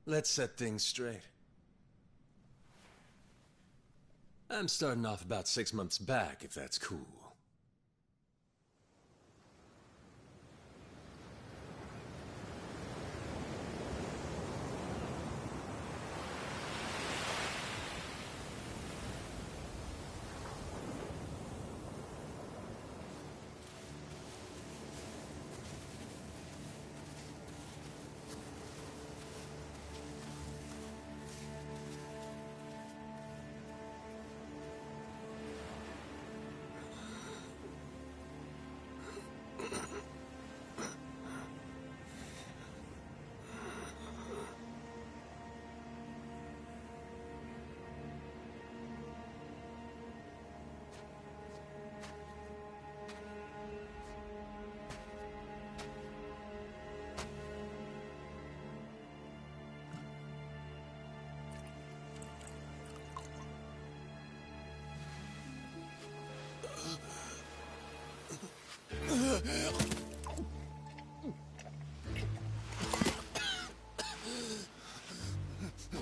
let's set things straight. I'm starting off about 6 months back, if that's cool.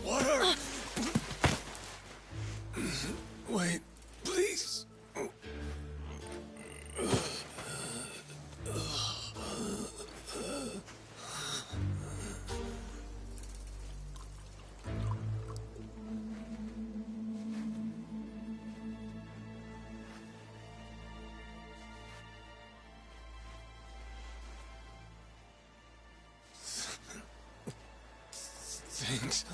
Water! Wait, please. Thanks.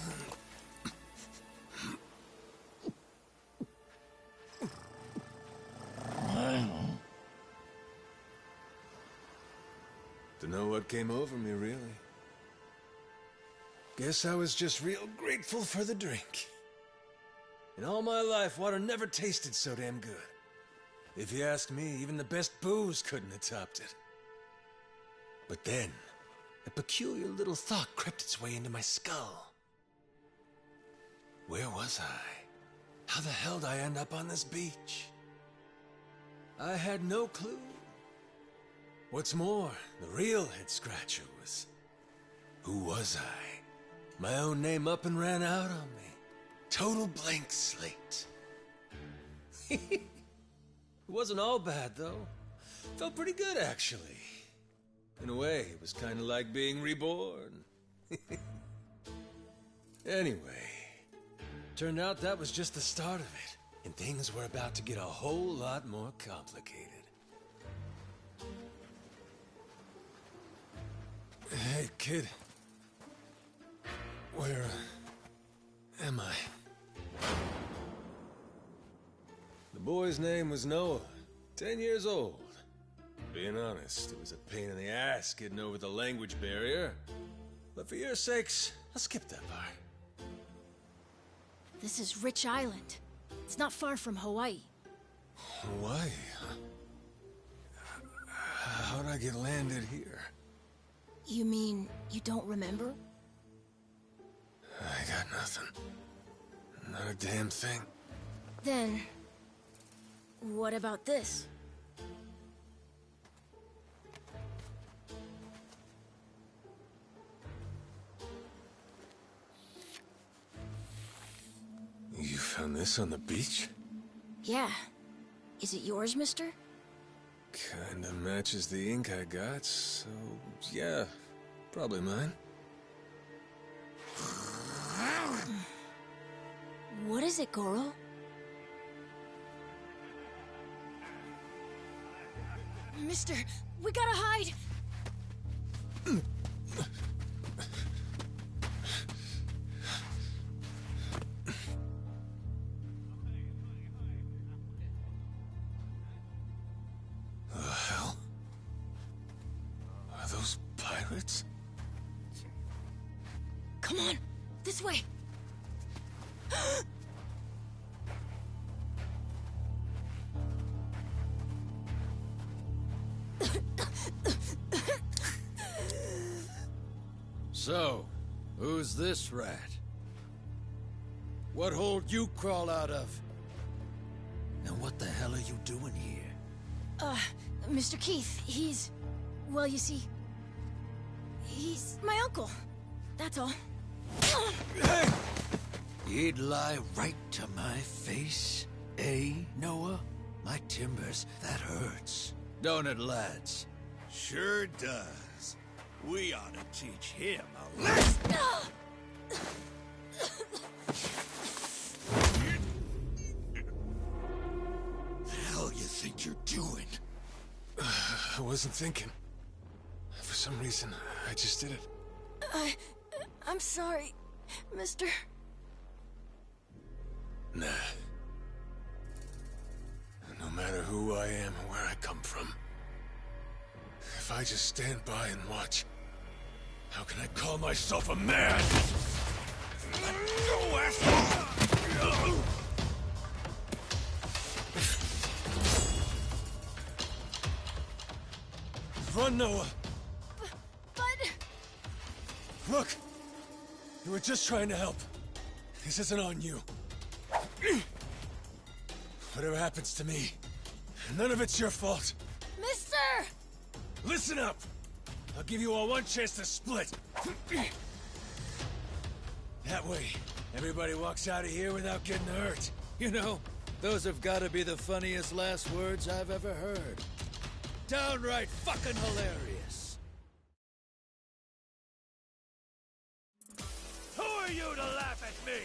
Dunno what came over me, really. Guess I was just real grateful for the drink. In all my life, water never tasted so damn good. If you ask me, even the best booze couldn't have topped it. But then, a peculiar little thought crept its way into my skull. Where was I? How the hell did I end up on this beach? I had no clue. What's more, the real head-scratcher was... who was I? My own name up and ran out on me. Total blank slate. It wasn't all bad, though. Felt pretty good, actually. In a way, it was kind of like being reborn. Anyway, turned out that was just the start of it, and things were about to get a whole lot more complicated. Hey, kid. Where am I? The boy's name was Noah, 10 years old. Being honest, it was a pain in the ass getting over the language barrier. But for your sakes, I'll skip that part. This is Rich Island. It's not far from Hawaii. Hawaii, huh? How'd I get landed here? You mean you don't remember? I got nothing. Not a damn thing. Then, what about this? You found this on the beach? Yeah. Is it yours, mister? Kinda matches the ink I got, so yeah, probably mine. What is it, Goro? Mister, we gotta hide! The hell? Are those pirates? Come on, this way! So, who's this rat? What hole you crawl out of? And what the hell are you doing here? Mr. Keith, well, you see, he's my uncle. That's all. He'd lie right to my face, eh, Noah? My timbers, that hurts. Don't it, lads? Sure does. We ought to teach him a lesson. The hell you think you're doing? I wasn't thinking. For some reason, I just did it. I'm sorry, mister. Nah. No matter who I am or where I come from, if I just stand by and watch, how can I call myself a man? Go, asshole! Run, Noah! But... Look! You were just trying to help. This isn't on you. Whatever happens to me, none of it's your fault. Mister! Listen up! I'll give you all one chance to split. That way, everybody walks out of here without getting hurt. You know, those have got to be the funniest last words I've ever heard. Downright fucking hilarious. Who are you to laugh at me?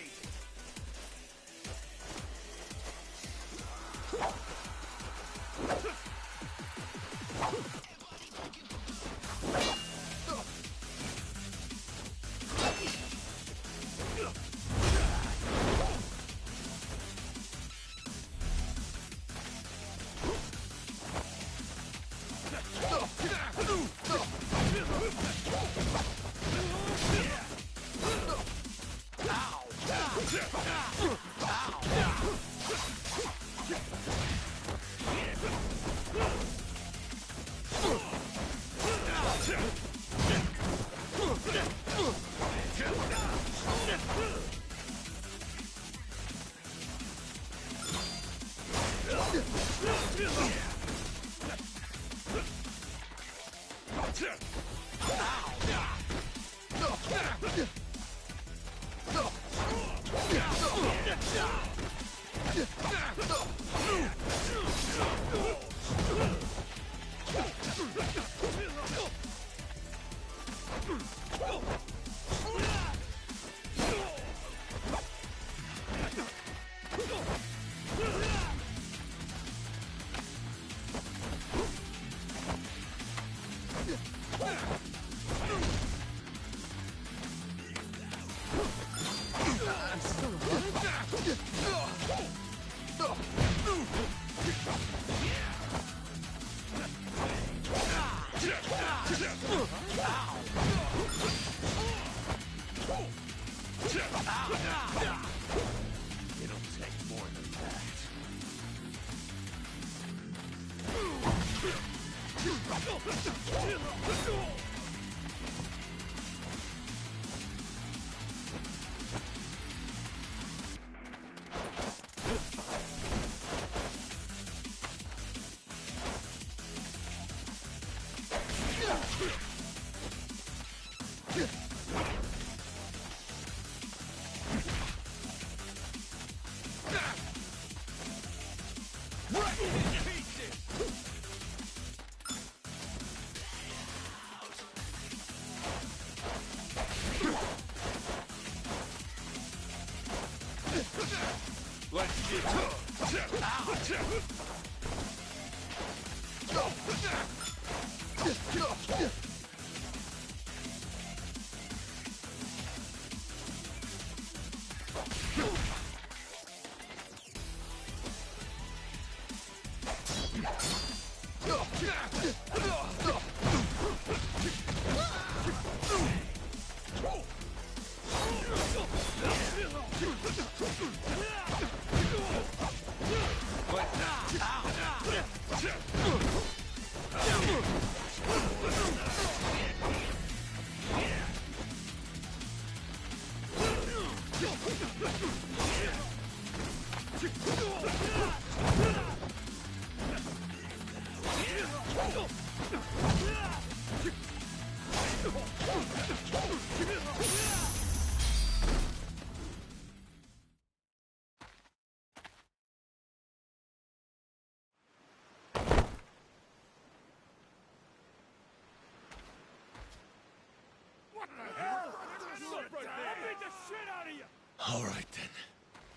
All right then.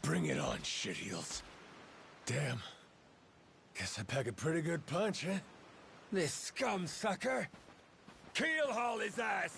Bring it on, shitheels. Damn. Guess I pack a pretty good punch, huh? This scum sucker! Keel haul his ass!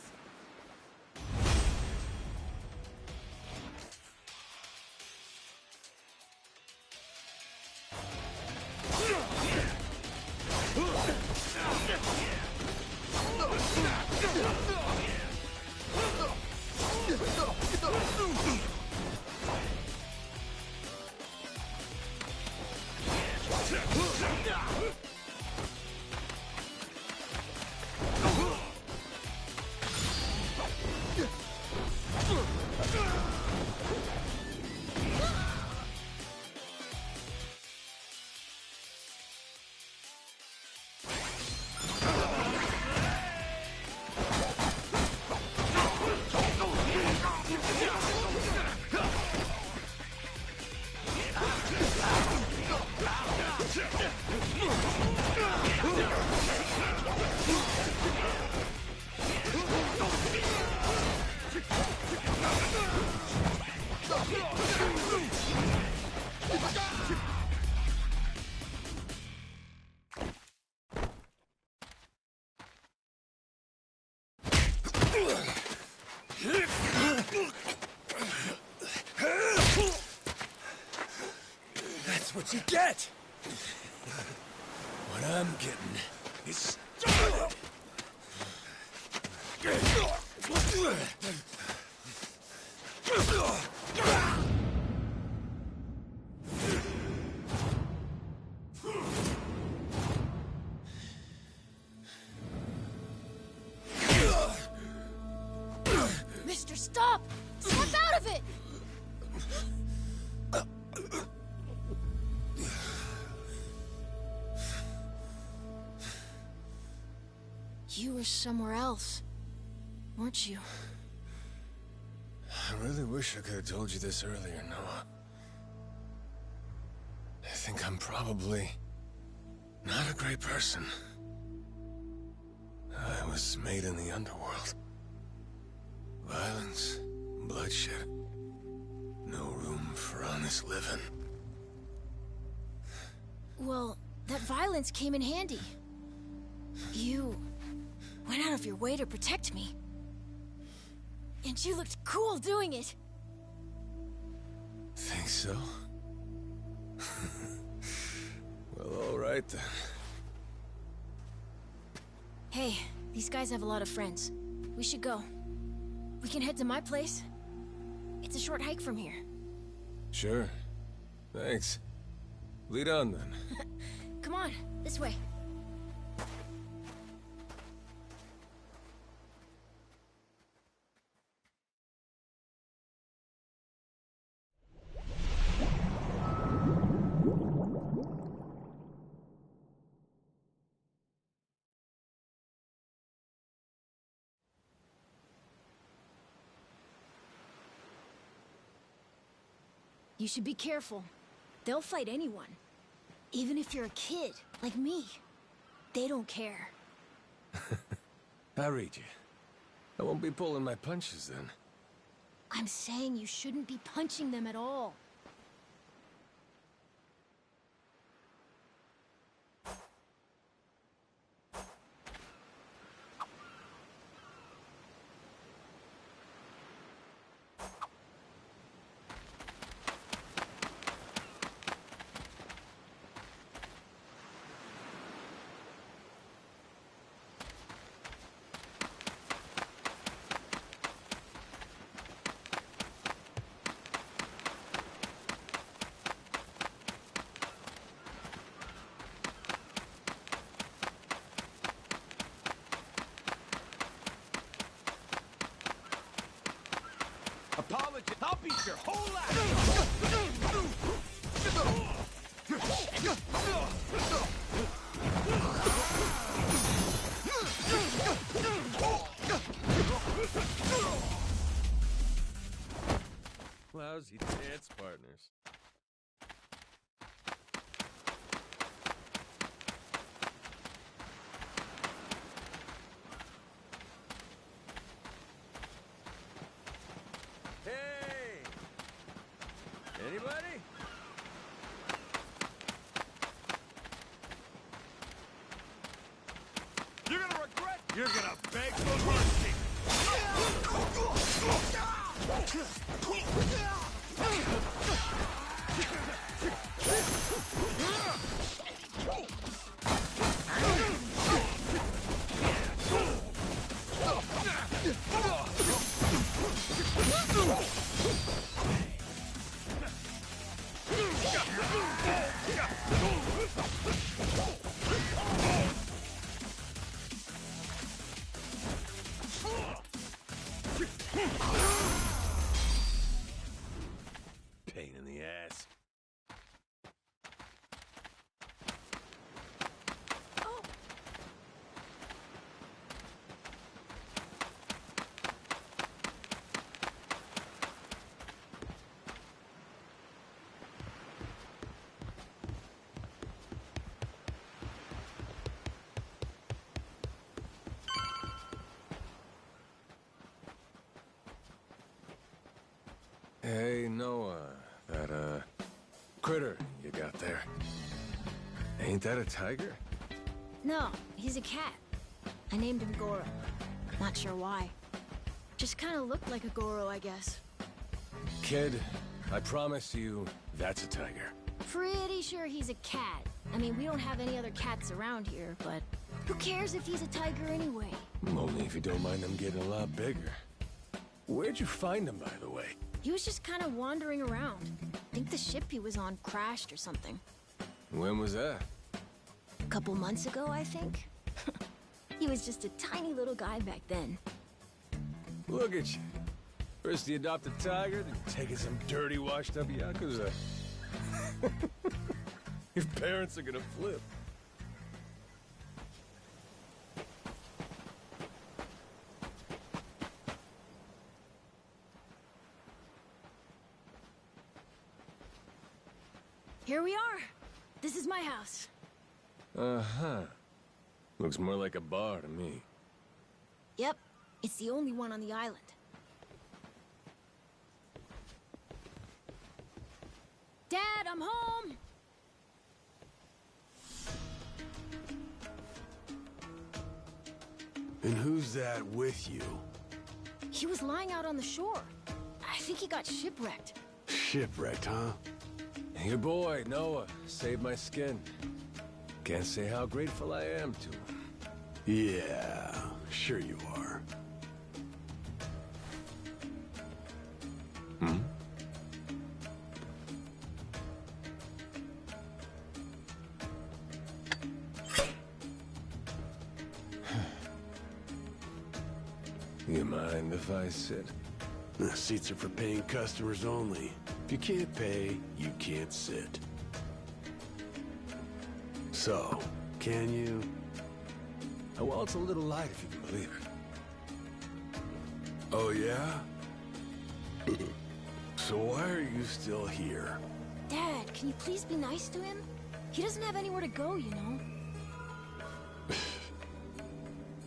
That's what you get! What I'm getting is started! Mister, stop! Snap out of it! You were somewhere else, weren't you? I really wish I could have told you this earlier, Noah. I think I'm probably not a great person. I was made in the underworld. Violence, bloodshed. No room for honest living. Well, that violence came in handy. You went out of your way to protect me. And you looked cool doing it. Think so? Well, all right then. Hey, these guys have a lot of friends. We should go. We can head to my place. It's a short hike from here. Sure. Thanks. Lead on then. Come on, this way. You should be careful. They'll fight anyone. Even if you're a kid, like me. They don't care. I read you. I won't be pulling my punches then. I'm saying you shouldn't be punching them at all. Apology. I'll beat your whole ass! Lousy dance partners. Hey! You're gonna beg for mercy! Pain in the ass. Hey, Noah, that, critter you got there. Ain't that a tiger? No, he's a cat. I named him Goro. Not sure why. Just kind of looked like a Goro, I guess. Kid, I promise you, that's a tiger. Pretty sure he's a cat. I mean, we don't have any other cats around here, but who cares if he's a tiger anyway? Only if you don't mind them getting a lot bigger. Where'd you find him, by the way? He was just kind of wandering around. I think the ship he was on crashed or something. When was that? A couple months ago, I think. He was just a tiny little guy back then. Look at you. First you adopt a tiger, then taking some dirty, washed-up Yakuza. Your parents are gonna flip. Here we are. This is my house. Uh-huh. Looks more like a bar to me. Yep, it's the only one on the island. Dad, I'm home! And who's that with you? He was lying out on the shore. I think he got shipwrecked. Shipwrecked, huh? Your boy, Noah, saved my skin. Can't say how grateful I am to him. Yeah, sure you are. Hmm? You mind if I sit? The seats are for paying customers only. If you can't pay, you can't sit. So, can you? Well, it's a little light if you can believe it. Oh, yeah? So why are you still here? Dad, can you please be nice to him? He doesn't have anywhere to go, you know.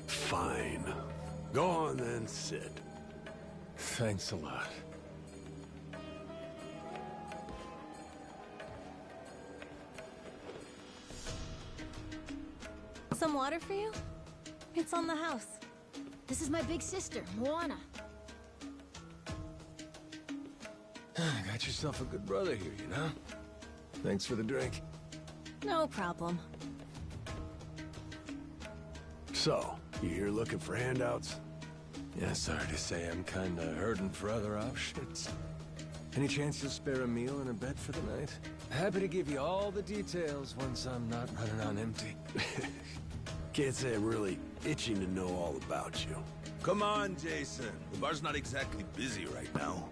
Fine. Go on then, sit. Thanks a lot. Some water for you? It's on the house. This is my big sister, Moana. Got yourself a good brother here, you know? Thanks for the drink. No problem. So, you here looking for handouts? Yeah, sorry to say I'm kinda hurting for other options. Any chance you'll spare a meal and a bed for the night? Happy to give you all the details once I'm not running on empty. Can't say I'm really itching to know all about you. Come on, Jason. The bar's not exactly busy right now.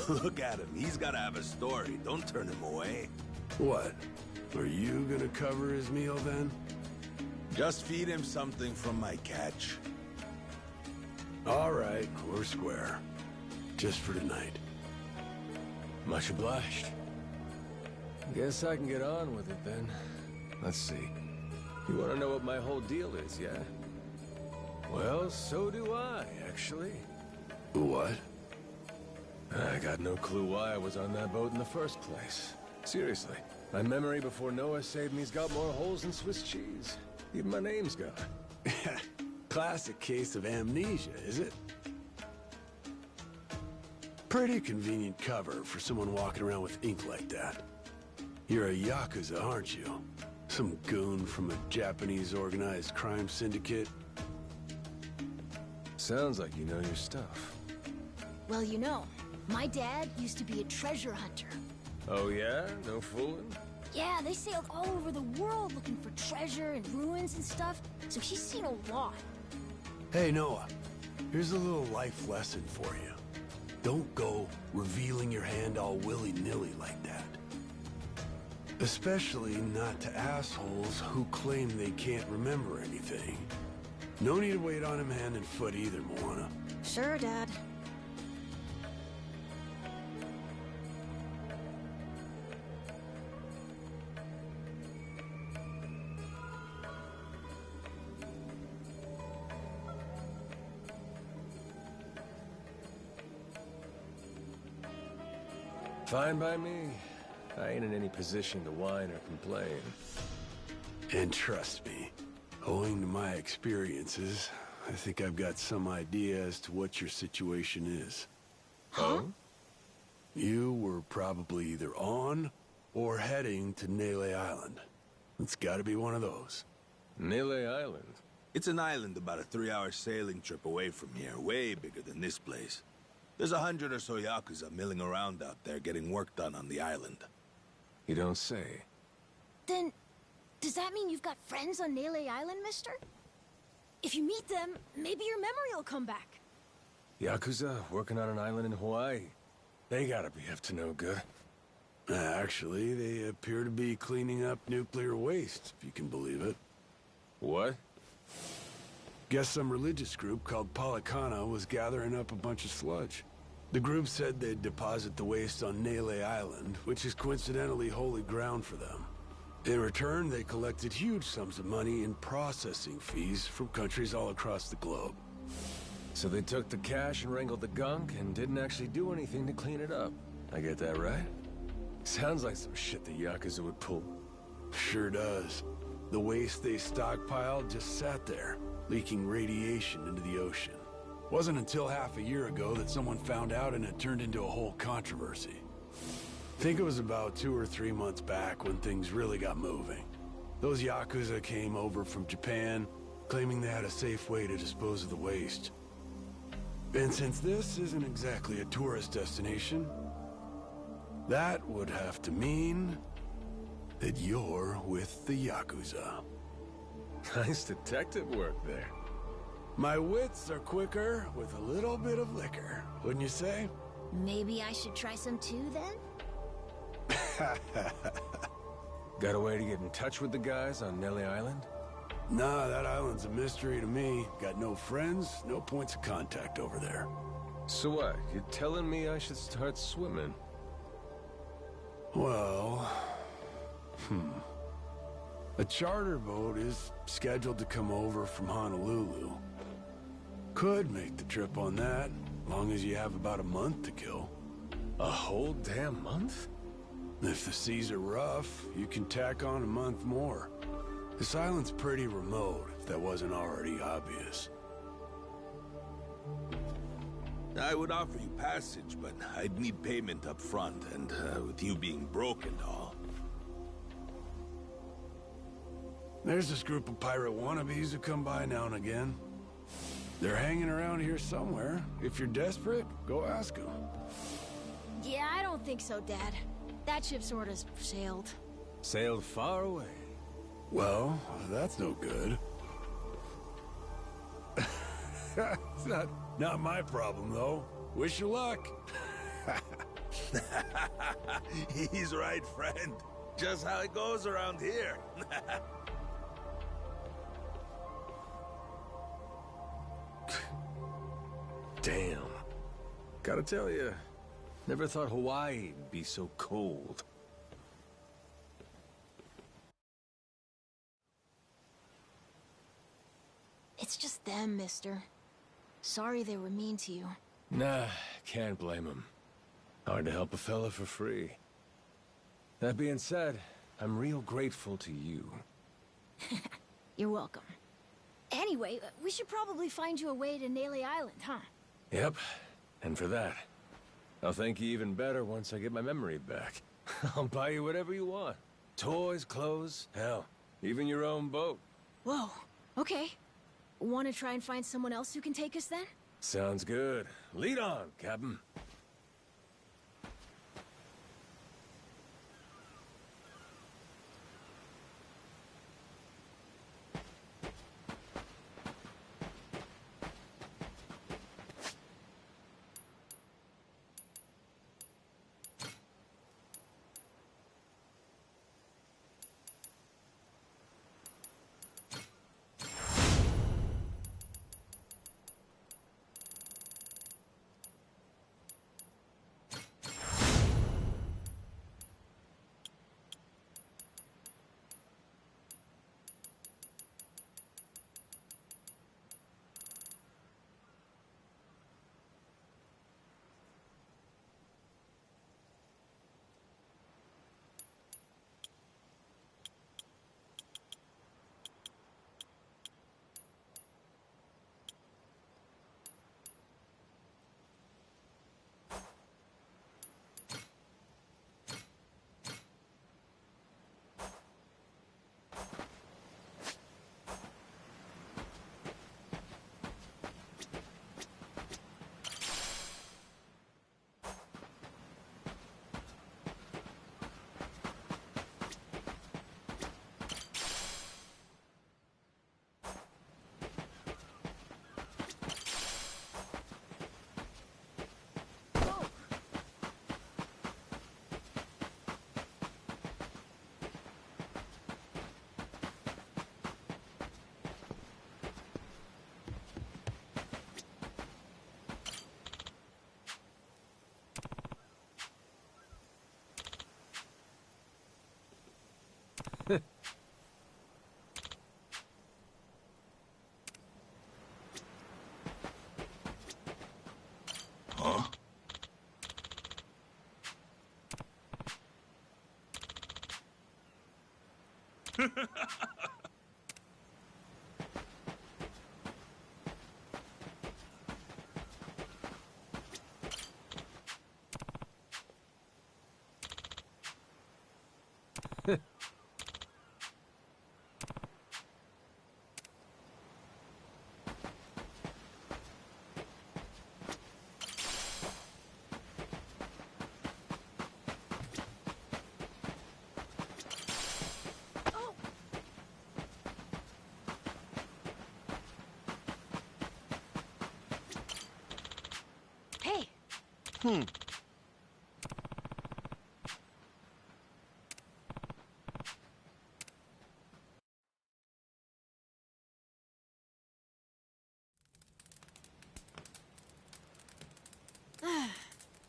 Look at him. He's gotta have a story. Don't turn him away. What? Are you gonna cover his meal then? Just feed him something from my catch. All right, we're square. Just for tonight. Much obliged. Guess I can get on with it then. Let's see. You want to know what my whole deal is, yeah? Well, so do I, actually. What? I got no clue why I was on that boat in the first place. Seriously. My memory before Noah saved me's got more holes than Swiss cheese. Even my name's gone. Classic case of amnesia, is it? Pretty convenient cover for someone walking around with ink like that. You're a Yakuza, aren't you? Some goon from a Japanese organized crime syndicate? Sounds like you know your stuff. Well, you know, my dad used to be a treasure hunter. Oh yeah? No fooling? Yeah, they sailed all over the world looking for treasure and ruins and stuff, so he's seen a lot. Hey, Noah. Here's a little life lesson for you. Don't go revealing your hand all willy-nilly like that. Especially not to assholes who claim they can't remember anything. No need to wait on him hand and foot either, Moana. Sure, Dad. Fine by me. I ain't in any position to whine or complain. And trust me, owing to my experiences, I think I've got some idea as to what your situation is. Huh? You were probably either on or heading to Nele Island. It's gotta be one of those. Nele Island? It's an island about a 3-hour sailing trip away from here, way bigger than this place. There's 100 or so Yakuza milling around out there getting work done on the island. You don't say. Then, does that mean you've got friends on Nele Island, mister? If you meet them, maybe your memory will come back. Yakuza working on an island in Hawaii? They gotta be up to no good. Actually, they appear to be cleaning up nuclear waste, if you can believe it. What? Guess some religious group called Policana was gathering up a bunch of sludge. The group said they'd deposit the waste on Nele Island, which is coincidentally holy ground for them. In return, they collected huge sums of money in processing fees from countries all across the globe. So they took the cash and wrangled the gunk and didn't actually do anything to clean it up. I get that right? Sounds like some shit the Yakuza would pull. Sure does. The waste they stockpiled just sat there, leaking radiation into the ocean. Wasn't until half a year ago that someone found out and it turned into a whole controversy. Think it was about 2 or 3 months back when things really got moving. Those Yakuza came over from Japan, claiming they had a safe way to dispose of the waste. And since this isn't exactly a tourist destination, that would have to mean that you're with the Yakuza. Nice detective work there. My wits are quicker with a little bit of liquor, wouldn't you say? Maybe I should try some too, then? Got a way to get in touch with the guys on Nele Island? Nah, that island's a mystery to me. Got no friends, no points of contact over there. So what? You're telling me I should start swimming? Well... A charter boat is scheduled to come over from Honolulu. Could make the trip on that, long as you have about a month to kill. A whole damn month? If the seas are rough, you can tack on a month more. This island's pretty remote, if that wasn't already obvious. I would offer you passage, but I'd need payment up front, and with you being broke and all. There's this group of pirate wannabes who come by now and again. They're hanging around here somewhere. If you're desperate, go ask them. Yeah, I don't think so, Dad. That ship sort of sailed. Sailed far away. Well, that's no good. It's not my problem, though. Wish you luck. He's right, friend. Just how it goes around here. Damn. Gotta tell you, never thought Hawaii'd be so cold. It's just them, mister. Sorry they were mean to you. Nah, can't blame him. Hard to help a fella for free. That being said, I'm real grateful to you. You're welcome. Anyway, we should probably find you a way to Nele Island, huh? Yep, and for that, I'll thank you even better once I get my memory back. I'll buy you whatever you want. Toys, clothes, hell, even your own boat. Whoa, okay. Want to try and find someone else who can take us then? Sounds good. Lead on, Captain. Huh? Hey!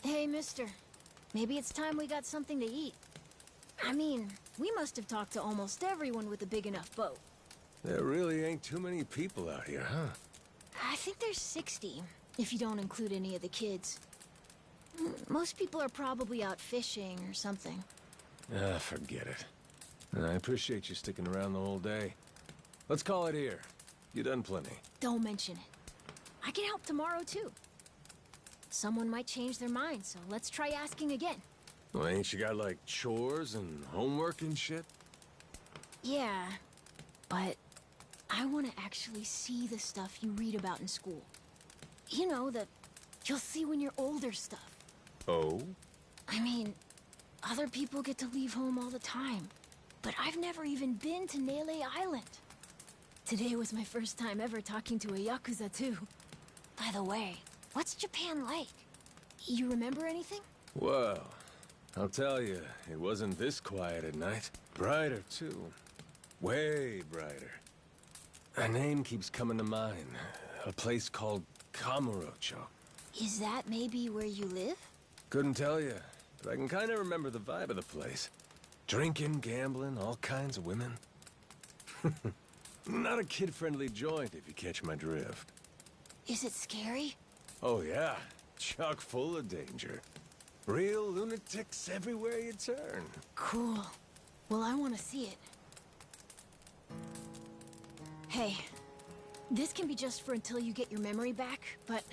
Hey, mister. Maybe it's time we got something to eat. I mean, we must have talked to almost everyone with a big enough boat. There really ain't too many people out here, huh? I think there's 60, if you don't include any of the kids. Most people are probably out fishing or something. Ah, forget it. I appreciate you sticking around the whole day. Let's call it here. You done plenty. Don't mention it. I can help tomorrow, too. Someone might change their mind, so let's try asking again. Well, ain't you got, like, chores and homework and shit? Yeah, but I want to actually see the stuff you read about in school. You know, the you'll see when you're older stuff. Oh? I mean, other people get to leave home all the time, but I've never even been to Nele Island. Today was my first time ever talking to a Yakuza, too. By the way, what's Japan like? You remember anything? Well, I'll tell you, it wasn't this quiet at night. Brighter, too. Way brighter. A name keeps coming to mind. A place called Kamurocho. Is that maybe where you live? Couldn't tell you, but I can kind of remember the vibe of the place. Drinking, gambling, all kinds of women. Not a kid-friendly joint, if you catch my drift. Is it scary? Oh yeah, chock full of danger. Real lunatics everywhere you turn. Cool. Well, I want to see it. Hey, This can be just for until you get your memory back, but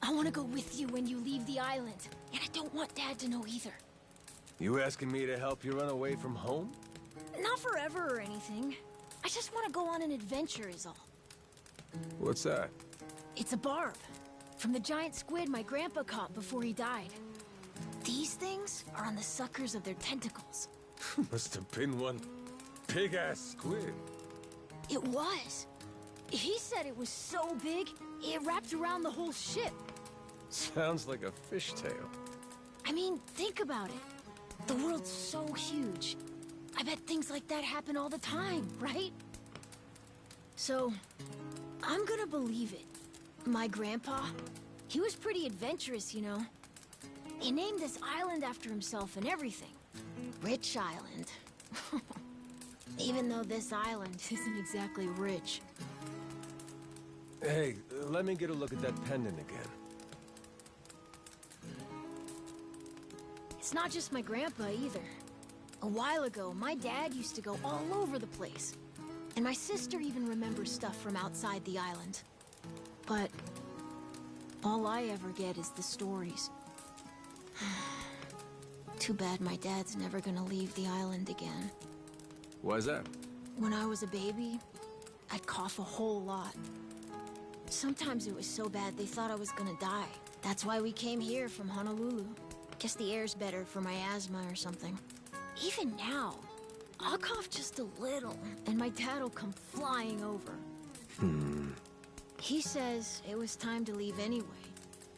I want to go with you when you leave the island. And I don't want Dad to know either. You asking me to help you run away from home? Not forever or anything. I just want to go on an adventure is all. What's that? It's a barb. From the giant squid my grandpa caught before he died. These things are on the suckers of their tentacles. Must have been one big-ass squid. It was. He said it was so big, it wrapped around the whole ship. Sounds like a fishtail. I mean, think about it. The world's so huge. I bet things like that happen all the time, right? So, I'm gonna believe it. My grandpa, he was pretty adventurous, you know. He named this island after himself and everything. Rich Island. Even though this island isn't exactly rich. Hey, let me get a look at that pendant again. It's not just my grandpa either. A while ago, my dad used to go all over the place. And my sister even remembers stuff from outside the island. But all I ever get is the stories. Too bad my dad's never gonna leave the island again. Why's that? When I was a baby, I'd cough a whole lot. Sometimes it was so bad they thought I was gonna die. That's why we came here from Honolulu. Guess the air's better for my asthma or something. Even now, I'll cough just a little, and my dad'll come flying over. He says it was time to leave anyway,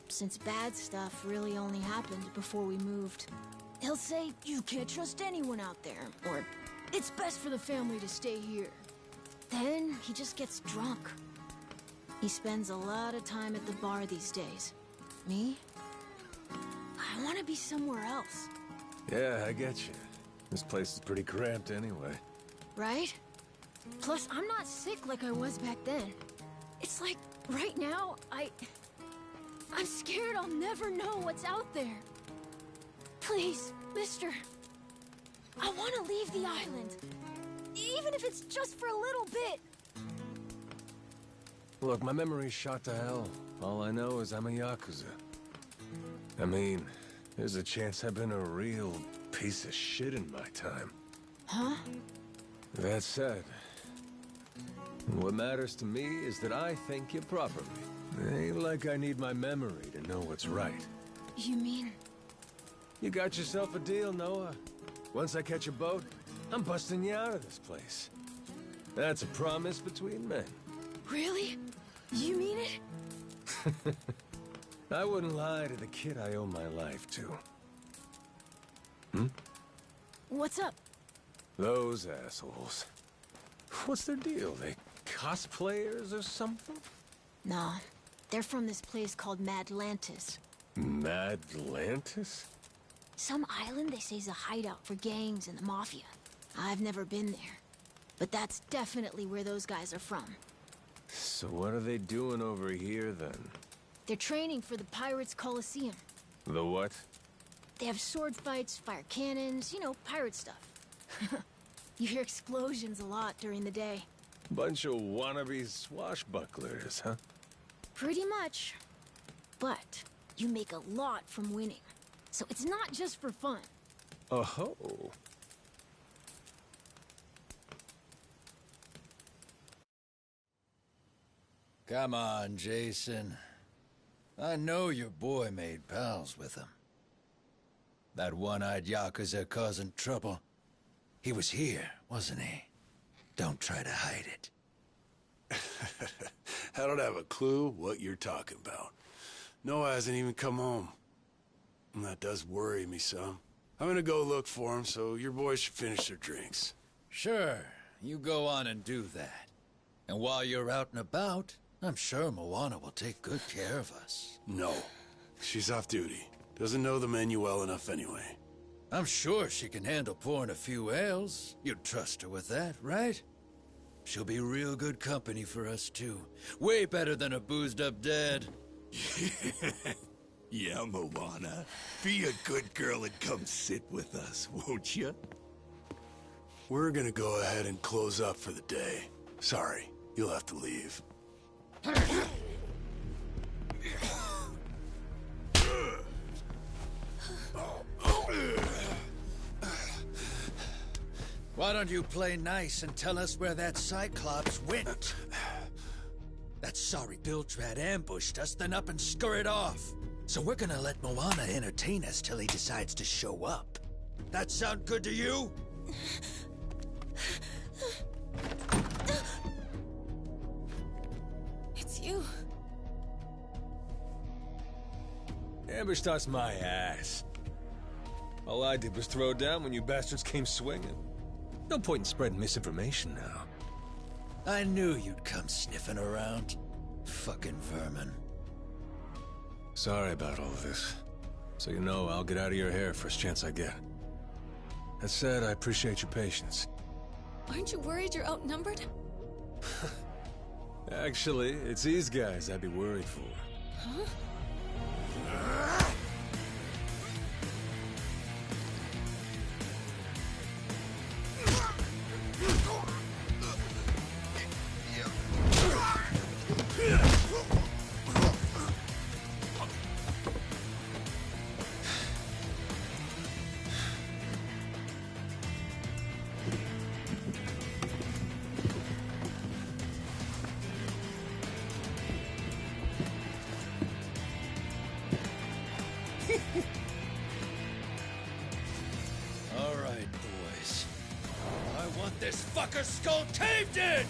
since bad stuff really only happened before we moved. He'll say, you can't trust anyone out there, or it's best for the family to stay here. Then he just gets drunk. He spends a lot of time at the bar these days. Me? I want to be somewhere else. Yeah, I get you. This place is pretty cramped anyway. Right? Plus, I'm not sick like I was back then. It's like, right now, I'm scared I'll never know what's out there. Please, mister. I want to leave the island. Even if it's just for a little bit. Look, my memory's shot to hell. All I know is I'm a Yakuza. I mean, there's a chance I've been a real piece of shit in my time. Huh? That said, what matters to me is that I think you properly. Ain't like I need my memory to know what's right. You mean? You got yourself a deal, Noah. Once I catch a boat, I'm busting you out of this place. That's a promise between men. Really? You mean it? I wouldn't lie to the kid I owe my life to. What's up? Those assholes. What's their deal? They cosplayers or something? Nah, they're from this place called Madlantis. Madlantis? Some island they say is a hideout for gangs and the mafia. I've never been there. But that's definitely where those guys are from. So what are they doing over here, then? They're training for the Pirates Coliseum. The what? They have sword fights, fire cannons, you know, pirate stuff. You hear explosions a lot during the day. Bunch of wannabe swashbucklers, huh? Pretty much. But you make a lot from winning. So it's not just for fun. Oh-ho. Come on, Jason. I know your boy made pals with him. That one-eyed Yakuza causing trouble. He was here, wasn't he? Don't try to hide it. I don't have a clue what you're talking about. Noah hasn't even come home. And that does worry me some. I'm gonna go look for him, so your boys should finish their drinks. Sure, you go on and do that. And while you're out and about, I'm sure Moana will take good care of us. No. She's off duty. Doesn't know the menu well enough anyway. I'm sure she can handle pouring a few ales. You'd trust her with that, right? She'll be real good company for us, too. Way better than a boozed-up dad. Yeah, Moana. Be a good girl and come sit with us, won't you? We're gonna go ahead and close up for the day. Sorry, you'll have to leave. Why don't you play nice and tell us where that Cyclops went? That sorry Bildrat ambushed us, then up and scurried off. So we're gonna let Moana entertain us till he decides to show up. That sound good to you? It's you. Ambushed us my ass. All I did was throw down when you bastards came swinging. No point in spreading misinformation now. I knew you'd come sniffing around. Fucking vermin. Sorry about all this. So you know, I'll get out of your hair first chance I get. That said, I appreciate your patience. Aren't you worried you're outnumbered? Actually, it's these guys I'd be worried for. Huh? All right, boys. I want this fucker skull caved in!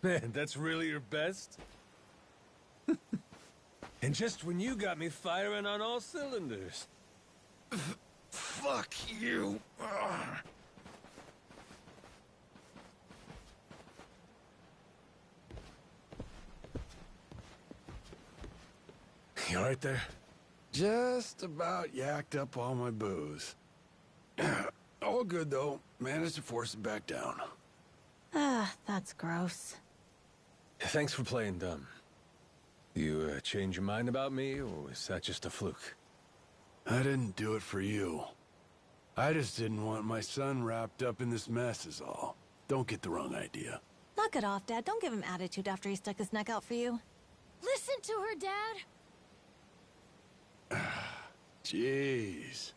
Man, that's really your best? And just when you got me firing on all cylinders. Fuck you. You alright there? Just about yacked up all my booze. All good, though. Managed to force it back down. Ah, that's gross. Thanks for playing dumb. You change your mind about me, or was that just a fluke? I didn't do it for you. I just didn't want my son wrapped up in this mess is all. Don't get the wrong idea. Knock it off, Dad. Don't give him attitude after he stuck his neck out for you. Listen to her, Dad. Jeez.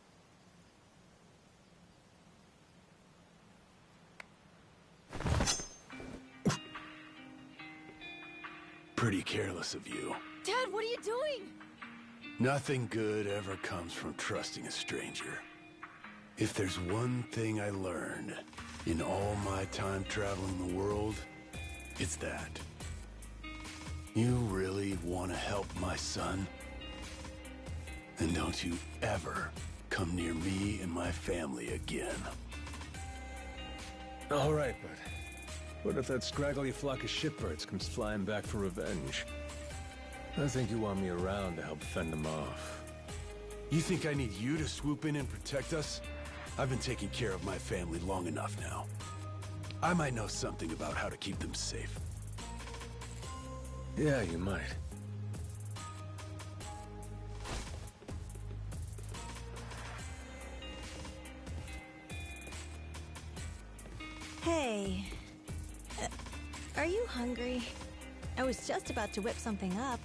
Pretty careless of you. Dad, what are you doing? Nothing good ever comes from trusting a stranger. If there's one thing I learned in all my time traveling the world, it's that. You really want to help my son? Then don't you ever come near me and my family again. All right, bud. What if that scraggly flock of shitbirds comes flying back for revenge? I think you want me around to help fend them off. You think I need you to swoop in and protect us? I've been taking care of my family long enough now. I might know something about how to keep them safe. Yeah, you might. Hey. Are you hungry? I was just about to whip something up.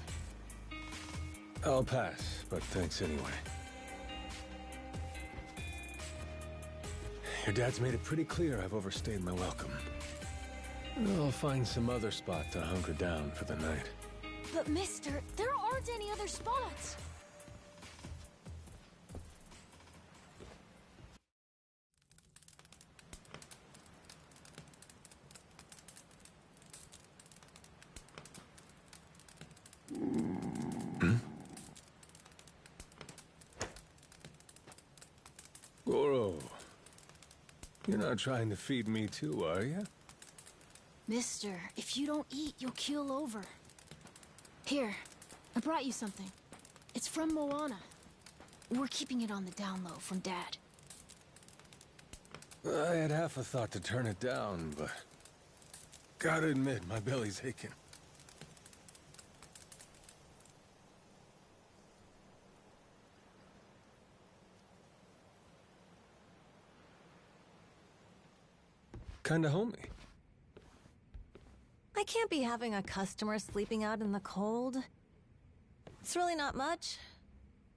I'll pass, but thanks anyway. Your dad's made it pretty clear I've overstayed my welcome. I'll find some other spot to hunker down for the night. But mister, there aren't any other spots. Goro, you're not trying to feed me too, are you? Mister, if you don't eat, you'll keel over. Here, I brought you something. It's from Moana. We're keeping it on the down low from Dad. I had half a thought to turn it down, but... gotta admit, my belly's aching. Kinda homey. I can't be having a customer sleeping out in the cold. It's really not much,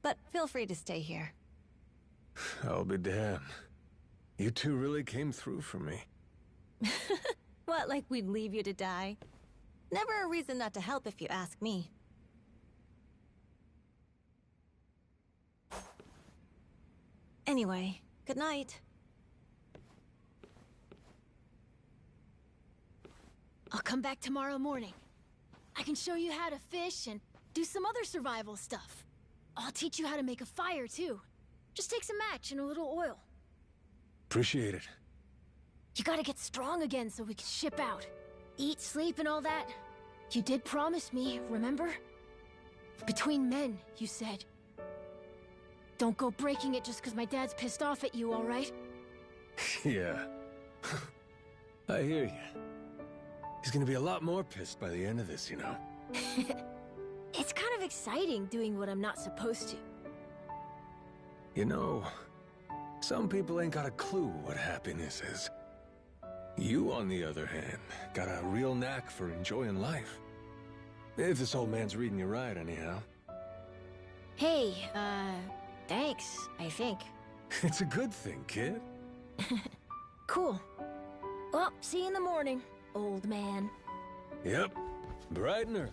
but feel free to stay here. I'll be damned. You two really came through for me. What, like we'd leave you to die? Never a reason not to help if you ask me. Anyway, good night. I'll come back tomorrow morning. I can show you how to fish and do some other survival stuff. I'll teach you how to make a fire, too. Just takes a match and a little oil. Appreciate it. You gotta get strong again so we can ship out. Eat, sleep, and all that. You did promise me, remember? Between men, you said. Don't go breaking it just because my dad's pissed off at you, all right? Yeah. I hear you. He's gonna be a lot more pissed by the end of this, you know? It's kind of exciting doing what I'm not supposed to. You know, some people ain't got a clue what happiness is. You, on the other hand, got a real knack for enjoying life. If this old man's reading you right, anyhow. Hey, thanks, I think. It's a good thing, kid. Cool. Well, see you in the morning, old man. Yep, bright and early.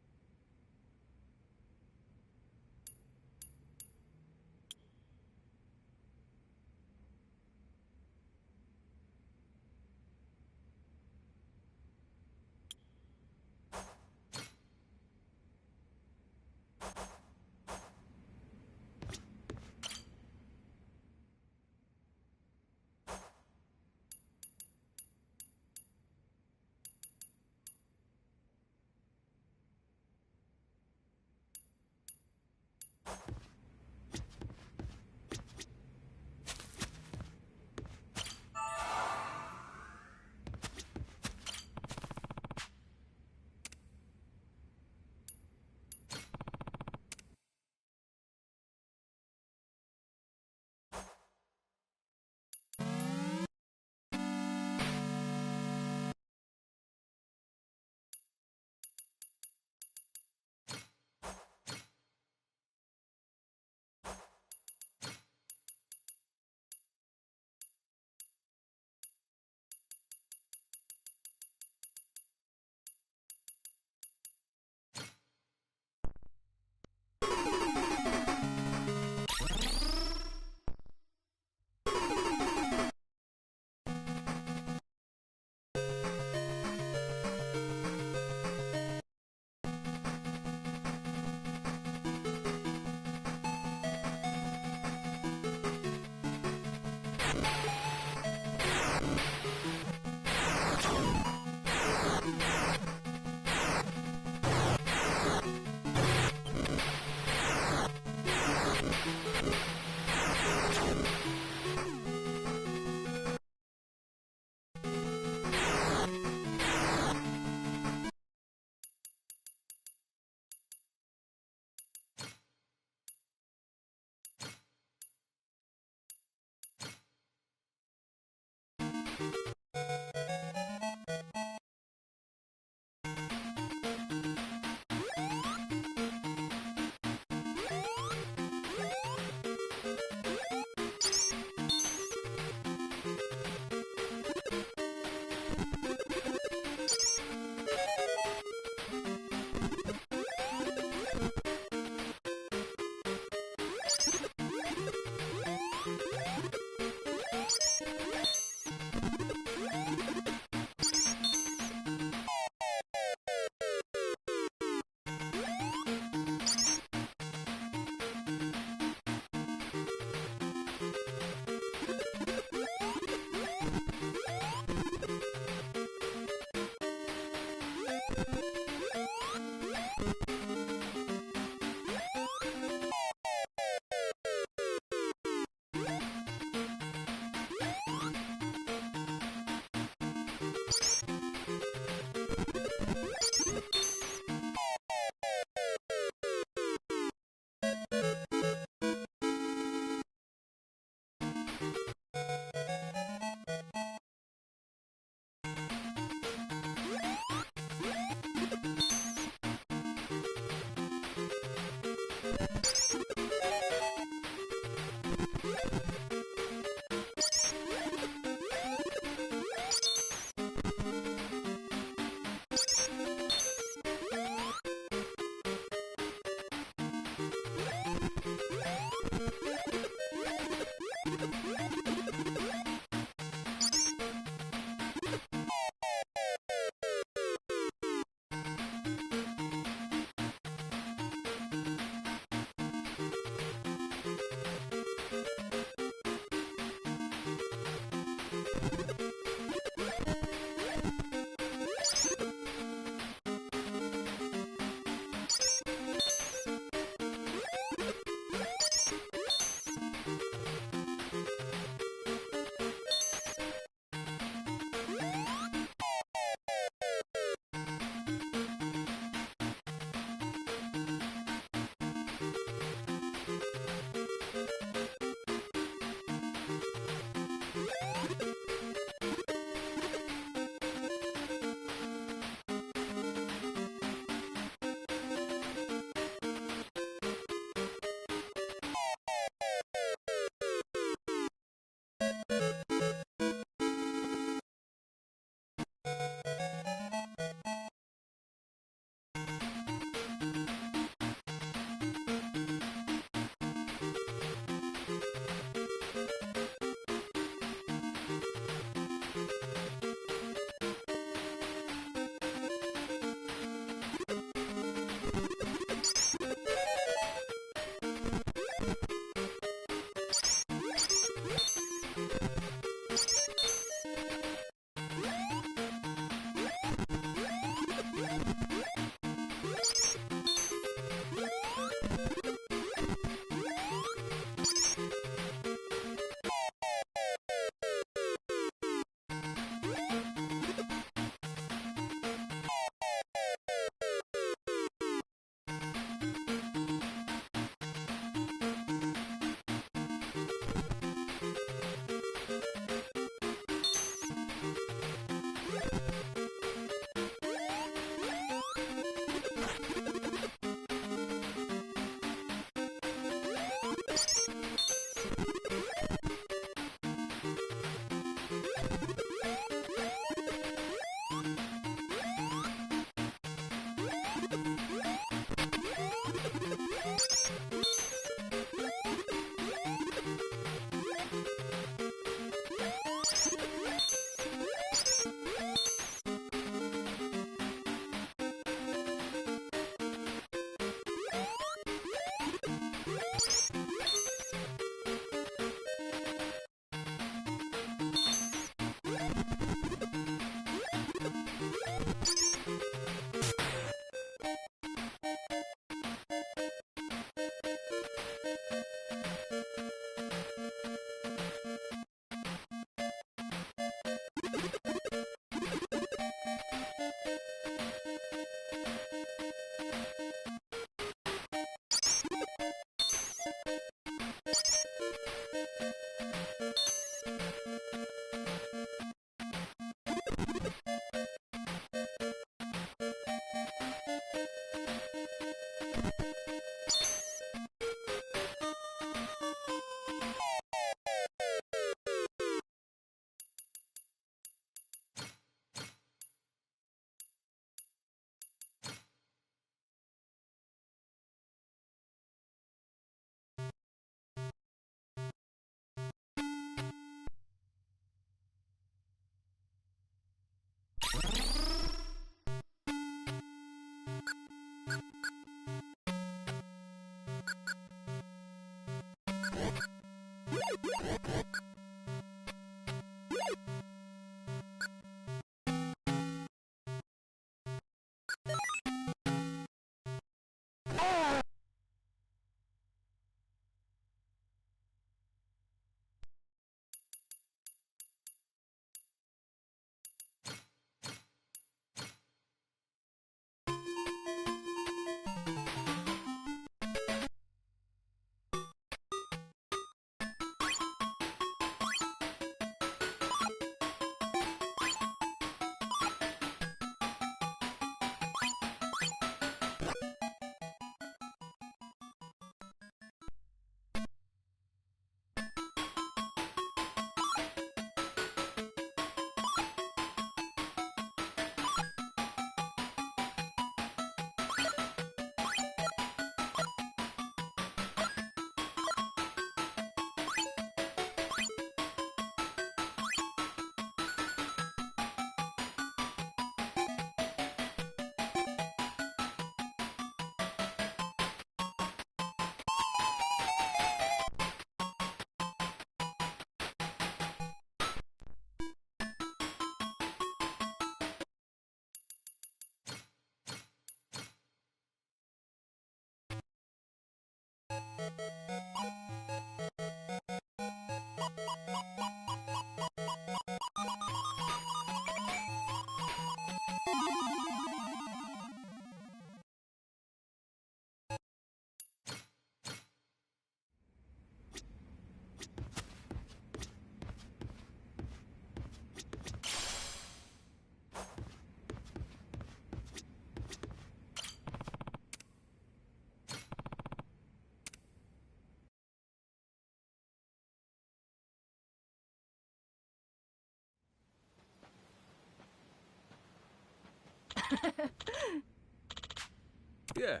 Yeah.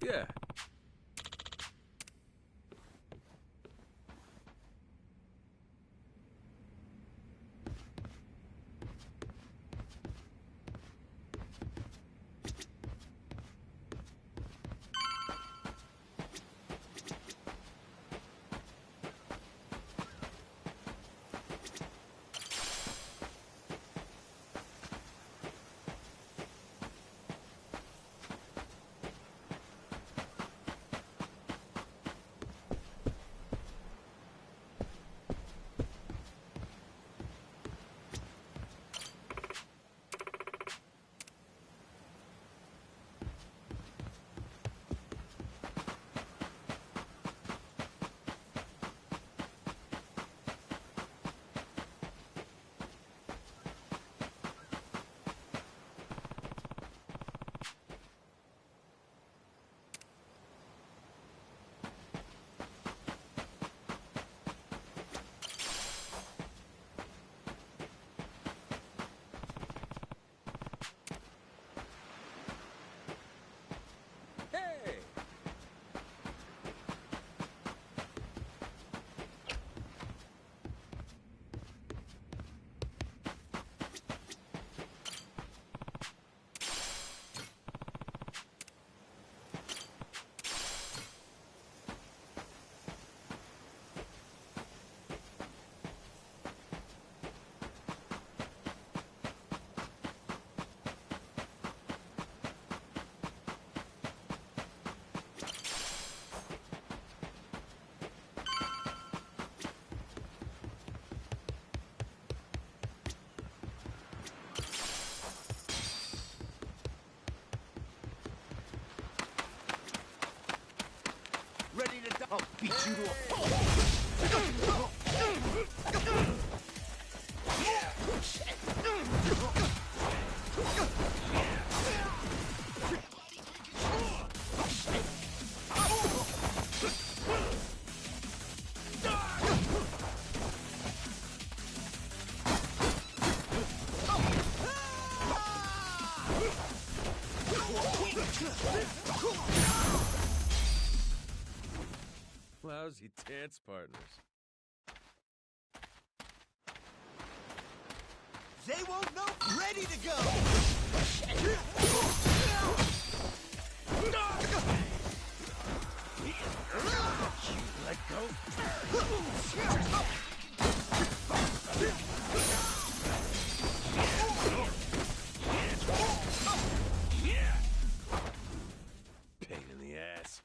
Yeah. Ready to die. I'll beat you to a pulp. Lousy dance partners. They won't know. Ready to go. Let go. Pain in the ass.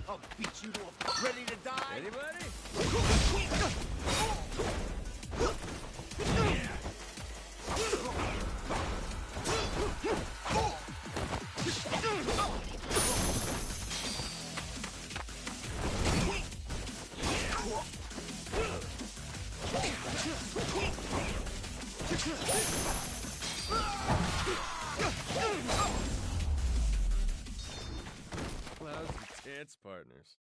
I'll beat you to a... Ready to die? Anybody? Lousy dance partners.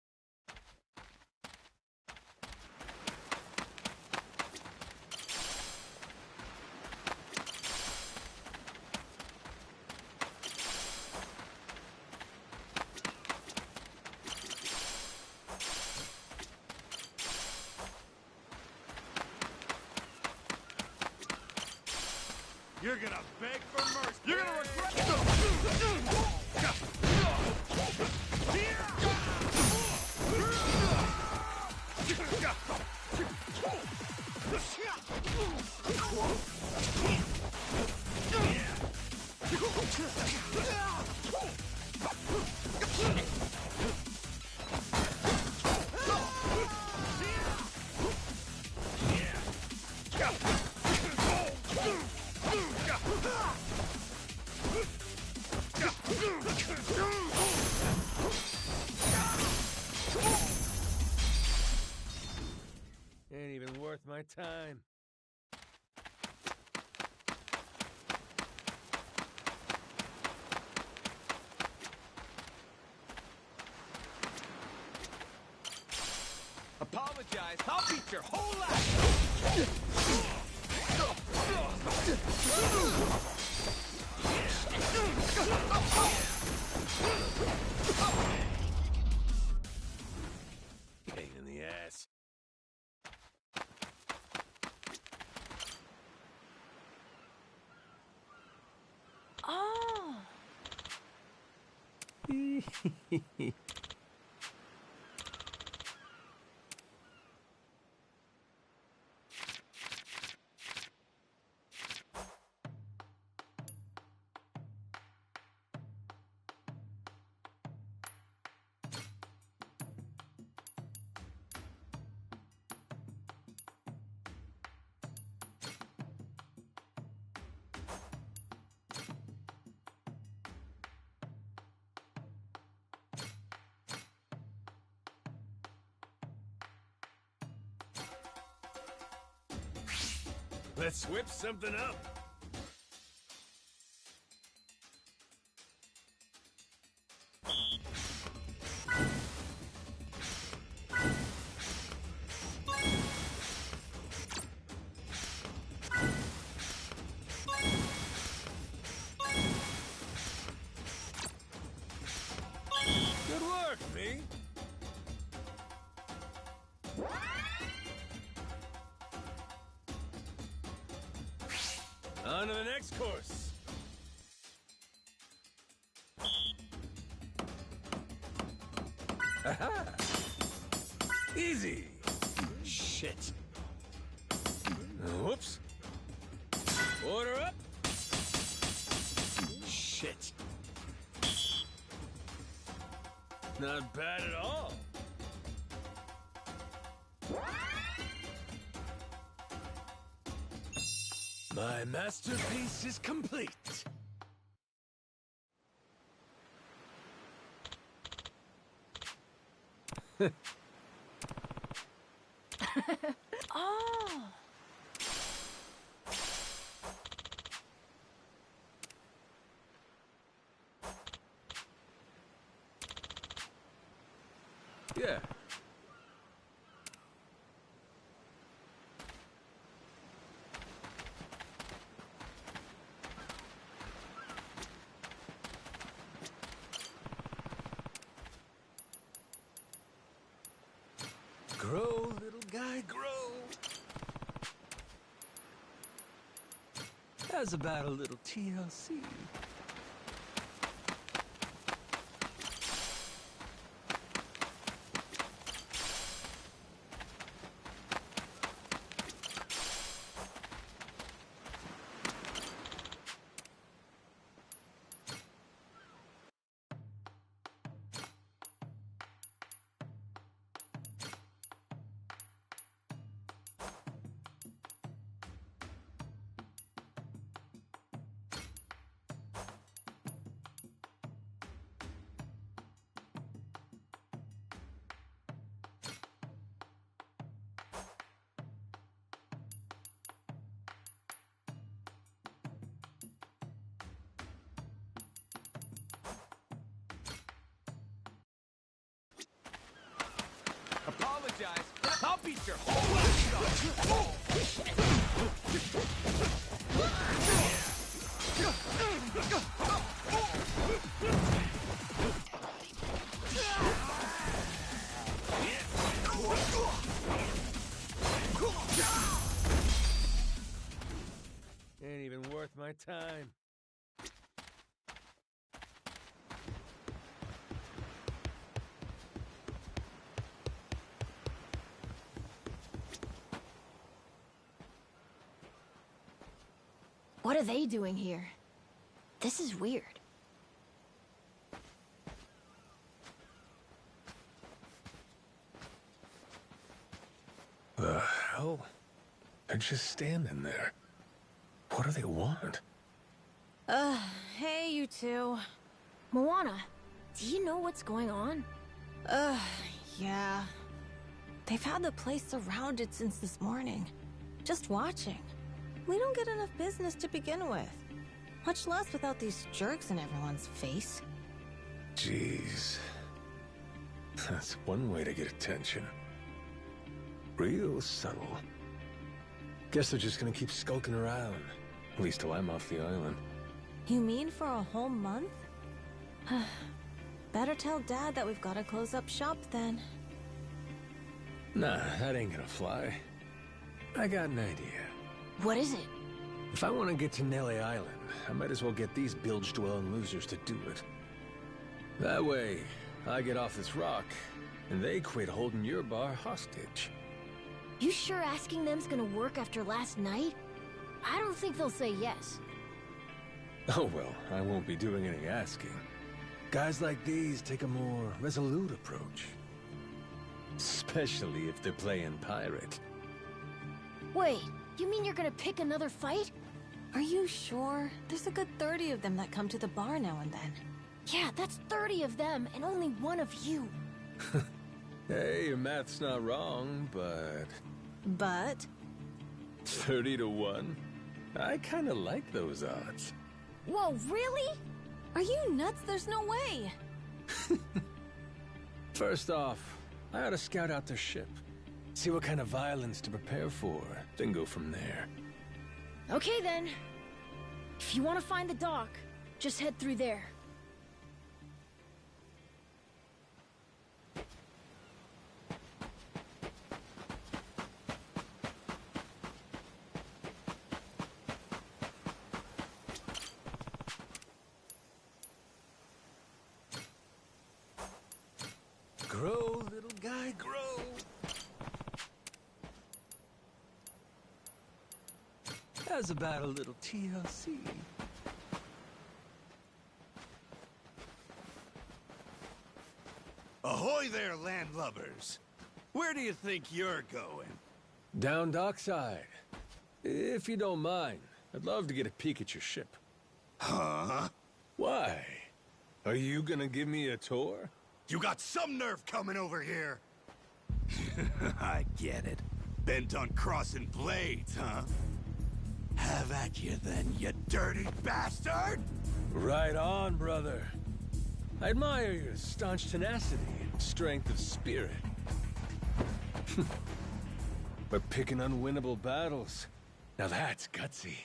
You're gonna beg for mercy. You're gonna regret time. Apologize. I'll beat your whole ass. Pain in the ass. Oh. Let's whip something up. Good work, V. On to the next course. Aha! Easy. Shit. Whoops. Order up. Shit. Not bad at all. My masterpiece is complete. Oh. Yeah. Grow, little guy, grow. How's about a little TLC? Apologize. I'll beat your whole ass Ain't even worth my time. What are they doing here? This is weird. The hell? They're just standing there. What do they want? Hey, you two. Moana, do you know what's going on? Yeah. They've had the place surrounded since this morning. just watching. We don't get enough business to begin with. Much less without these jerks in everyone's face. Jeez. That's one way to get attention. Real subtle. Guess they're just gonna keep skulking around. At least till I'm off the island. You mean for a whole month? Better tell Dad that we've gotta close up shop then. Nah, that ain't gonna fly. I got an idea. What is it? If I want to get to Nelly Island, I might as well get these bilge-dwelling losers to do it. That way, I get off this rock, and they quit holding your bar hostage. You sure asking them's gonna work after last night? I don't think they'll say yes. Oh well, I won't be doing any asking. Guys like these take a more resolute approach. Especially if they're playing pirate. Wait, you mean you're gonna pick another fight? Are you sure? There's a good 30 of them that come to the bar now and then. Yeah, that's 30 of them, and only one of you. Hey, your math's not wrong, but... But? 30 to 1? I kinda like those odds. Whoa, really? Are you nuts? There's no way. First off, I ought to scout out their ship. See what kind of violence to prepare for, then go from there. Okay then. If you want to find the dock, just head through there. Grow, little guy, grow! How's about a little TLC? Ahoy there, landlubbers! Where do you think you're going? Down dockside. If you don't mind, I'd love to get a peek at your ship. Huh? Why? Are you gonna give me a tour? You got some nerve coming over here! I get it. Bent on crossing blades, huh? Have at you then, you dirty bastard! Right on, brother. I admire your staunch tenacity and strength of spirit. But picking unwinnable battles, now that's gutsy.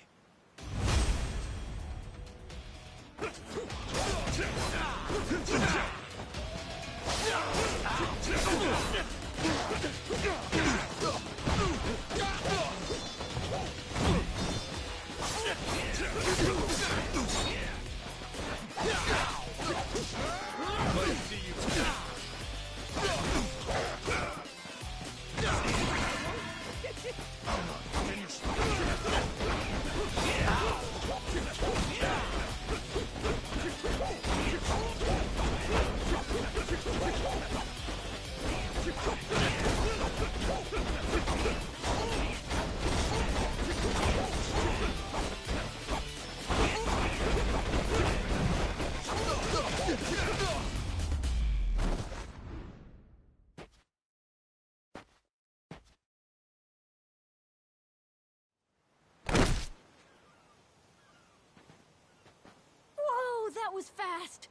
That was fast.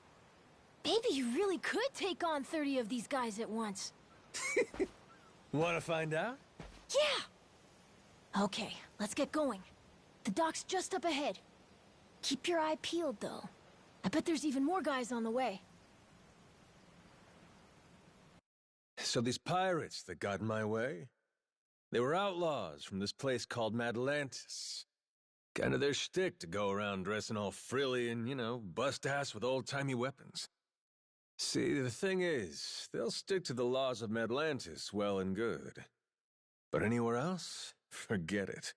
Maybe you really could take on 30 of these guys at once. Wanna find out? Yeah. Okay, let's get going. The dock's just up ahead. Keep your eye peeled, though. I bet there's even more guys on the way. So these pirates that got in my way, they were outlaws from this place called Madlantis. Kind of their shtick to go around dressing all frilly and, you know, bust ass with old-timey weapons. See, the thing is, they'll stick to the laws of Madlantis well and good. But anywhere else, forget it.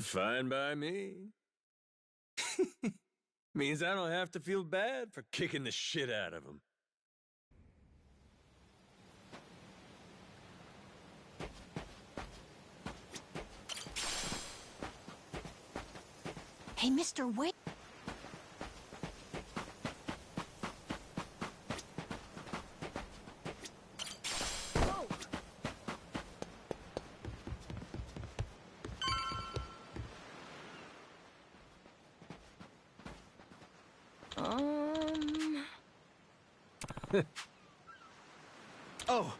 Fine by me. Means I don't have to feel bad for kicking the shit out of them. Hey, Mr. Wait. Oh.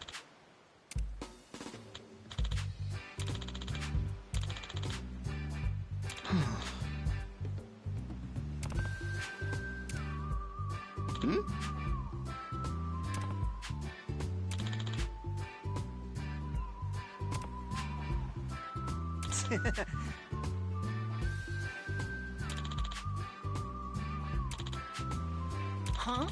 Hmm? Huh?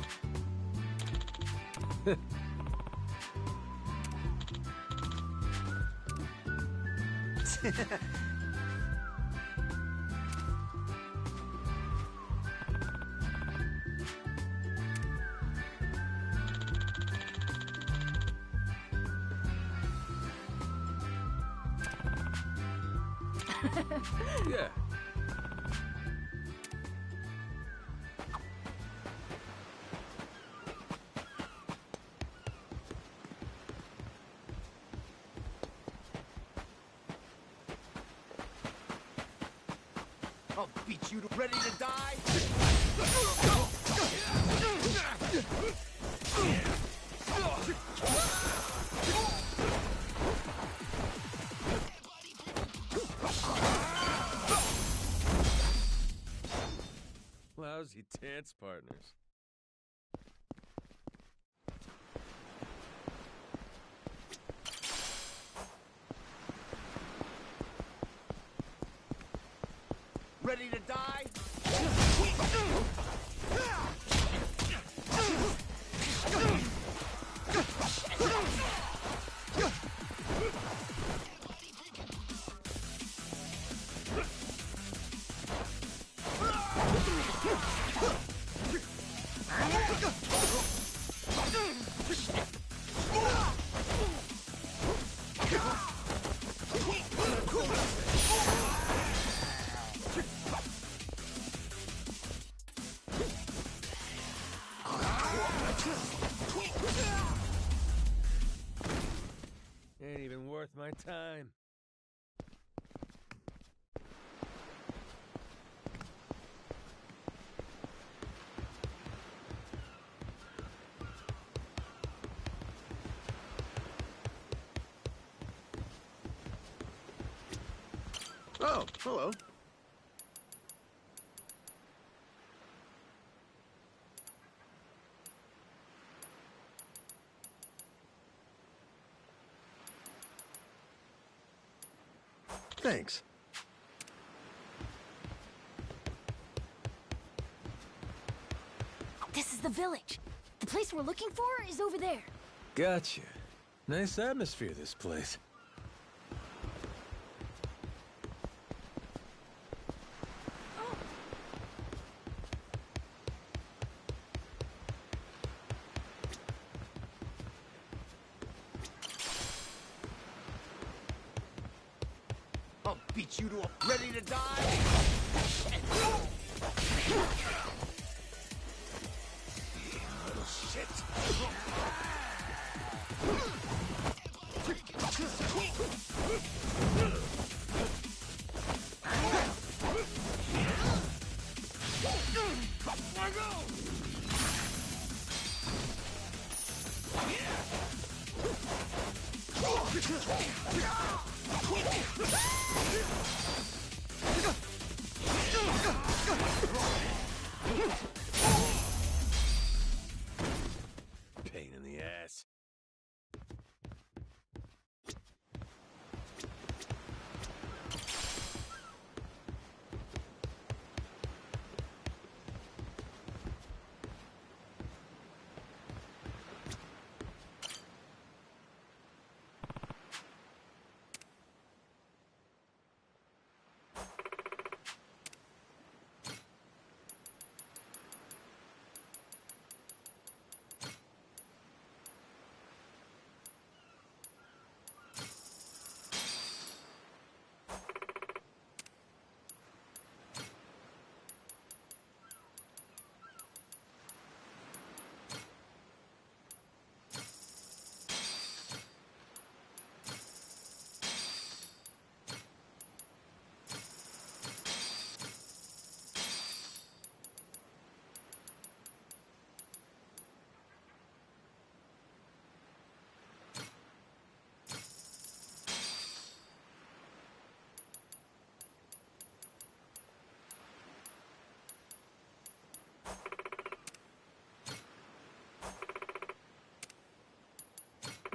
Yeah. I'll beat you to ready to die. Lousy dance partners. Ready to die? Ain't even worth my time. Oh, hello. Thanks. This is the village. The place we're looking for is over there. Gotcha. Nice atmosphere, this place. I'll beat you to a ready to die. Little shit.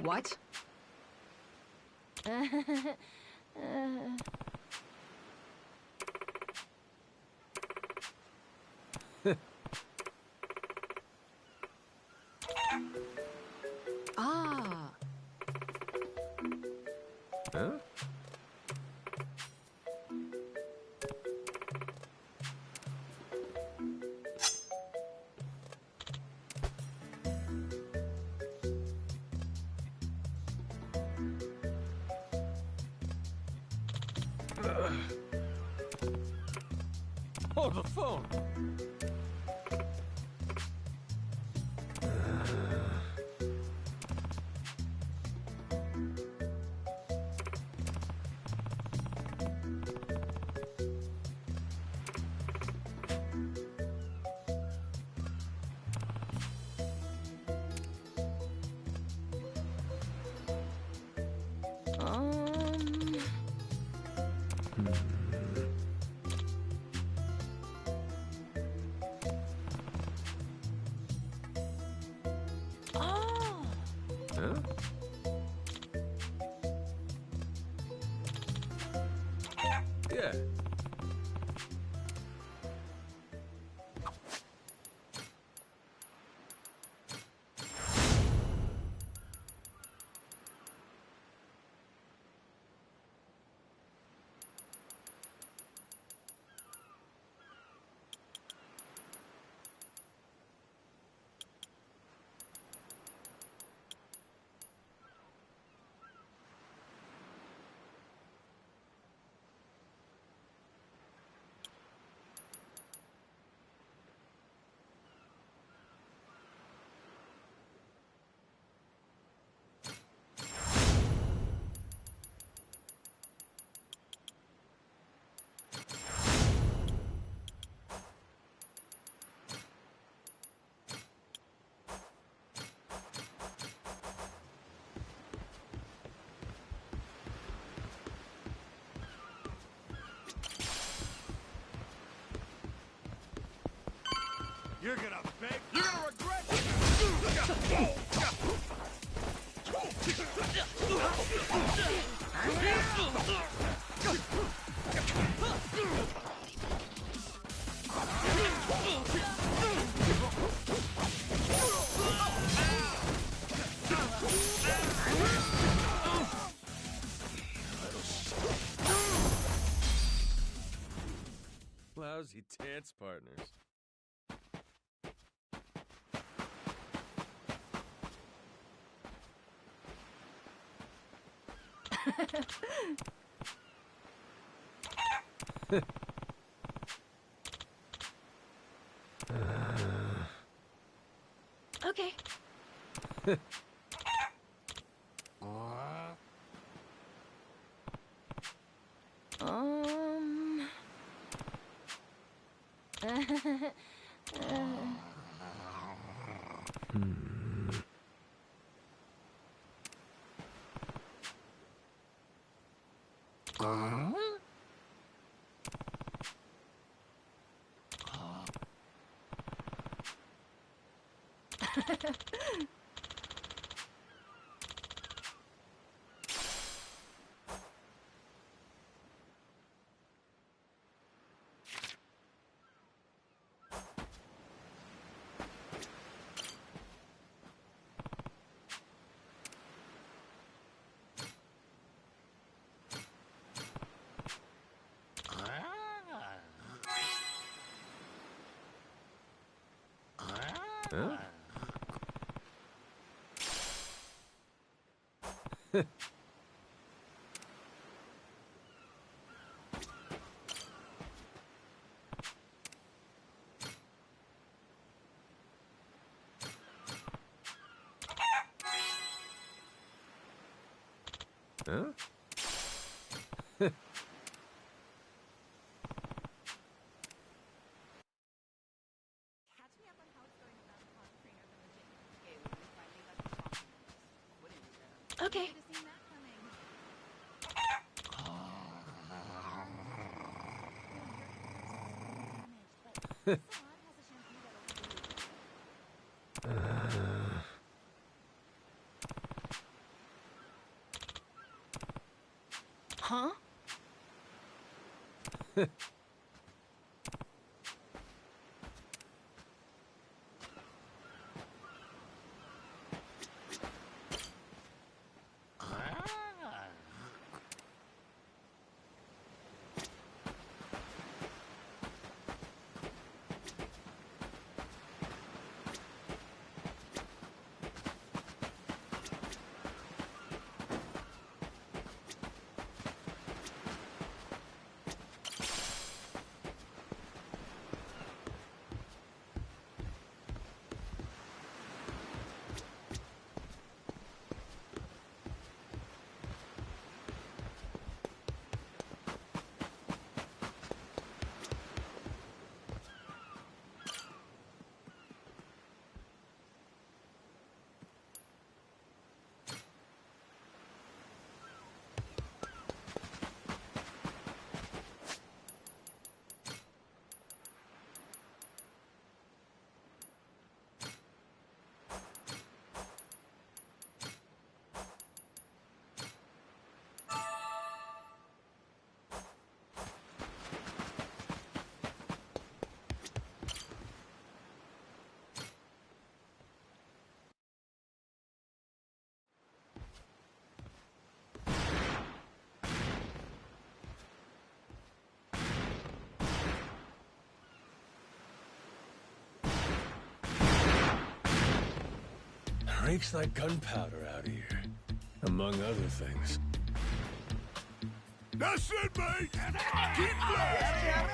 What? Ah. Huh? Oh, the phone! Oh. Huh? Yeah. You're gonna beg. You're gonna regret it. Lousy dance partners. Okay. Um. Huh? Huh? Okay. breaks like gunpowder out here, among other things. That's it, mate! Keep flying!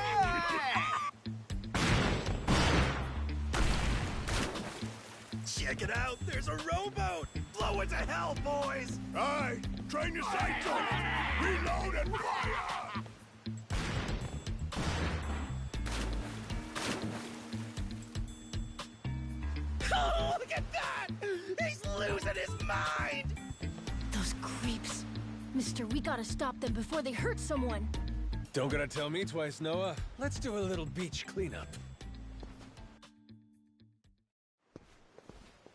Check it out! There's a rowboat! Blow it to hell, boys! Aye! Train your sights on it! Reload and fire! Oh, look at that! He's losing his mind! Those creeps. Mister, we gotta stop them before they hurt someone. Don't gotta tell me twice, Noah. Let's do a little beach cleanup.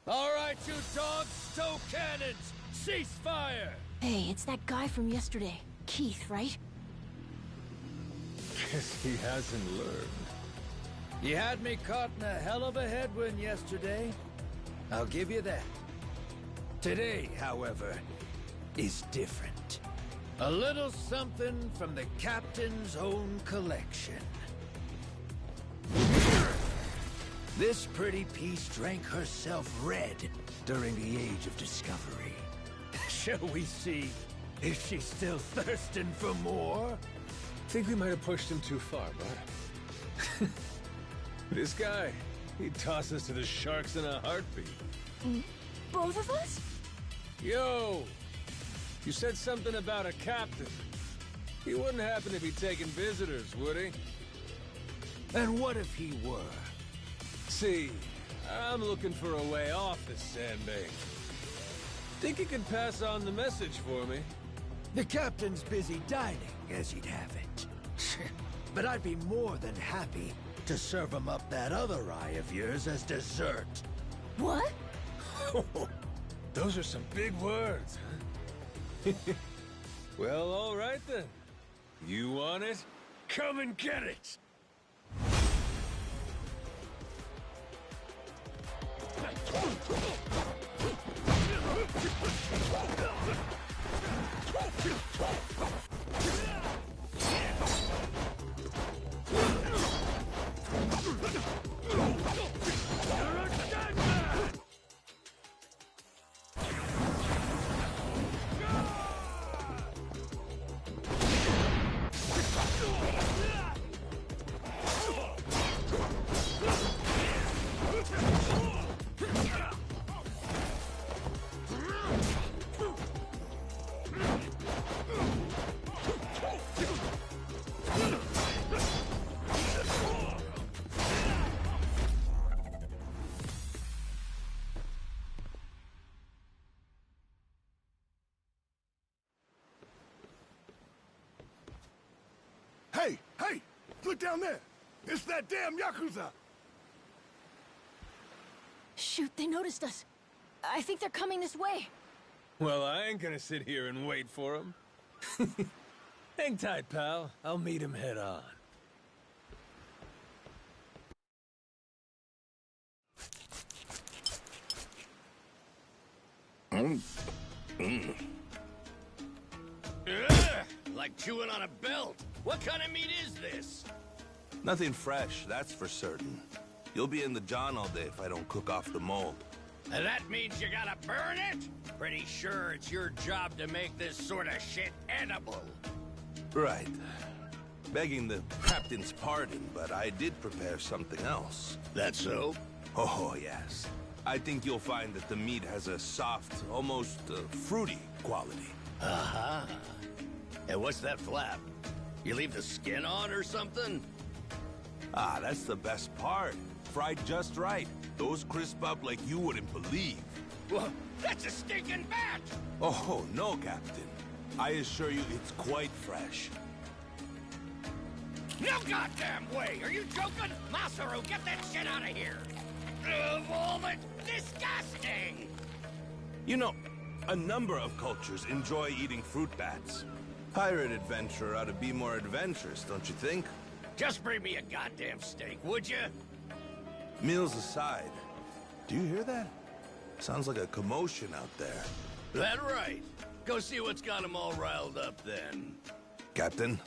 All right, you dogs, stow cannons! Cease fire! Hey, it's that guy from yesterday. Keith, right? Guess he hasn't learned. You had me caught in a hell of a headwind yesterday. I'll give you that. Today, however, is different. A little something from the captain's own collection. This pretty piece drank herself red during the Age of Discovery. Shall we see if she's still thirsting for more? Think we might have pushed him too far, bud. This guy, he'd toss us to the sharks in a heartbeat. Both of us? Yo! You said something about a captain. He wouldn't happen to be taking visitors, would he? And what if he were? See, I'm looking for a way off this sandbank. Think you could pass on the message for me? The captain's busy dining, as he'd have it. But I'd be more than happy to serve him up that other eye of yours as dessert. What? Those are some big words, huh? Well, all right then. You want it? Come and get it! Hey! Look down there! It's that damn Yakuza! Shoot, they noticed us. I think they're coming this way. Well, I ain't gonna sit here and wait for him. Hang tight, pal. I'll meet him head on. Like chewing on a belt. What kind of meat is this? Nothing fresh, that's for certain. You'll be in the John all day if I don't cook off the mold. And that means you gotta burn it? Pretty sure it's your job to make this sort of shit edible. Right. Begging the captain's pardon, but I did prepare something else. That so? Oh, yes. I think you'll find that the meat has a soft, almost fruity quality. Uh-huh. And what's that flap? You leave the skin on or something? Ah, that's the best part. Fried just right. Those crisp up like you wouldn't believe. Well, that's a stinking bat! Oh, no, Captain. I assure you it's quite fresh. No goddamn way! Are you joking? Masaru, get that shit out of here! Vomit! Disgusting! You know, a number of cultures enjoy eating fruit bats. Pirate adventurer ought to be more adventurous, don't you think? Just bring me a goddamn steak, would you? Meals aside, do you hear that? Sounds like a commotion out there. That right. Go see what's got them all riled up then. Captain?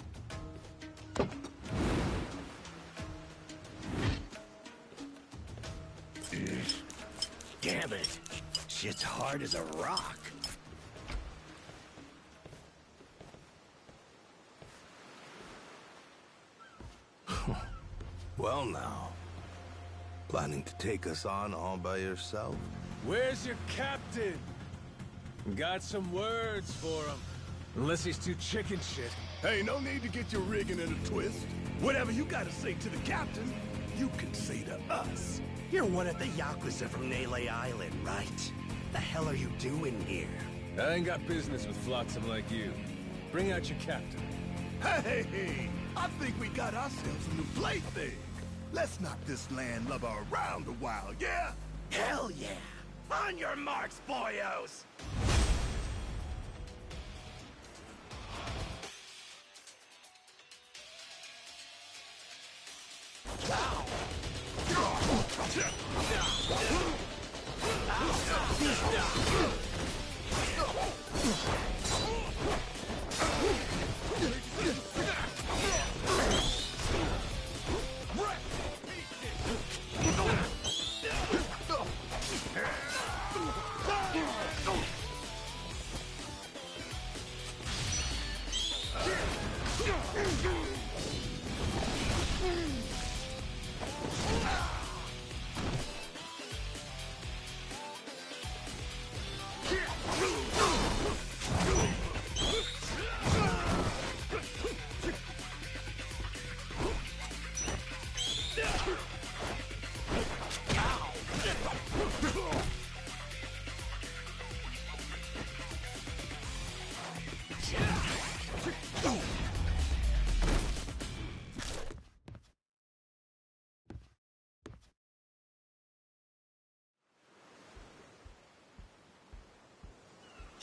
Damn it. shit's hard as a rock. Well now. Planning to take us on all by yourself? Where's your captain? Got some words for him. Unless he's too chicken shit. Hey, no need to get your rigging in a twist. Whatever you gotta say to the captain, you can say to us. You're one of the Yakuza from Nele Island, right? The hell are you doing here? I ain't got business with flotsam like you. Bring out your captain. Hey, I think we got ourselves a new plaything. Let's knock this landlubber around a while, yeah? Hell yeah! On your marks, boyos!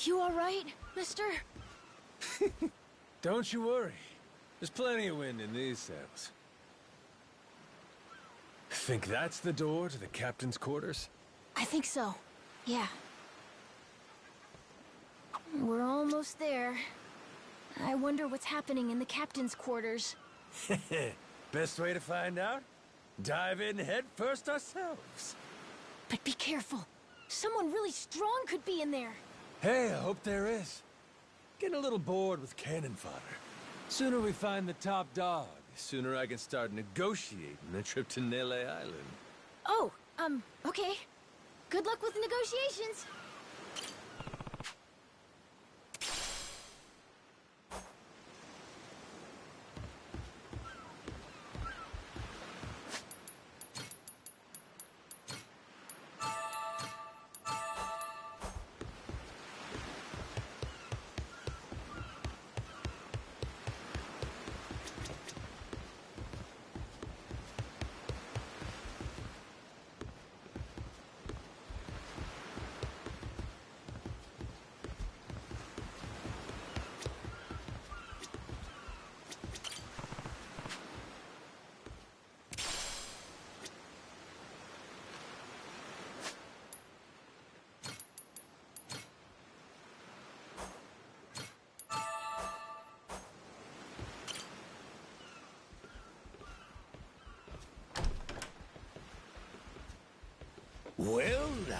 You all right, mister? Don't you worry. There's plenty of wind in these sails. Think that's the door to the captain's quarters? I think so. Yeah. We're almost there. I wonder what's happening in the captain's quarters. Best way to find out? Dive in head first ourselves. But be careful. Someone really strong could be in there. Hey, I hope there is. Getting a little bored with cannon fodder. Sooner we find the top dog, sooner I can start negotiating a trip to Nele Island. Oh, okay. Good luck with the negotiations. Well now,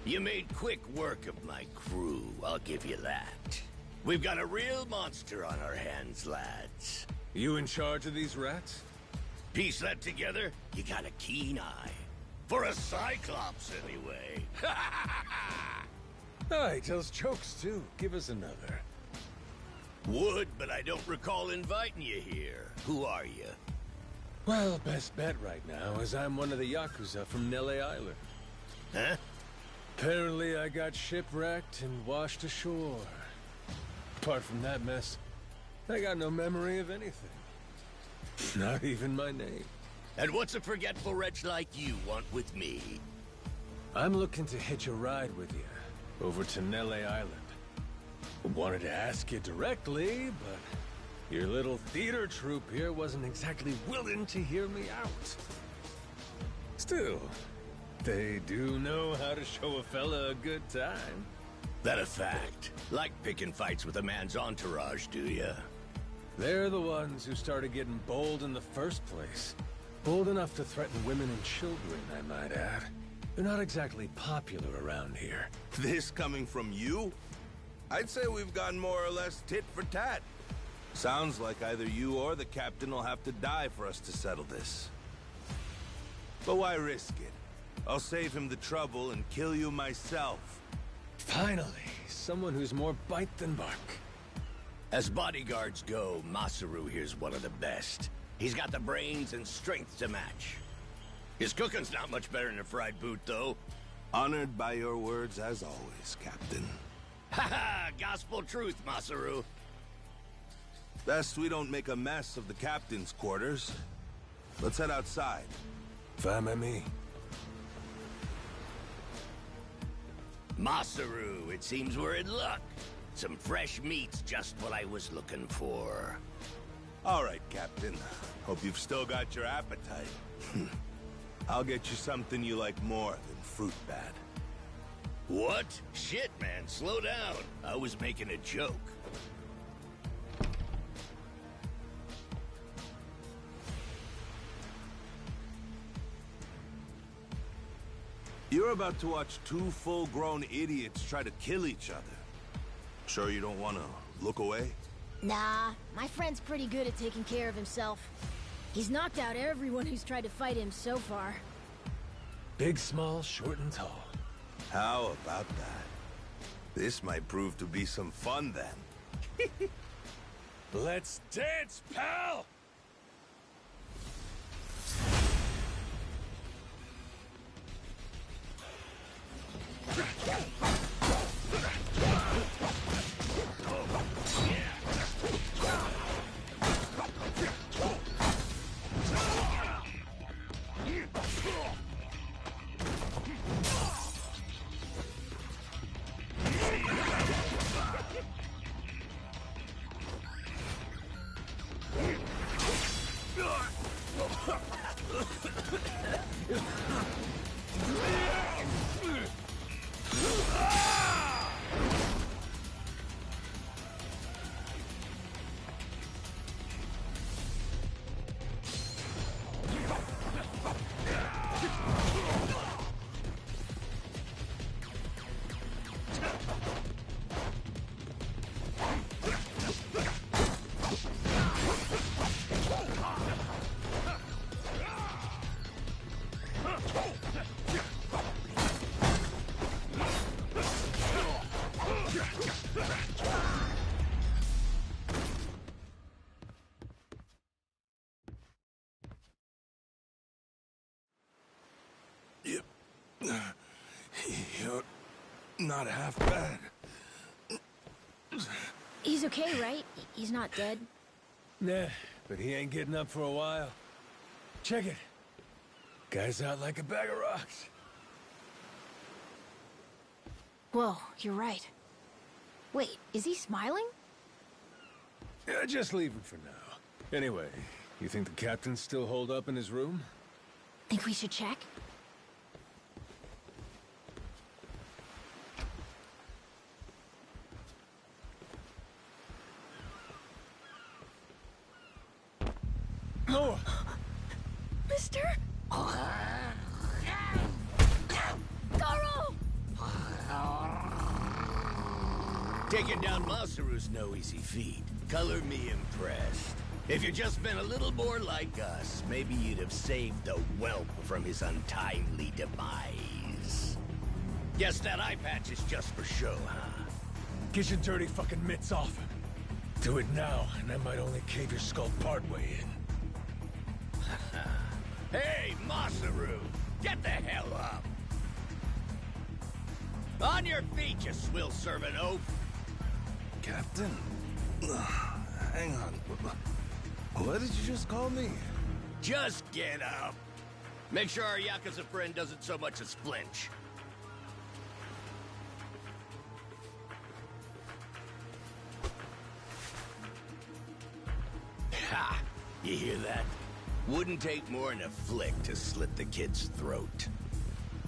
you made quick work of my crew, I'll give you that. We've got a real monster on our hands, lads. You in charge of these rats? Piece that together, you got a keen eye. For a Cyclops, anyway. Oh, he tells jokes too. Give us another. Would, but I don't recall inviting you here. Who are you? Well, best bet right now is I'm one of the Yakuza from Nele Island. Huh? Apparently I got shipwrecked and washed ashore. Apart from that mess, I got no memory of anything. Not even my name. And what's a forgetful wretch like you want with me? I'm looking to hitch a ride with you over to Nele Island. Wanted to ask you directly, but your little theater troupe here wasn't exactly willing to hear me out. Still, they do know how to show a fella a good time. That a fact? Like picking fights with a man's entourage, do ya? They're the ones who started getting bold in the first place. Bold enough to threaten women and children, I might add. You're not exactly popular around here. This coming from you? I'd say we've gone more or less tit for tat. Sounds like either you or the captain will have to die for us to settle this. But why risk it? I'll save him the trouble and kill you myself. Finally, someone who's more bite than bark. As bodyguards go, Masaru here's one of the best. He's got the brains and strength to match. His cooking's not much better than a fried boot, though. Honored by your words as always, Captain. Haha, gospel truth, Masaru. Best we don't make a mess of the captain's quarters. Let's head outside. Fine by me. Masaru, it seems we're in luck. Some fresh meat's just what I was looking for. All right, Captain. Hope you've still got your appetite. I'll get you something you like more than fruit bat. What? Shit, man, slow down. I was making a joke. You're about to watch two full-grown idiots try to kill each other. Sure you don't want to look away? Nah, my friend's pretty good at taking care of himself. He's knocked out everyone who's tried to fight him so far. Big, small, short, and tall. How about that? This might prove to be some fun then. Let's dance, pal! You're not half bad. He's okay, right? He's not dead? Nah, but he ain't getting up for a while. Check it. Guy's out like a bag of rocks. Whoa, you're right. Wait, is he smiling? Yeah, just leave him for now. Anyway, you think the captain's still holed up in his room? Think we should check? Noah! Mister? Garo! Taking down Masaru's no easy feat. Color me impressed. If you'd just been a little more like us, maybe you'd have saved the whelp from his untimely demise. Guess that eye patch is just for show, huh? Get your dirty fucking mitts off him. Do it now, and I might only cave your skull partway in. Hey, Masaru! Get the hell up! On your feet, you swill-serving oaf! Captain? Hang on. What did you just call me? Just get up! Make sure our Yakuza friend doesn't so much as flinch. Ha! You hear that? Wouldn't take more than a flick to slit the kid's throat.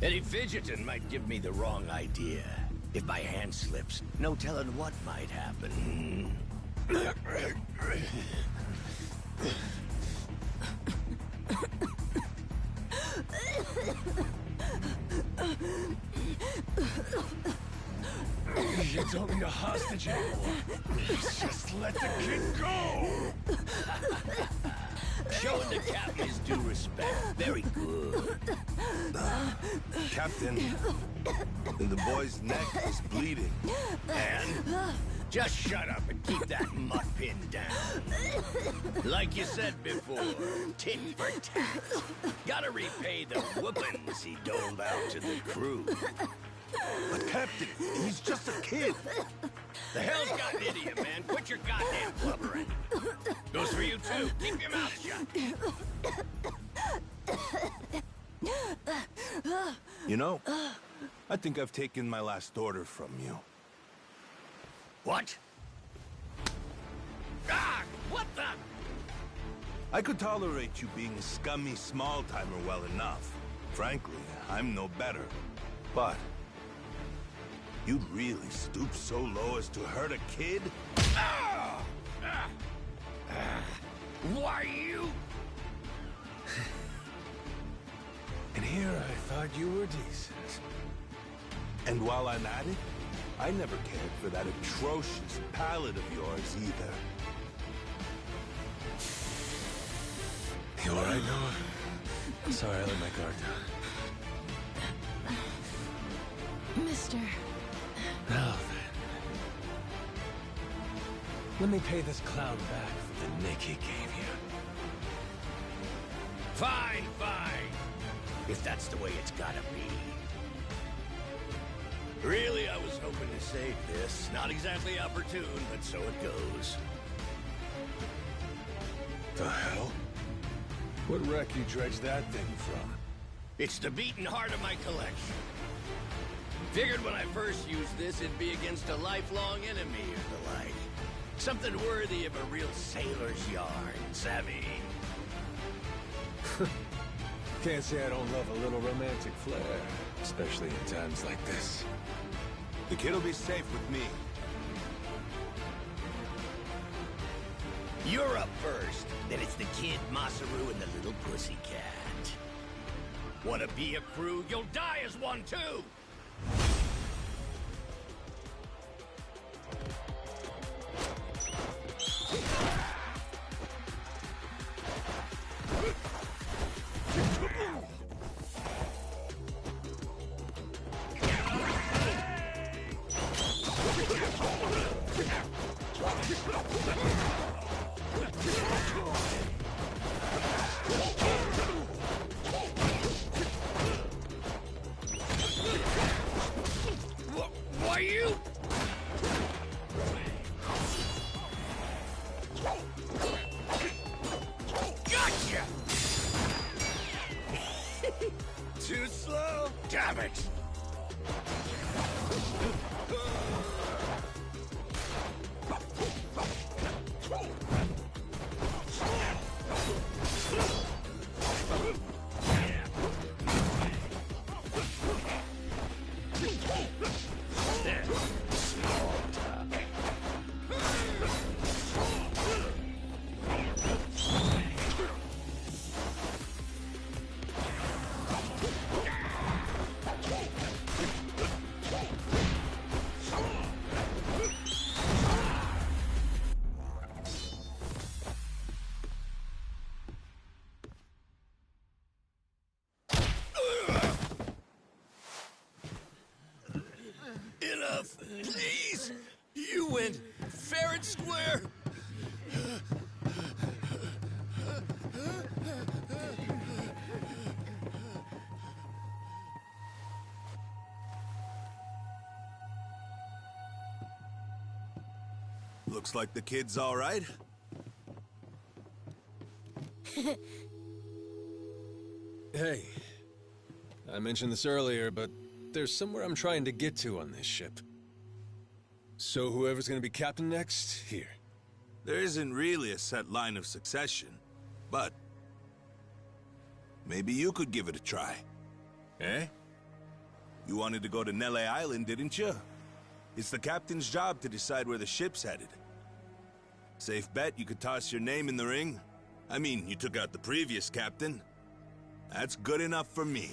Any fidgeting might give me the wrong idea. If my hand slips, no telling what might happen. You don't need a hostage anymore. Just let the kid go! Showing the captain his due respect. Very good. Captain, the boy's neck is bleeding. And just shut up and keep that mutt pin down. Like you said before, tit for tat. Gotta repay the whoopings he doled out to the crew. But Captain, he's just a kid. The hell's gotten into you, man? Quit your goddamn blubbering. Goes for you too. Keep your mouth shut. You know, I think I've taken my last order from you. What? Ah! What the? I could tolerate you being a scummy small-timer well enough. Frankly, I'm no better. But you'd really stoop so low as to hurt a kid? Ah! Ah! Ah! Why you? And here I thought you were decent. And while I'm at it, I never cared for that atrocious palate of yours either. You all right, Noah? Sorry, I let my guard down. Mister. Now then. Let me pay this clown back for the nick he gave you. Fine, fine. If that's the way it's gotta be. Really, I was hoping to save this. Not exactly opportune, but so it goes. The hell? What wreck you dredged that thing from? It's the beating heart of my collection. Figured when I first used this, it'd be against a lifelong enemy or the like. Something worthy of a real sailor's yarn, savvy? Can't say I don't love a little romantic flair, especially in times like this. The kid'll be safe with me. You're up first. Then it's the kid, Masaru, and the little pussycat. Wanna be a crew? You'll die as one, too! Why you? Gotcha! Too slow? Damn it! Enough! Please! You went fair and square! Looks like the kid's all right. Hey, I mentioned this earlier, but there's somewhere I'm trying to get to on this ship. So whoever's gonna be captain next, here. There isn't really a set line of succession, but maybe you could give it a try. Eh? You wanted to go to Nele Island, didn't you? It's the captain's job to decide where the ship's headed. Safe bet you could toss your name in the ring. I mean, you took out the previous captain. That's good enough for me.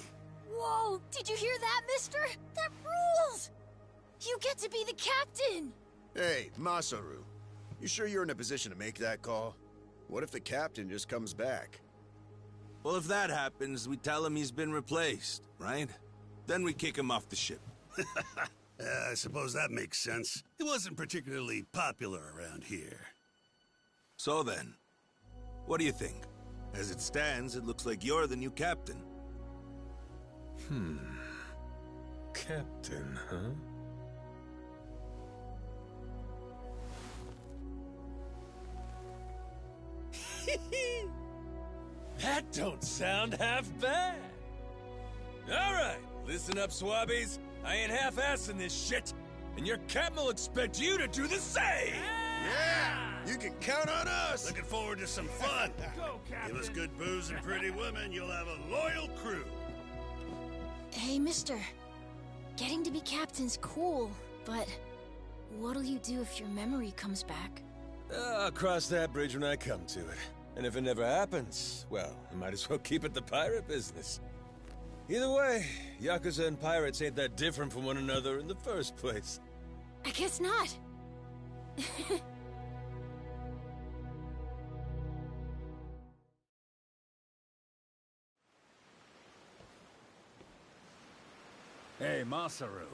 Whoa! Did you hear that, mister? That rules! You get to be the captain! Hey, Masaru. You sure you're in a position to make that call? What if the captain just comes back? Well, if that happens, we tell him he's been replaced, right? Then we kick him off the ship. I suppose that makes sense. He wasn't particularly popular around here. So then, what do you think? As it stands, it looks like you're the new captain. Captain, huh? That don't sound half bad. All right, listen up, swabbies. I ain't half-assing this shit, and your captain will expect you to do the same. Yeah! You can count on us! Looking forward to some fun. Go, Captain. Give us good booze and pretty women, you'll have a loyal crew. Hey, mister. Getting to be captain's cool, but what'll you do if your memory comes back? I'll cross that bridge when I come to it. And if it never happens, well, I might as well keep it the pirate business. Either way, Yakuza and pirates ain't that different from one another in the first place. I guess not. Hey, Masaru.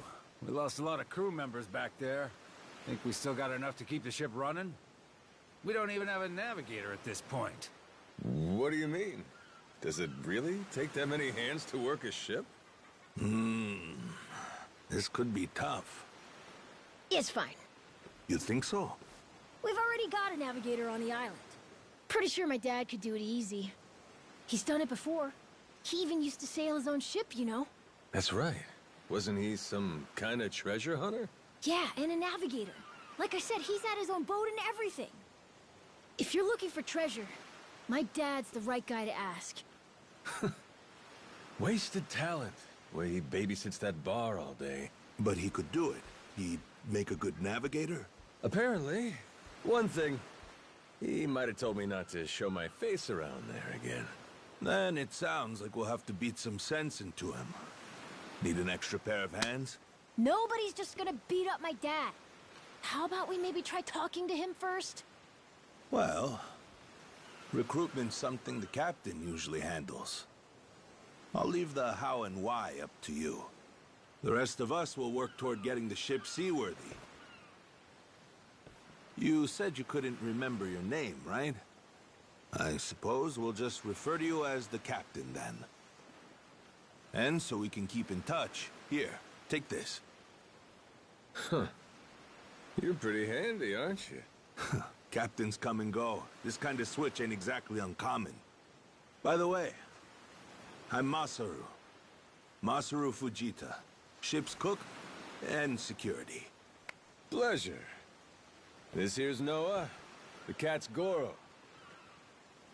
We lost a lot of crew members back there. Think we still got enough to keep the ship running? We don't even have a navigator at this point. What do you mean? Does it really take that many hands to work a ship? This could be tough. It's fine. You think so? We've already got a navigator on the island. Pretty sure my dad could do it easy. He's done it before. He even used to sail his own ship, you know? That's right. Wasn't he some kind of treasure hunter? Yeah, and a navigator. Like I said, he's had his own boat and everything. If you're looking for treasure, my dad's the right guy to ask. Wasted talent. Way he babysits that bar all day. But he could do it. He'd make a good navigator. Apparently. One thing, he might have told me not to show my face around there again. Then it sounds like we'll have to beat some sense into him. Need an extra pair of hands? Nobody's just gonna beat up my dad. How about we maybe try talking to him first? Well, recruitment's something the captain usually handles. I'll leave the how and why up to you. The rest of us will work toward getting the ship seaworthy. You said you couldn't remember your name, right? I suppose we'll just refer to you as the captain then. And so we can keep in touch, here, take this. Huh. You're pretty handy, aren't you? Captains come and go. This kind of switch ain't exactly uncommon. By the way, I'm Masaru. Masaru Fujita. Ship's cook and security. Pleasure. This here's Noah. The cat's Goro.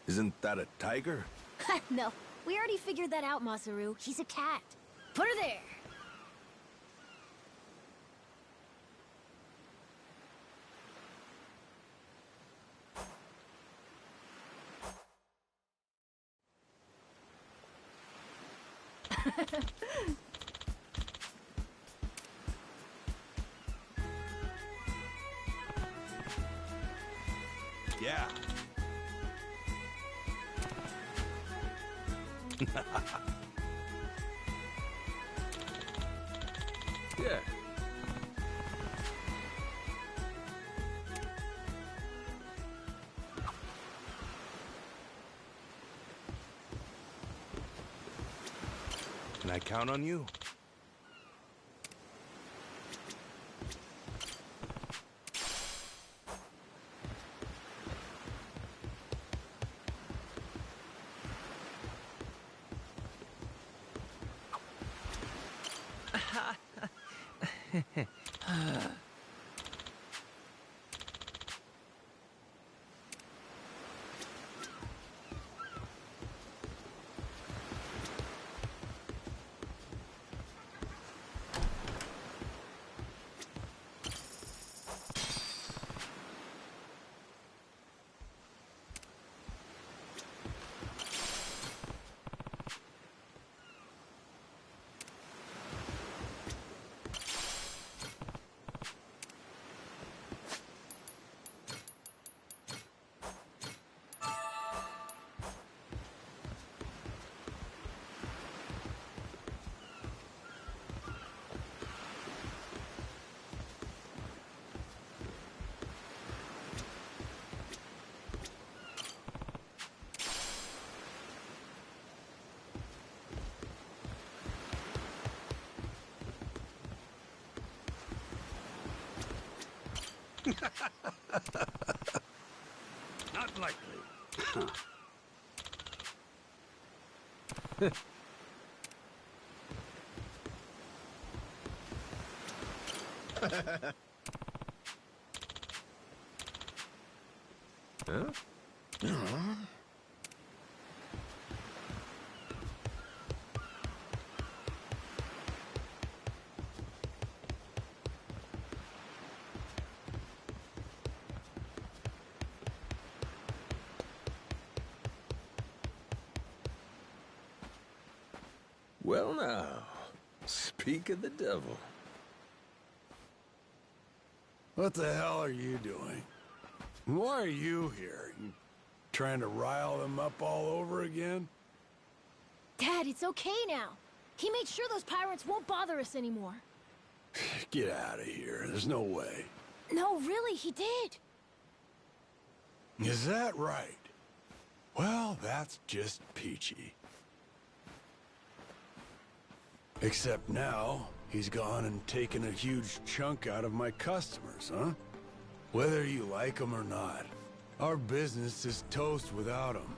Isn't that a tiger? No, we already figured that out, Masaru. He's a cat. Put her there. Yeah. Yeah. Can I count on you? Not likely. Huh? Well now, speak of the devil. What the hell are you doing? Why are you here? You trying to rile them up all over again? Dad, it's okay now. He made sure those pirates won't bother us anymore. Get out of here. There's no way. No, really, he did. Is that right? Well, that's just peachy. Except now, he's gone and taken a huge chunk out of my customers, huh? Whether you like them or not, our business is toast without them.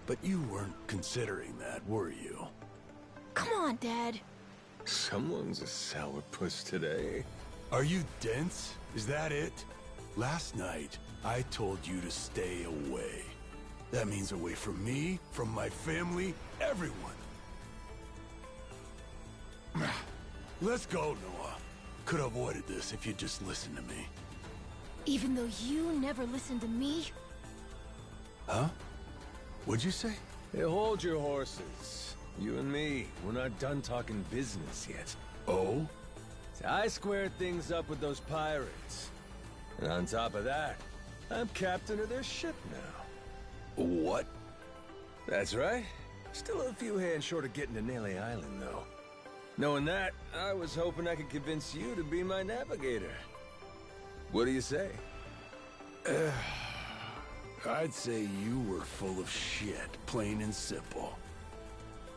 But you weren't considering that, were you? Come on, Dad. Someone's a sourpuss today. Are you dense? Is that it? Last night, I told you to stay away. That means away from me, from my family, everyone. Let's go, Noah. Could have avoided this if you'd just listened to me. Even though you never listened to me? Huh? What'd you say? Hey, hold your horses. You and me, we're not done talking business yet. Oh? See, I squared things up with those pirates. And on top of that, I'm captain of their ship now. What? That's right. Still a few hands short of getting to Nele Island, though. Knowing that, I was hoping I could convince you to be my navigator. What do you say? I'd say you were full of shit, plain and simple.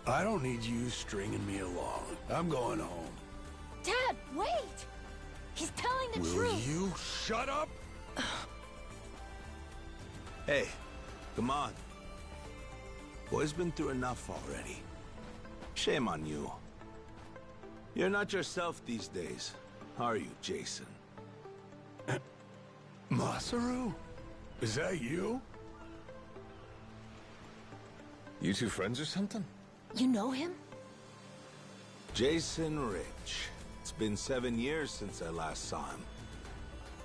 I don't need you stringing me along. I'm going home. Dad, wait! He's telling the Will truth. you shut up? Hey, come on. Boy's been through enough already. Shame on you. You're not yourself these days, are you, Jason? Masaru? Is that you? You two friends or something? You know him? Jason Rich. It's been 7 years since I last saw him.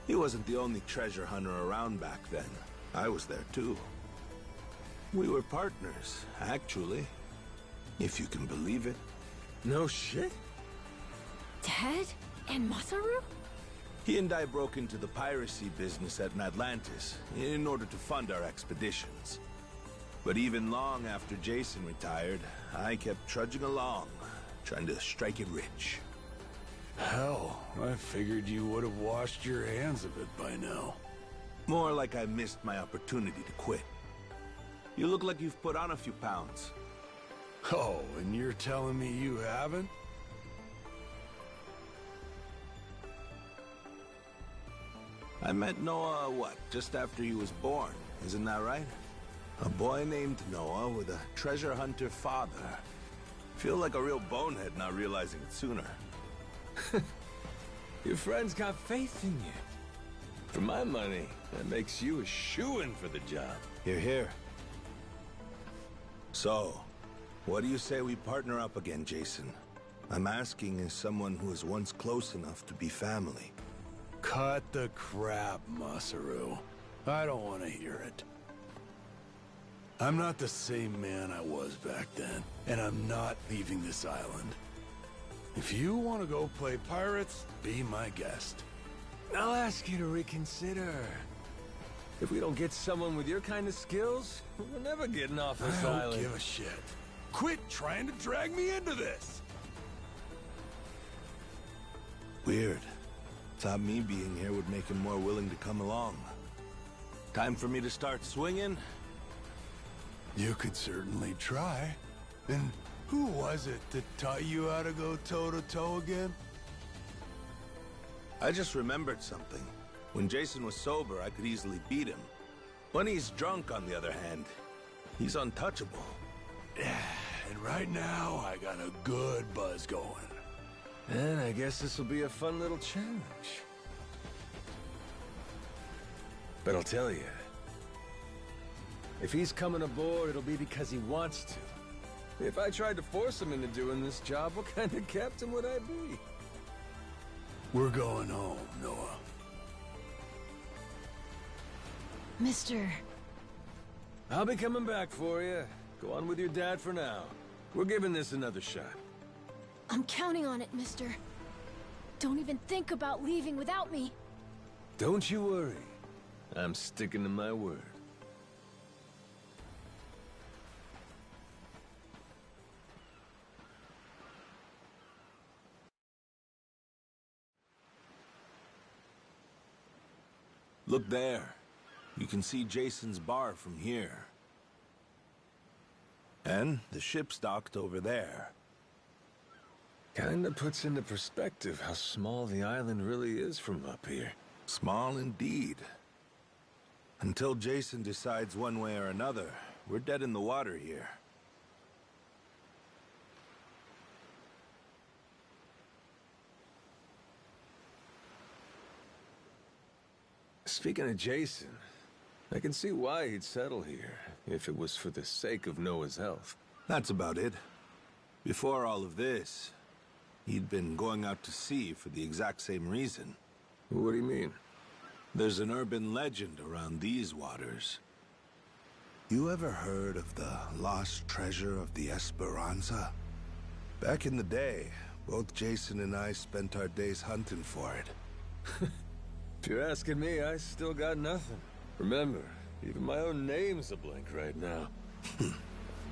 He wasn't the only treasure hunter around back then. I was there too. We were partners, actually. If you can believe it. No shit? Dad? And Masaru? He and I broke into the piracy business at Atlantis in order to fund our expeditions. But even long after Jason retired, I kept trudging along, trying to strike it rich. Hell, I figured you would have washed your hands of it by now. More like I missed my opportunity to quit. You look like you've put on a few pounds. Oh, and you're telling me you haven't? I met Noah, what, just after he was born, isn't that right? A boy named Noah with a treasure hunter father. Feel like a real bonehead not realizing it sooner. Your friend's got faith in you. For my money, that makes you a shoo-in for the job. Hear, hear. So, what do you say we partner up again, Jason? I'm asking as someone who was once close enough to be family. Cut the crap, Masaru. I don't want to hear it. I'm not the same man I was back then, and I'm not leaving this island. If you want to go play pirates, be my guest. I'll ask you to reconsider. If we don't get someone with your kind of skills, we're never getting off this I don't island. give a shit. Quit trying to drag me into this! Weird. Thought me being here would make him more willing to come along. Time for me to start swinging? You could certainly try. And who was it that taught you how to go toe-to-toe again? I just remembered something. When Jason was sober, I could easily beat him. When he's drunk, on the other hand, he's untouchable. And right now, I got a good buzz going. And I guess this will be a fun little challenge. But I'll tell you, if he's coming aboard, it'll be because he wants to. If I tried to force him into doing this job, what kind of captain would I be? We're going home, Noah. Mister... I'll be coming back for you. Go on with your dad for now. We're giving this another shot. I'm counting on it, mister. Don't even think about leaving without me. Don't you worry. I'm sticking to my word. Look there. You can see Jason's bar from here. And the ship's docked over there. Kinda puts into perspective how small the island really is from up here. Small indeed. Until Jason decides one way or another, we're dead in the water here. Speaking of Jason, I can see why he'd settle here, if it was for the sake of Noah's health. That's about it. Before all of this, he'd been going out to sea for the exact same reason. What do you mean? There's an urban legend around these waters. You ever heard of the lost treasure of the Esperanza? Back in the day, both Jason and I spent our days hunting for it. If you're asking me, I still got nothing. Remember, even my own name's a blank right now.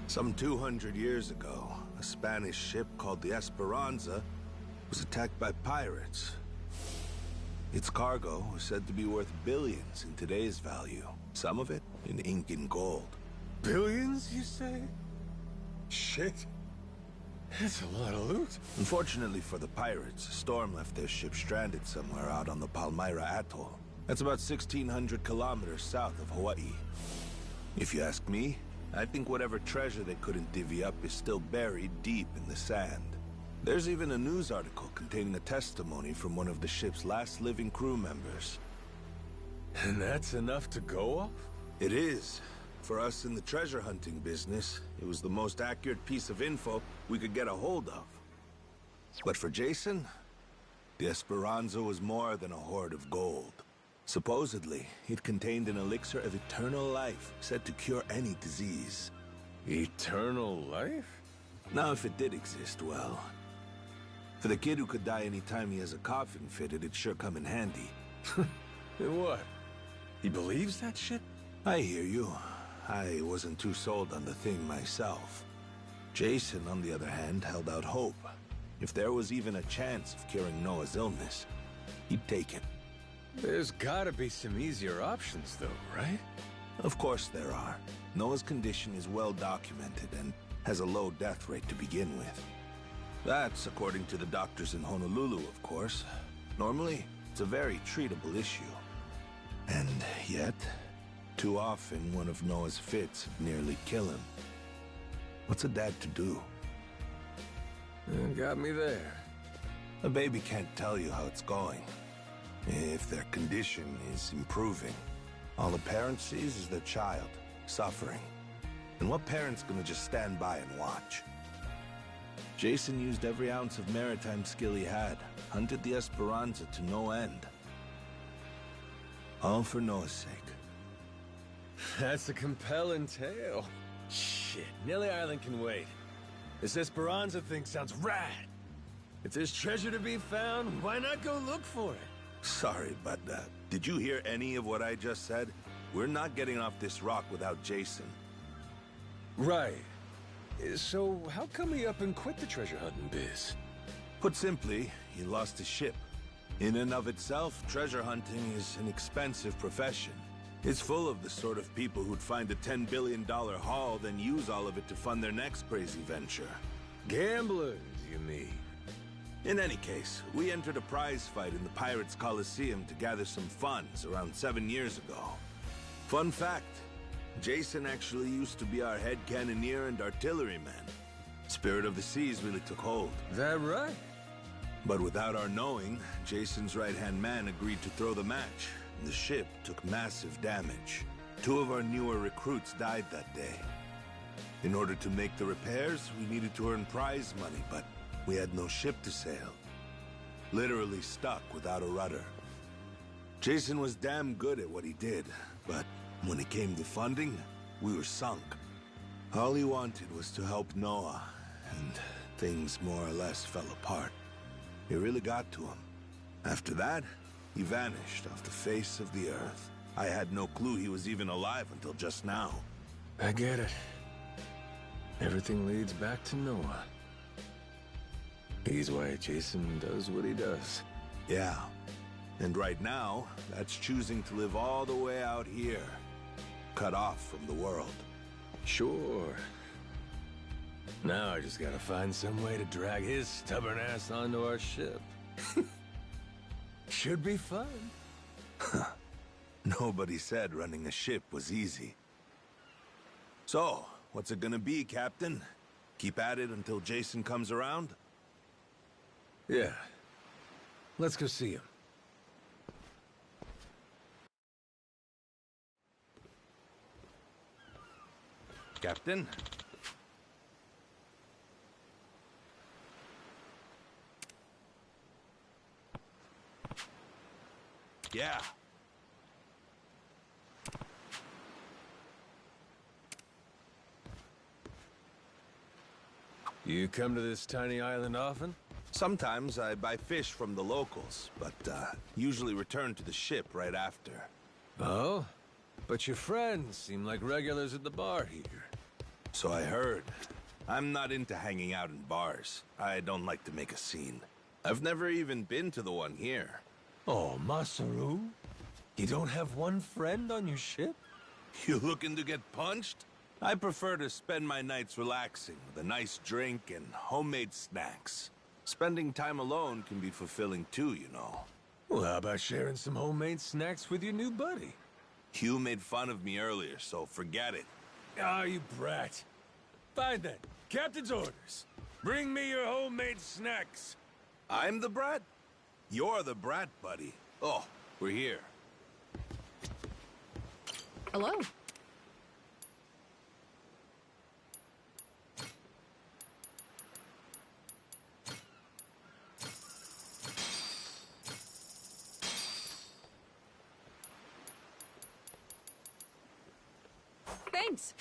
Some 200 years ago, a Spanish ship called the Esperanza was attacked by pirates. Its cargo was said to be worth billions in today's value, some of it in ink and gold. Billions, you say? Shit. That's a lot of loot. Unfortunately for the pirates, a storm left their ship stranded somewhere out on the Palmyra Atoll. That's about 1,600 kilometers south of Hawaii. If you ask me, I think whatever treasure they couldn't divvy up is still buried deep in the sand. There's even a news article containing a testimony from one of the ship's last living crew members. And that's enough to go off? It is. For us in the treasure hunting business, it was the most accurate piece of info we could get a hold of. But for Jason, the Esperanza was more than a hoard of gold. Supposedly, it contained an elixir of eternal life, said to cure any disease. Eternal life? Now, if it did exist, well... For the kid who could die any time he has a coffin fitted, it'd sure come in handy. And what? He believes that shit? I hear you. I wasn't too sold on the thing myself. Jason, on the other hand, held out hope. If there was even a chance of curing Noah's illness, he'd take it. There's gotta be some easier options, though, right? Of course there are. Noah's condition is well documented and has a low death rate to begin with. That's according to the doctors in Honolulu, of course. Normally, it's a very treatable issue. And yet, too often one of Noah's fits nearly kill him. What's a dad to do? Got me there. A baby can't tell you how it's going. If their condition is improving, all a parent sees is their child suffering. And what parent's gonna just stand by and watch? Jason used every ounce of maritime skill he had, hunted the Esperanza to no end. All for Noah's sake. That's a compelling tale. Shit, Nelly Island can wait. This Esperanza thing sounds rad. If there's treasure to be found, why not go look for it? Sorry, but did you hear any of what I just said? We're not getting off this rock without Jason. Right. So how come he up and quit the treasure hunting biz? Put simply, he lost his ship. In and of itself, treasure hunting is an expensive profession. It's full of the sort of people who'd find a $10 billion haul, then use all of it to fund their next crazy venture. Gamblers, you mean? In any case, we entered a prize fight in the Pirates Coliseum to gather some funds around 7 years ago. Fun fact, Jason actually used to be our head cannoneer and artilleryman. Spirit of the Seas really took hold. That right? But without our knowing, Jason's right-hand man agreed to throw the match. The ship took massive damage. 2 of our newer recruits died that day. In order to make the repairs, we needed to earn prize money, but we had no ship to sail. Literally stuck without a rudder. Jason was damn good at what he did, but when it came to funding, we were sunk. All he wanted was to help Noah, and things more or less fell apart. It really got to him. After that, he vanished off the face of the earth. I had no clue he was even alive until just now. I get it. Everything leads back to Noah. He's why Jason does what he does. Yeah. And right now, that's choosing to live all the way out here, cut off from the world. Sure. Now I just gotta find some way to drag his stubborn ass onto our ship. Should be fun. Nobody said running a ship was easy. So, what's it gonna be, Captain? Keep at it until Jason comes around? Yeah. Let's go see him. Captain? Yeah. You come to this tiny island often? Sometimes I buy fish from the locals, but usually return to the ship right after. Oh? But your friends seem like regulars at the bar here. So I heard. I'm not into hanging out in bars. I don't like to make a scene. I've never even been to the one here. Oh, Masaru? You don't have one friend on your ship? You looking to get punched? I prefer to spend my nights relaxing with a nice drink and homemade snacks. Spending time alone can be fulfilling too, you know. Well, how about sharing some homemade snacks with your new buddy? You made fun of me earlier, so forget it. Ah, you brat. Fine then. Captain's orders. Bring me your homemade snacks. I'm the brat? You're the brat, buddy. Oh, we're here. Hello. Thanks.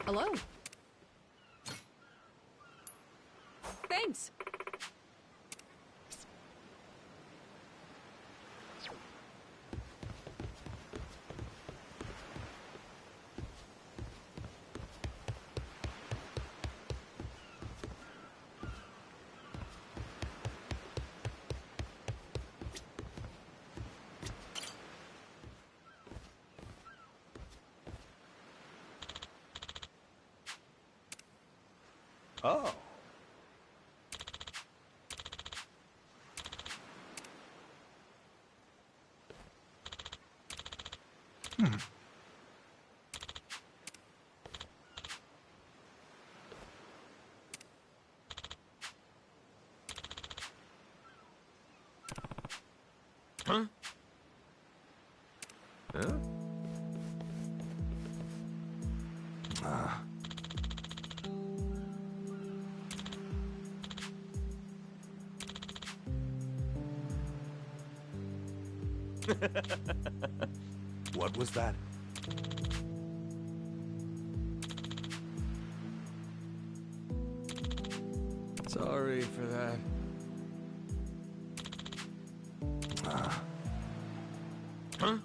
Hello. Thanks. Huh? Huh? Ah. What was that? Sorry for that. Ah. Huh?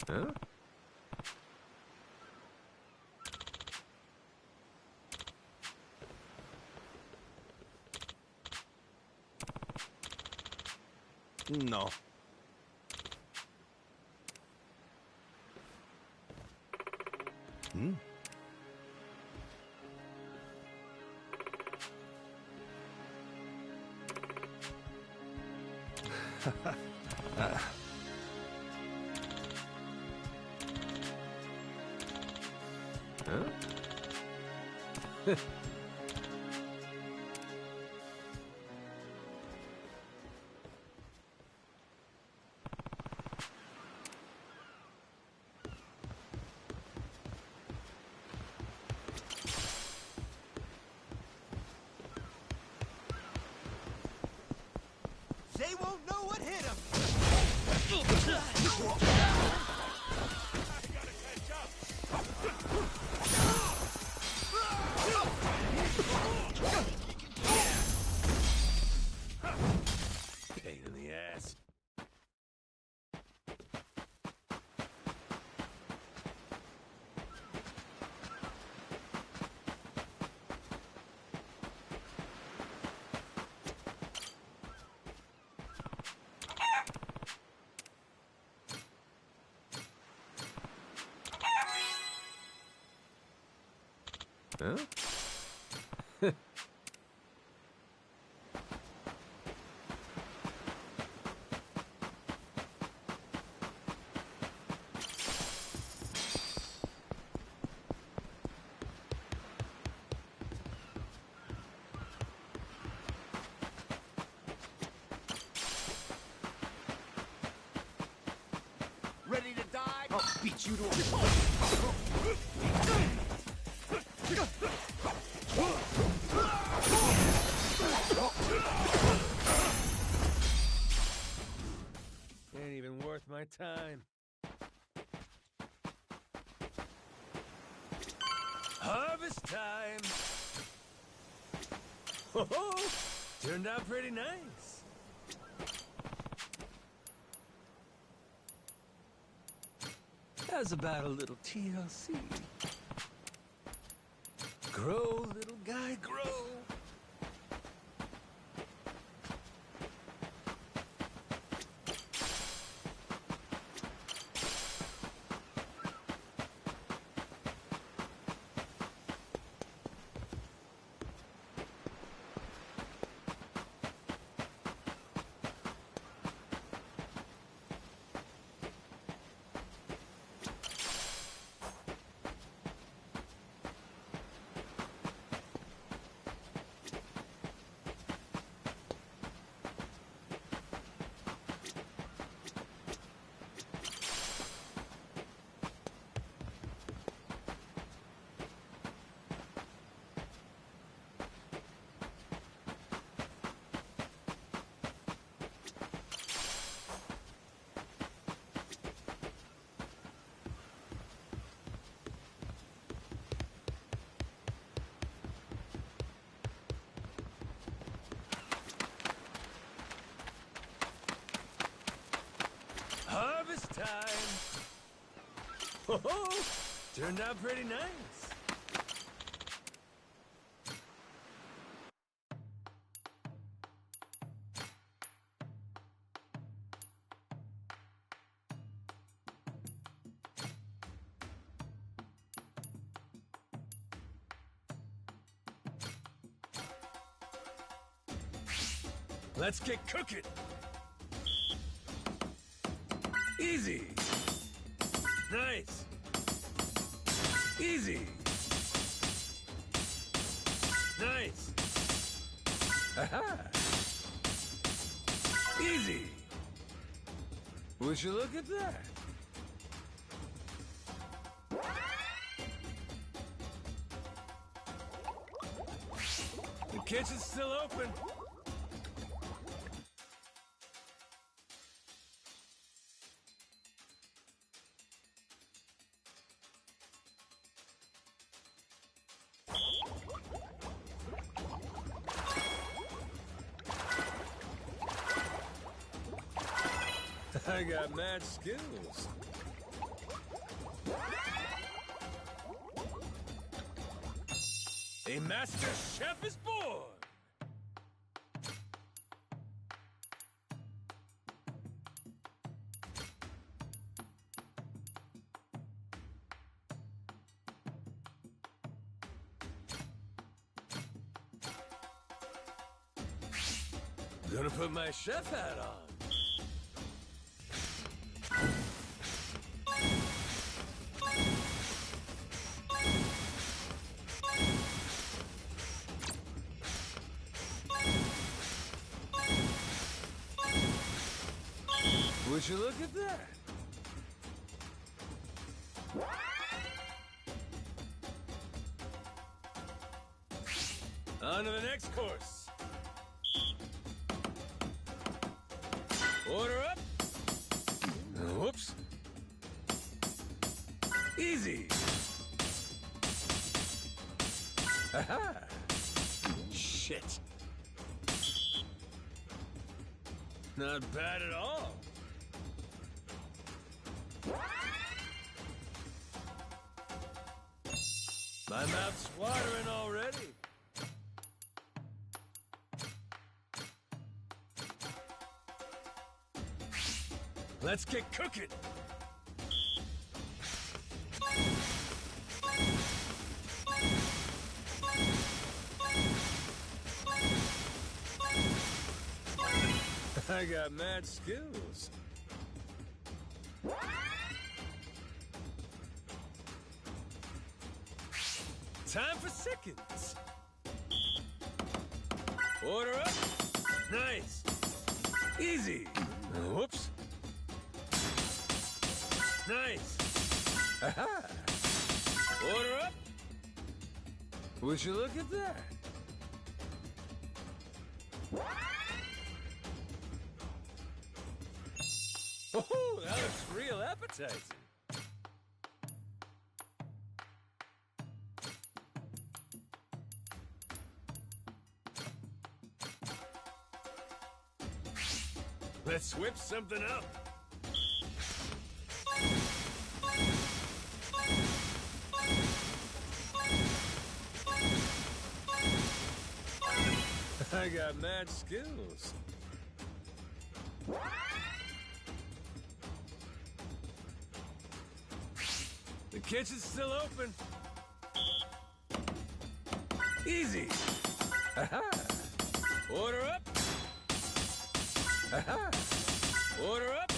Huh? No. Hmm? Huh? They won't know what hit them. Pain in the ass. Huh? Ready to die? I'll beat you to a Ain't even worth my time. Harvest time! Ho ho! Turned out pretty nice. How's about a little TLC? Grow, little guy, grow! Oh, turned out pretty nice. Let's get cooking. Easy. Nice. Easy. Nice. Aha. Easy. Would you look at that? The kitchen's still open. I got mad skills. A master chef is born! Gonna put my chef hat on. Would you look at that? On to the next course. Order up. Whoops. Easy. Aha. Shit. Not bad at all. My mouth's watering already. Let's get cooking. I got mad skills. Time for seconds. Order up. Nice. Easy. Whoops. Nice. Aha. Order up. Would you look at that? Oh, that looks real appetizing. Let's whip something up. I got mad skills. The kitchen's still open. Easy. Aha. Order up. Aha. Order up.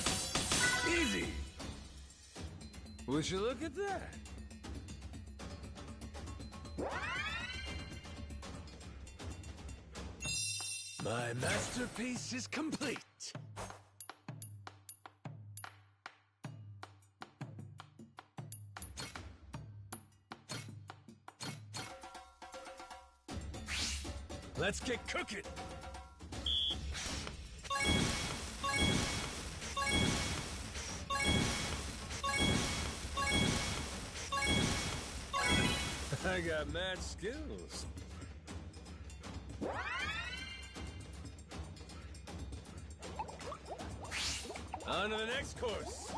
Easy. Would you look at that? My masterpiece is complete. Let's get cooking. I got mad skills. On to the next course.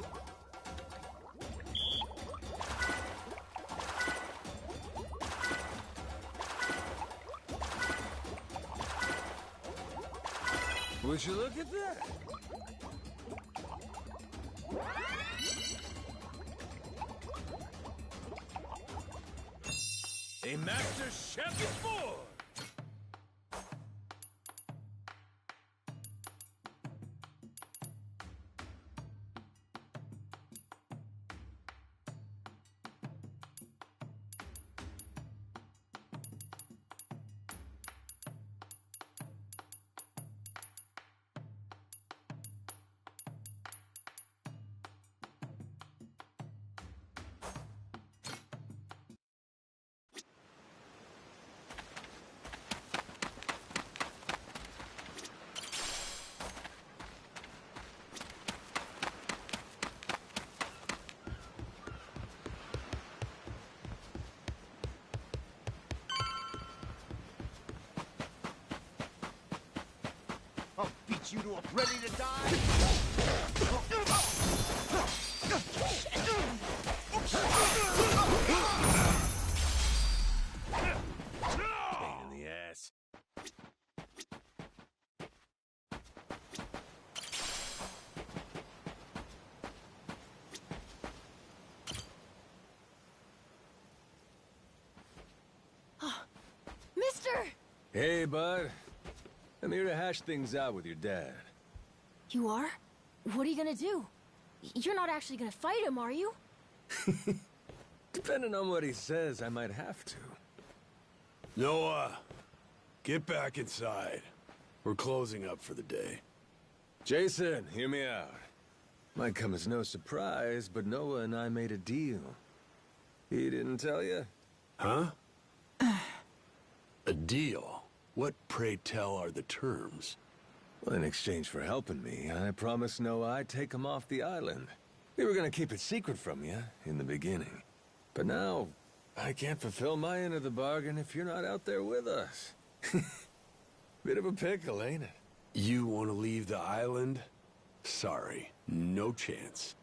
Would you look at that? A master chef is born! I'll beat you to a ready to die. Pain in the ass. Mister! Hey, bud. I'm here to hash things out with your dad. You are? What are you gonna do? You're not actually gonna fight him, are you? Depending on what he says, I might have to. Noah, get back inside. We're closing up for the day. Jason, hear me out. Might come as no surprise, but Noah and I made a deal. He didn't tell you? Huh? A deal? What, pray tell, are the terms? Well, in exchange for helping me, I promised Noah I'd take him off the island. We were gonna keep it secret from you in the beginning. But now, I can't fulfill my end of the bargain if you're not out there with us. Bit of a pickle, ain't it? You want to leave the island? Sorry, no chance.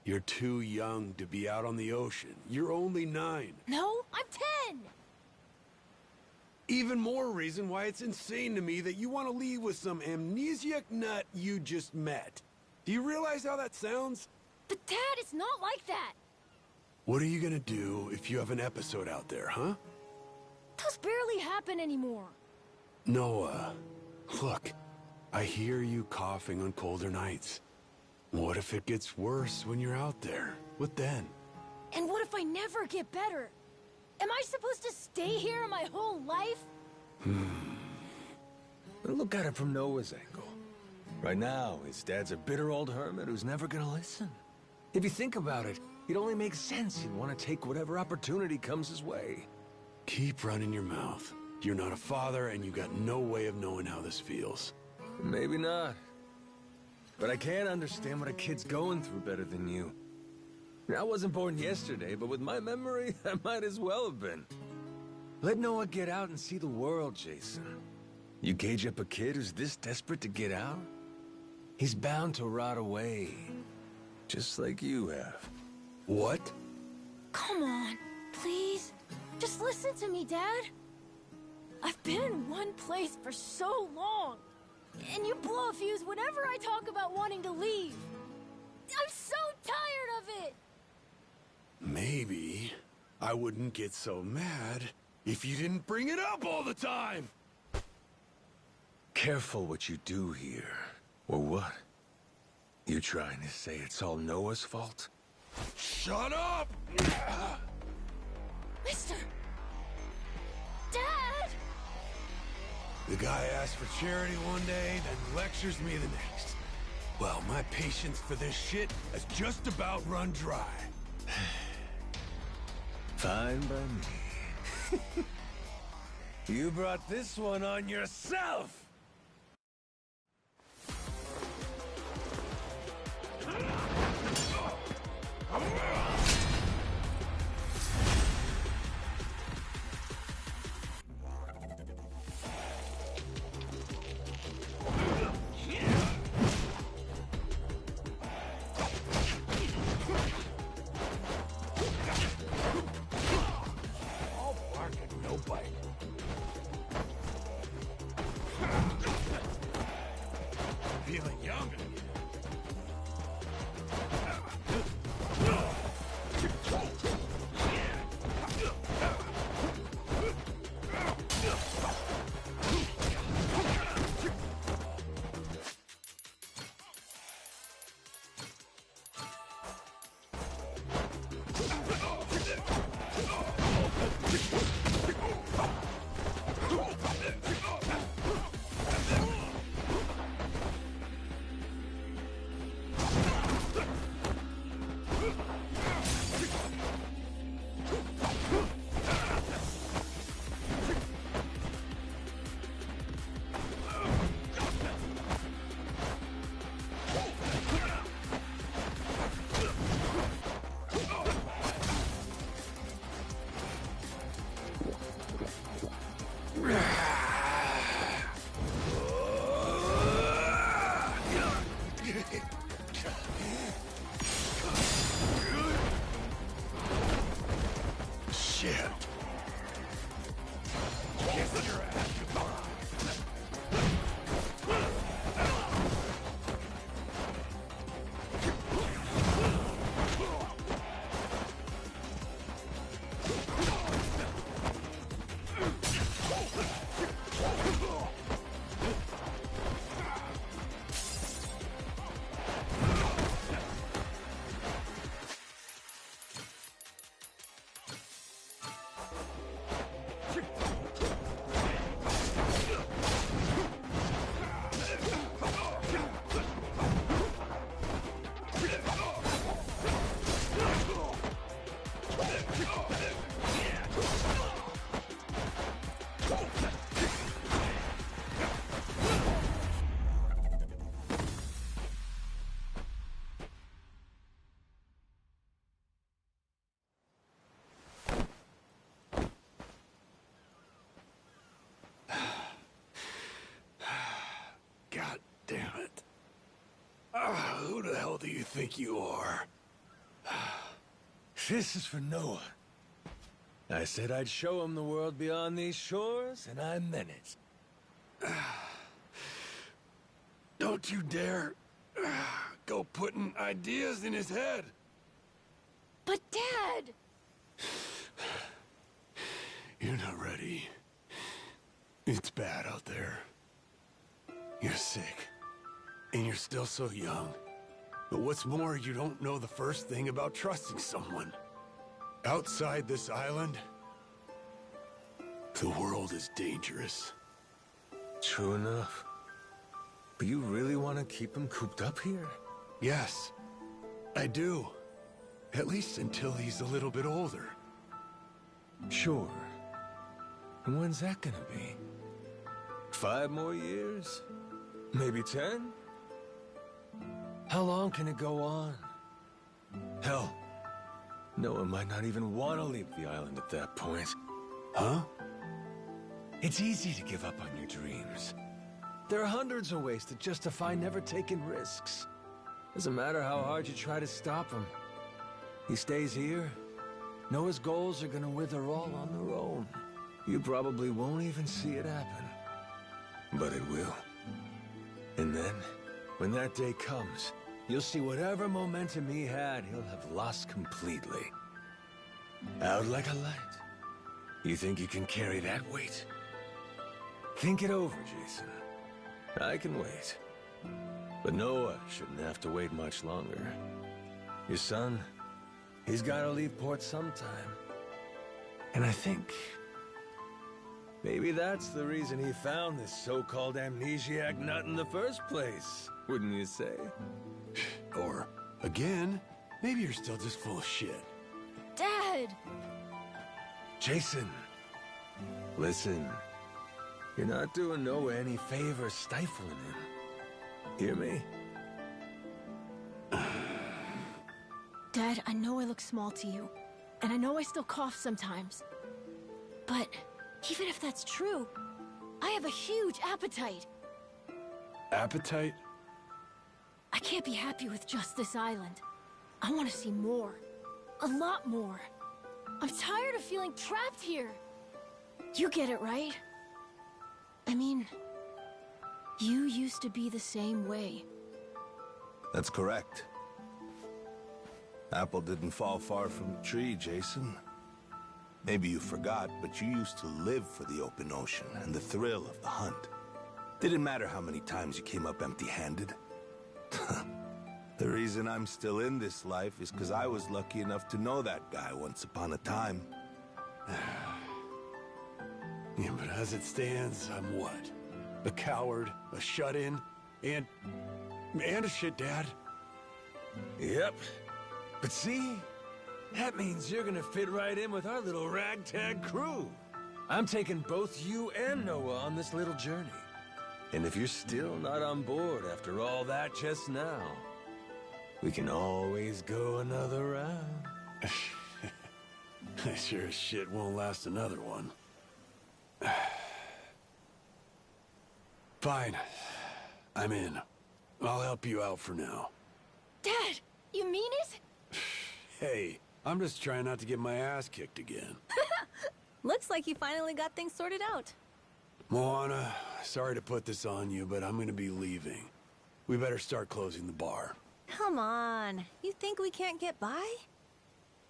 You're too young to be out on the ocean. You're only 9. No, I'm 10! Even more reason why it's insane to me that you want to leave with some amnesiac nut you just met. Do you realize how that sounds? But Dad, it's not like that! What are you gonna do if you have an episode out there, huh? Those barely happen anymore. Noah, look, I hear you coughing on colder nights. What if it gets worse when you're out there? What then? And what if I never get better? Am I supposed to stay here my whole life? Look at it from Noah's angle. Right now, his dad's a bitter old hermit who's never gonna listen. If you think about it, it only makes sense he'd want to take whatever opportunity comes his way. Keep running your mouth. You're not a father, and you got no way of knowing how this feels. Maybe not. But I can't understand what a kid's going through better than you. I wasn't born yesterday, but with my memory, I might as well have been. Let Noah get out and see the world, Jason. You cage up a kid who's this desperate to get out? He's bound to rot away. Just like you have. What? Come on, please. Just listen to me, Dad. I've been in one place for so long. And you blow a fuse whenever I talk about wanting to leave. I'm so tired of it! Maybe I wouldn't get so mad if you didn't bring it up all the time! Careful what you do here. Or what? You trying to say it's all Noah's fault? Shut up! Mister! Dad! The guy asks for charity one day, then lectures me the next. Well, my patience for this shit has just about run dry. Fine by me. You brought this one on yourself! All bark and no bite. God damn it. Who the hell do you think you are? This is for Noah. I said I'd show him the world beyond these shores, and I meant it. Don't you dare go putting ideas in his head. But Dad! You're not ready. It's bad out there. You're sick. And you're still so young. But what's more, you don't know the first thing about trusting someone. Outside this island, the world is dangerous. True enough. But you really want to keep him cooped up here? Yes, I do. At least until he's a little bit older. Sure. And when's that gonna be? 5 more years? Maybe 10? How long can it go on? Hell, Noah might not even want to leave the island at that point. Huh? It's easy to give up on your dreams. There are hundreds of ways to justify never taking risks. Doesn't matter how hard you try to stop him. He stays here. Noah's goals are gonna wither all on their own. You probably won't even see it happen. But it will. And then, when that day comes, you'll see whatever momentum he had, he'll have lost completely. Out like a light. You think you can carry that weight? Think it over, Jason. I can wait. But Noah shouldn't have to wait much longer. Your son, he's gotta leave port sometime. And I think maybe that's the reason he found this so-called amnesiac nut in the first place, wouldn't you say? Or, again, maybe you're still just full of shit. Dad! Jason, listen. You're not doing Noah any favors stifling him. Hear me? Dad, I know I look small to you, and I know I still cough sometimes. But even if that's true, I have a huge appetite. Appetite? I can't be happy with just this island. I want to see more. A lot more. I'm tired of feeling trapped here. You get it, right? I mean, you used to be the same way. That's correct. Apple didn't fall far from the tree, Jason. Maybe you forgot, but you used to live for the open ocean and the thrill of the hunt. Didn't matter how many times you came up empty-handed. The reason I'm still in this life is because I was lucky enough to know that guy once upon a time. Yeah, but as it stands, I'm what? A coward, a shut-in, and a shit dad. Yep. But see? That means you're gonna fit right in with our little ragtag crew. I'm taking both you and Noah on this little journey. And if you're still not on board after all that just now, we can always go another round. I sure as shit won't last another one. Fine. I'm in. I'll help you out for now. Dad, you mean it? Hey, I'm just trying not to get my ass kicked again. Looks like you finally got things sorted out. Moana, sorry to put this on you, but I'm gonna be leaving. We better start closing the bar. Come on. You think we can't get by?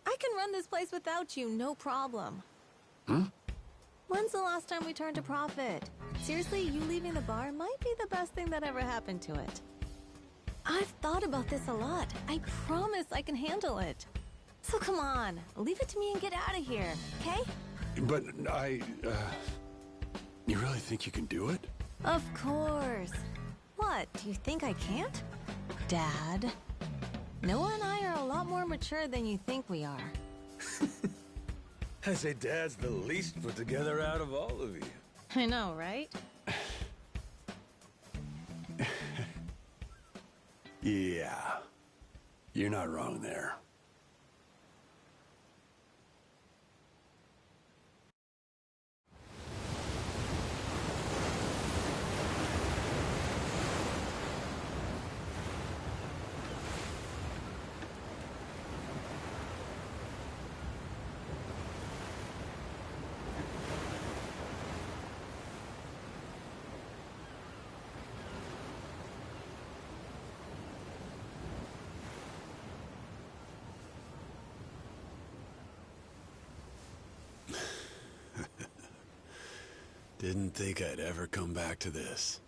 I can run this place without you, no problem. When's the last time we turned a profit? Seriously, you leaving the bar might be the best thing that ever happened to it. I've thought about this a lot. I promise I can handle it. So come on, leave it to me and get out of here, okay? But you really think you can do it? Of course. What, do you think I can't? Dad, Noah and I are a lot more mature than you think we are. I say Dad's the least put together out of all of you. I know, right? Yeah. You're not wrong there. Didn't think I'd ever come back to this.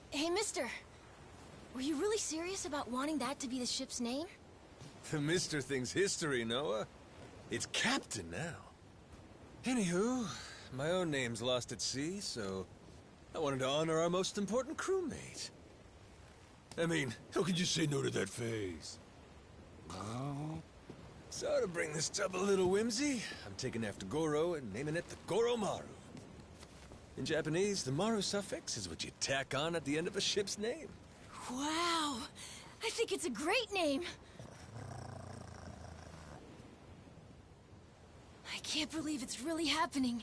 Hey, mister. Were you really serious about wanting that to be the ship's name? The Mister thing's history, Noah. It's Captain now. Anywho, my own name's lost at sea, so I wanted to honor our most important crewmate. I mean, how could you say no to that phase? So to bring this tub a little whimsy, I'm taking after Goro and naming it the Goromaru. In Japanese, the Maru suffix is what you tack on at the end of a ship's name. Wow! I think it's a great name! I can't believe it's really happening.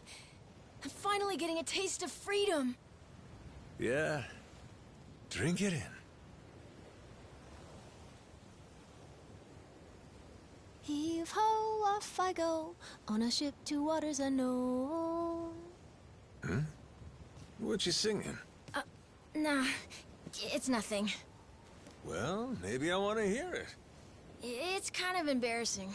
I'm finally getting a taste of freedom. Yeah. Drink it in. Heave ho, off I go, on a ship to waters unknown. Hmm? What you singing? Nah, it's nothing. Well, maybe I want to hear it. It's kind of embarrassing.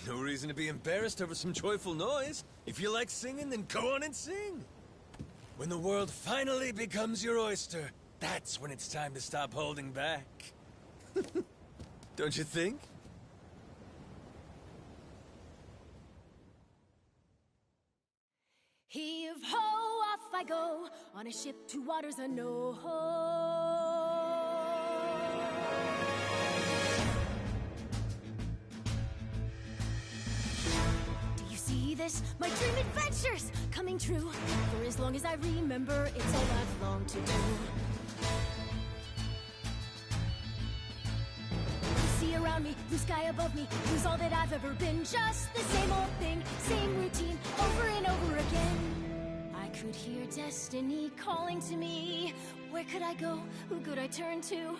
No reason to be embarrassed over some joyful noise. If you like singing, then go on and sing. When the world finally becomes your oyster, that's when it's time to stop holding back. Don't you think? Heave ho, off I go, on a ship to waters unknown. Do you see this? My dream adventures coming true. For as long as I remember, it's all I've longed to do. The sea around me, blue sky above me, lose all that I've ever been. Just the same old thing, same routine, over and over again. I could hear destiny calling to me. Where could I go? Who could I turn to?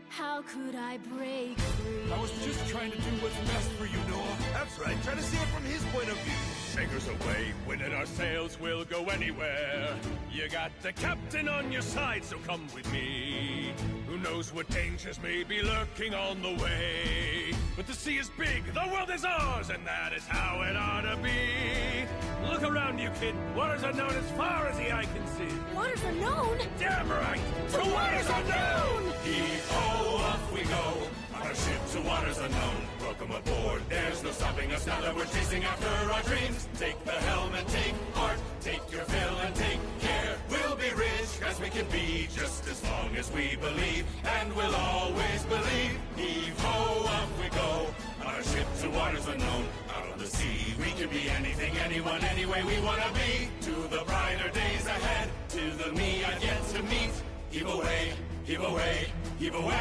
How could I break free? I was just trying to do what's best for you, Noah. That's right, try to see it from his point of view. Fingers away, winding our sails, we'll go anywhere. You got the captain on your side, so come with me. Who knows what dangers may be lurking on the way. But the sea is big, the world is ours, and that is how it ought to be. Look around you, kid. Waters unknown as far as the eye can see. Waters unknown? Damn right! To waters unknown! Heave-ho, off we go, on our ship to waters unknown. Welcome aboard, there's no stopping us now that we're chasing after our dreams. Take the helm and take heart, take your fill and take care. We'll be rich as we can be, just as long as we believe, and we'll always believe. Heave-ho, off we go, on our ship to waters unknown. Out on the sea, we can be anything, anyone, any way we want to be. To the brighter days ahead, to the me I've yet to meet. Heave away, heave away, heave away.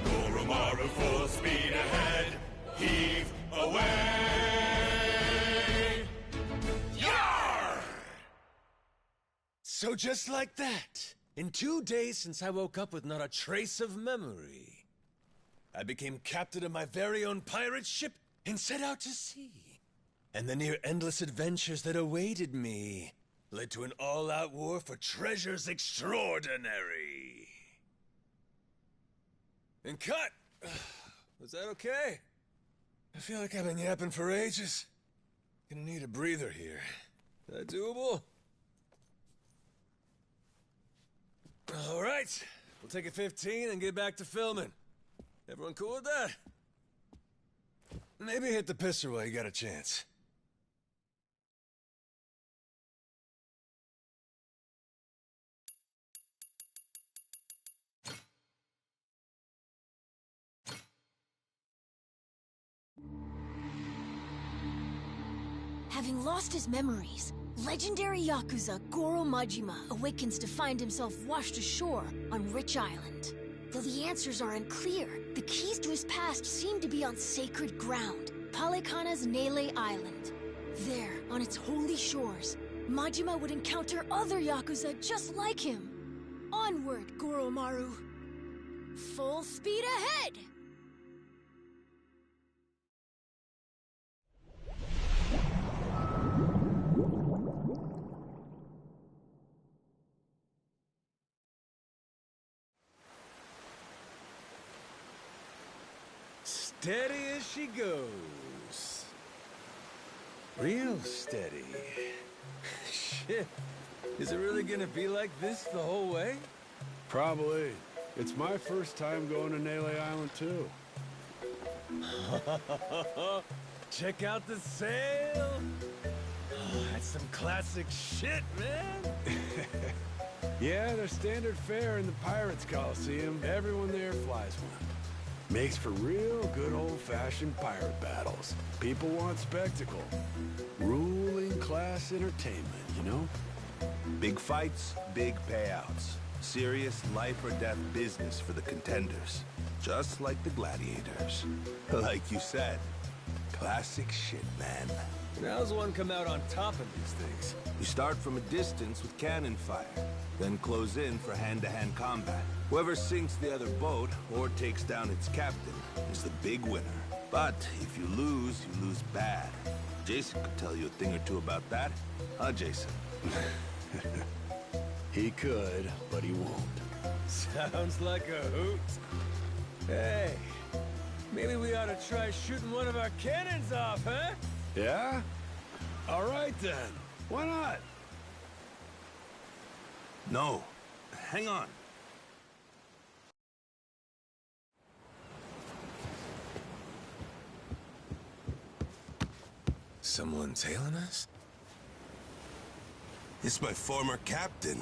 Goromaru full speed ahead. Heave away. Yar! So just like that, in 2 days since I woke up with not a trace of memory, I became captain of my very own pirate ship and set out to sea. And the near-endless adventures that awaited me led to an all-out war for treasures extraordinary. And cut! Was that okay? I feel like I've been yapping for ages. Gonna need a breather here. Is that doable? All right. We'll take a 15 and get back to filming. Everyone cool with that? Maybe hit the pisser while you got a chance. Having lost his memories, legendary Yakuza Goro Majima awakens to find himself washed ashore on Rich Island. Though the answers are unclear, the keys to his past seem to be on sacred ground, Palekana's Nele Island. There, on its holy shores, Majima would encounter other Yakuza just like him. Onward, Goromaru! Full speed ahead! Steady as she goes. Real steady. Shit. Is it really gonna be like this the whole way? Probably. It's my first time going to Nele Island, too. Check out the sail. Oh, that's some classic shit, man. Yeah, there's standard fare in the Pirates Coliseum. Everyone there flies one. Makes for real good old-fashioned pirate battles. People want spectacle. Ruling class entertainment, you know? Big fights, big payouts. Serious life or death business for the contenders. Just like the gladiators. Like you said, classic shit, man. How's one come out on top of these things? You start from a distance with cannon fire, then close in for hand-to-hand combat. Whoever sinks the other boat or takes down its captain is the big winner. But if you lose bad. Jason could tell you a thing or two about that. Huh, Jason? He could, but he won't. Sounds like a hoot. Hey, maybe we ought to try shooting one of our cannons off, huh? Yeah? All right, then. Why not? No. Hang on. Someone tailing us? It's my former captain.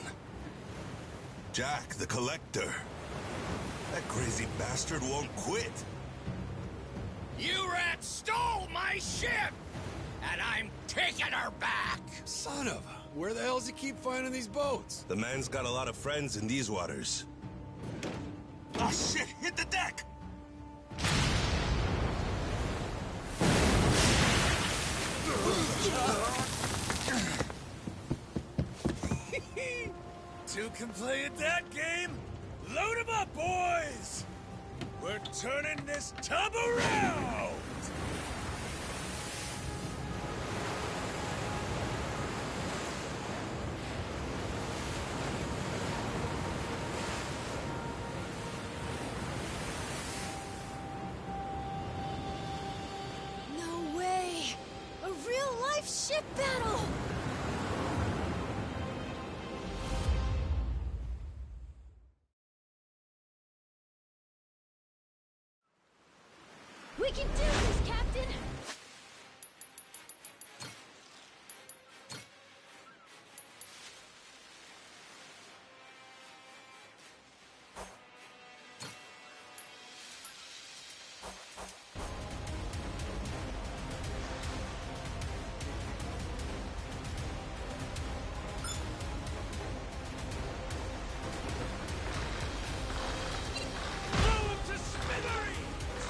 Jack, the Collector. That crazy bastard won't quit. You rats stole my ship! And I'm taking her back! Son of a... Where the hell does he keep finding these boats? The man's got a lot of friends in these waters. Ah, shit! Hit the deck! Two can play at that game? Load 'em up, boys! We're turning this tub around! No way! A real-life ship battle! We can do this, Captain! Blow 'em to smithereens!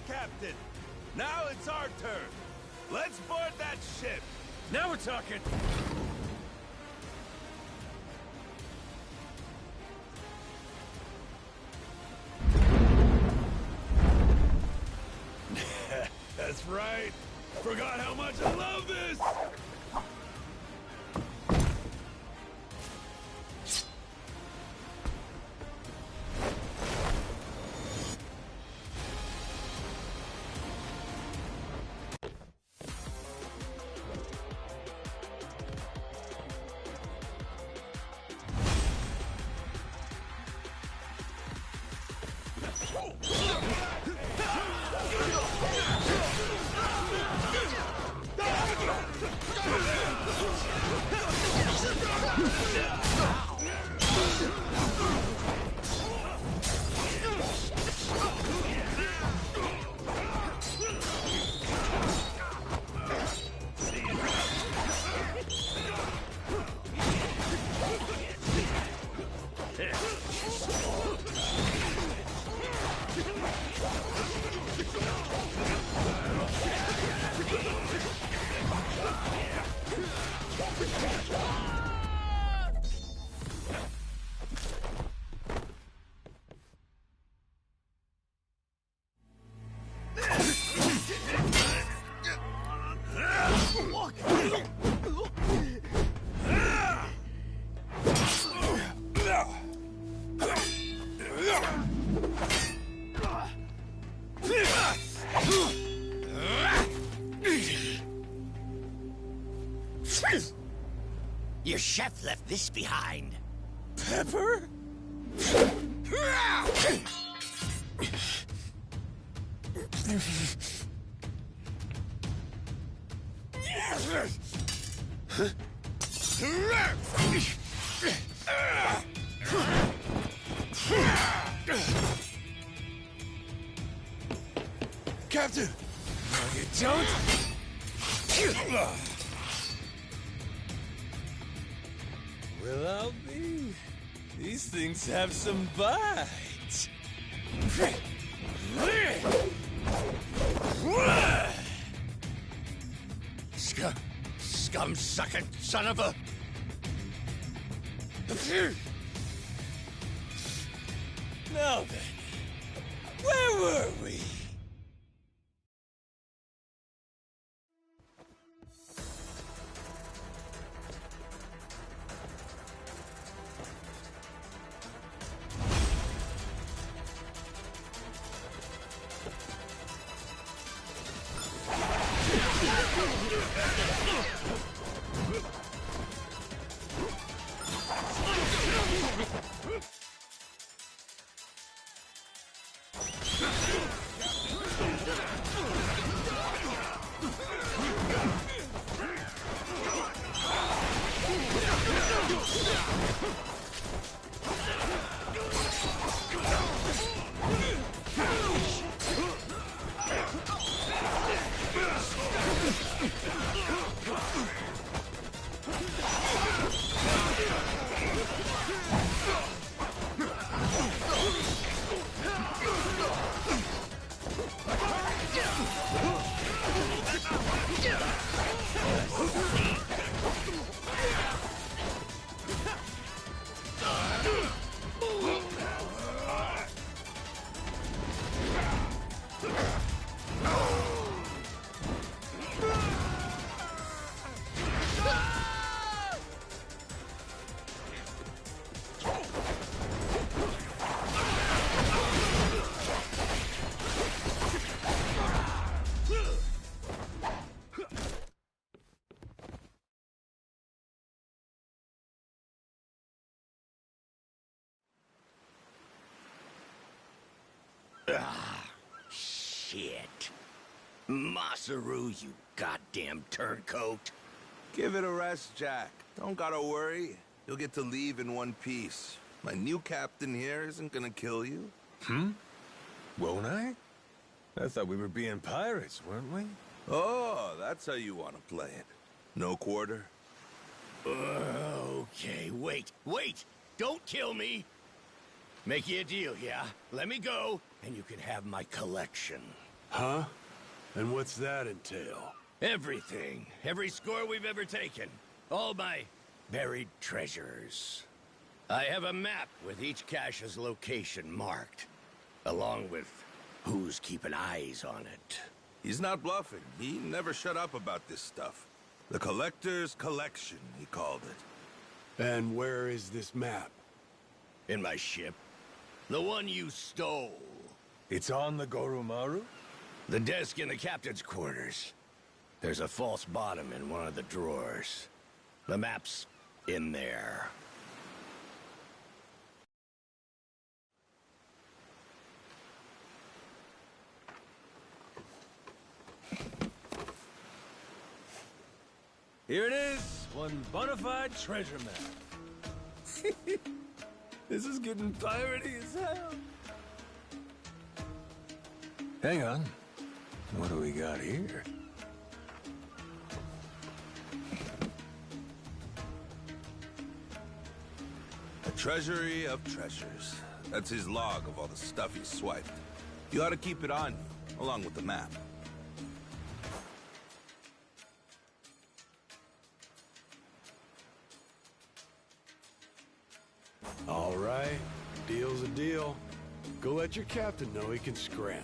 Captain! Now it's our turn. Let's board that ship. Now we're talking! That's right. Forgot how much I love this! Your chef left this behind. Pepper? Captain! No, you don't? Well, I'll be. These things have some bite. Scum-sucking son of a... Now then, where were we? Shit. Masaru, you goddamn turncoat. Give it a rest, Jack. Don't gotta worry. You'll get to leave in one piece. My new captain here isn't gonna kill you. Won't I? I thought we were being pirates, weren't we? Oh, that's how you want to play it. No quarter? Okay, wait. Don't kill me. Make you a deal, yeah? Let me go, and you can have my collection. Huh? And what's that entail? Everything. Every score we've ever taken. All my buried treasures. I have a map with each cache's location marked, along with who's keeping eyes on it. He's not bluffing. He never shut up about this stuff. The Collector's Collection, he called it. And where is this map? In my ship. The one you stole. It's on the Goromaru? The desk in the captain's quarters. There's a false bottom in one of the drawers. The map's in there. Here it is, one bona fide treasure map. This is getting piratey as hell. Hang on. What do we got here? A treasury of treasures. That's his log of all the stuff he swiped. You ought to keep it on you, along with the map. All right, deal's a deal. Go let your captain know he can scram.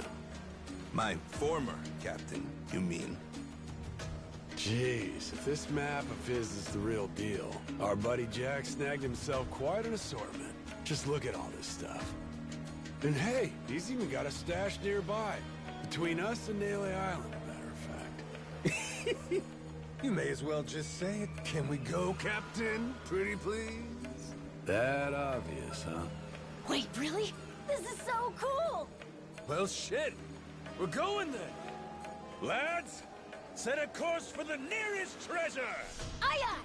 My former captain, you mean? Jeez, if this map of his is the real deal, our buddy Jack snagged himself quite an assortment. Just look at all this stuff. And hey, he's even got a stash nearby. Between us and Nayle Island, a matter of fact. You may as well just say it. Can we go, Captain? Pretty please? That obvious, huh? Wait, really? This is so cool! Well, shit. We're going then. Lads, set a course for the nearest treasure! Aye,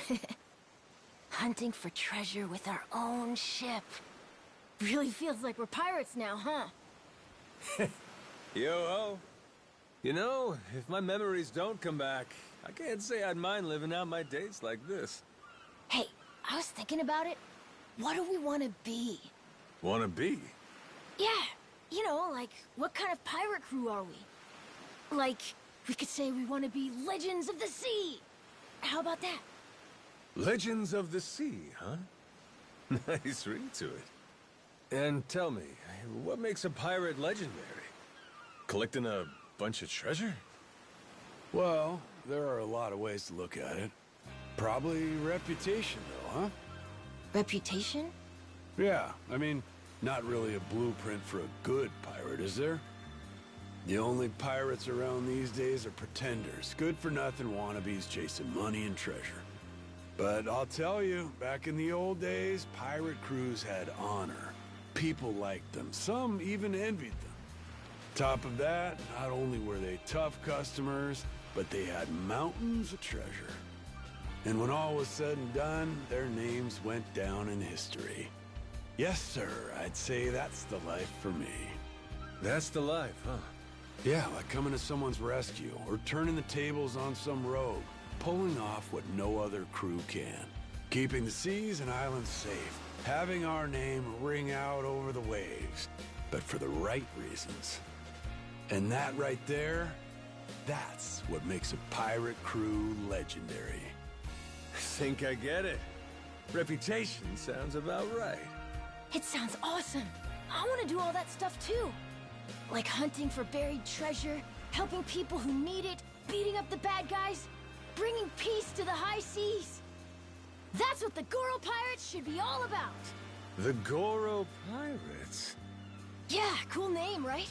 aye! Hunting for treasure with our own ship. Really feels like we're pirates now, huh? Yo-ho. You know, if my memories don't come back, I can't say I'd mind living out my days like this. Hey, I was thinking about it. What do we want to be? Wanna be? Yeah, you know, like, what kind of pirate crew are we? Like, we could say we want to be Legends of the Sea. How about that? Legends of the Sea, huh? Nice ring to it. And tell me, what makes a pirate legendary? Collecting a bunch of treasure? Well, there are a lot of ways to look at it. Probably reputation, though, huh? Reputation? Yeah, I mean, not really a blueprint for a good pirate, is there? The only pirates around these days are pretenders, good-for-nothing wannabes chasing money and treasure. But I'll tell you, back in the old days, pirate crews had honor. People liked them. Some even envied them. Top of that, not only were they tough customers, but they had mountains of treasure. And when all was said and done, their names went down in history. Yes, sir, I'd say that's the life for me. That's the life, huh? Yeah, like coming to someone's rescue, or turning the tables on some rogue, pulling off what no other crew can. Keeping the seas and islands safe, having our name ring out over the waves, but for the right reasons. And that right there, that's what makes a pirate crew legendary. I think I get it. Reputation sounds about right. It sounds awesome. I want to do all that stuff too. Like hunting for buried treasure, helping people who need it, beating up the bad guys, bringing peace to the high seas. That's what the Goro Pirates should be all about. The Goro Pirates? Yeah, cool name, right?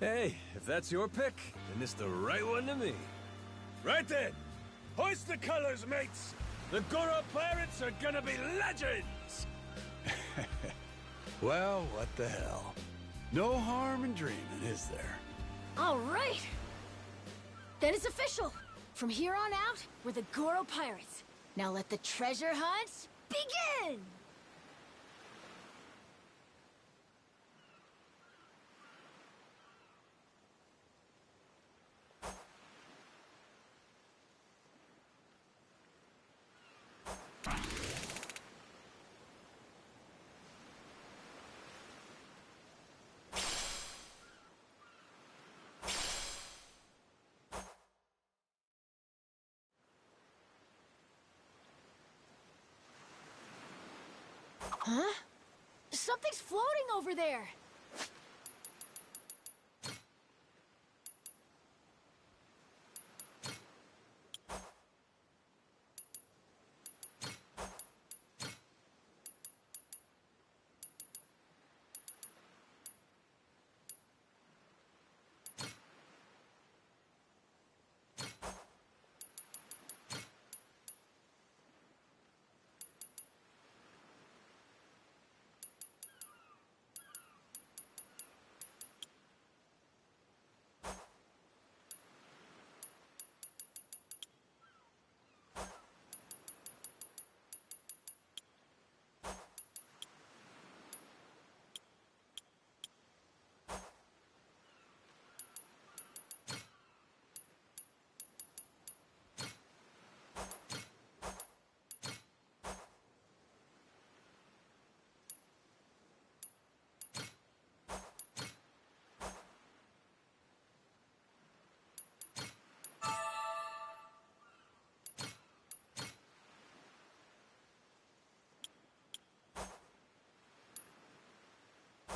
Hey, if that's your pick, then it's the right one to me. Right then, hoist the colors, mates! The Goro Pirates are gonna be legends! Well, what the hell? No harm in dreaming, is there? All right. Then it's official. From here on out, we're the Goro Pirates. Now let the treasure hunts begin! Huh? Something's floating over there!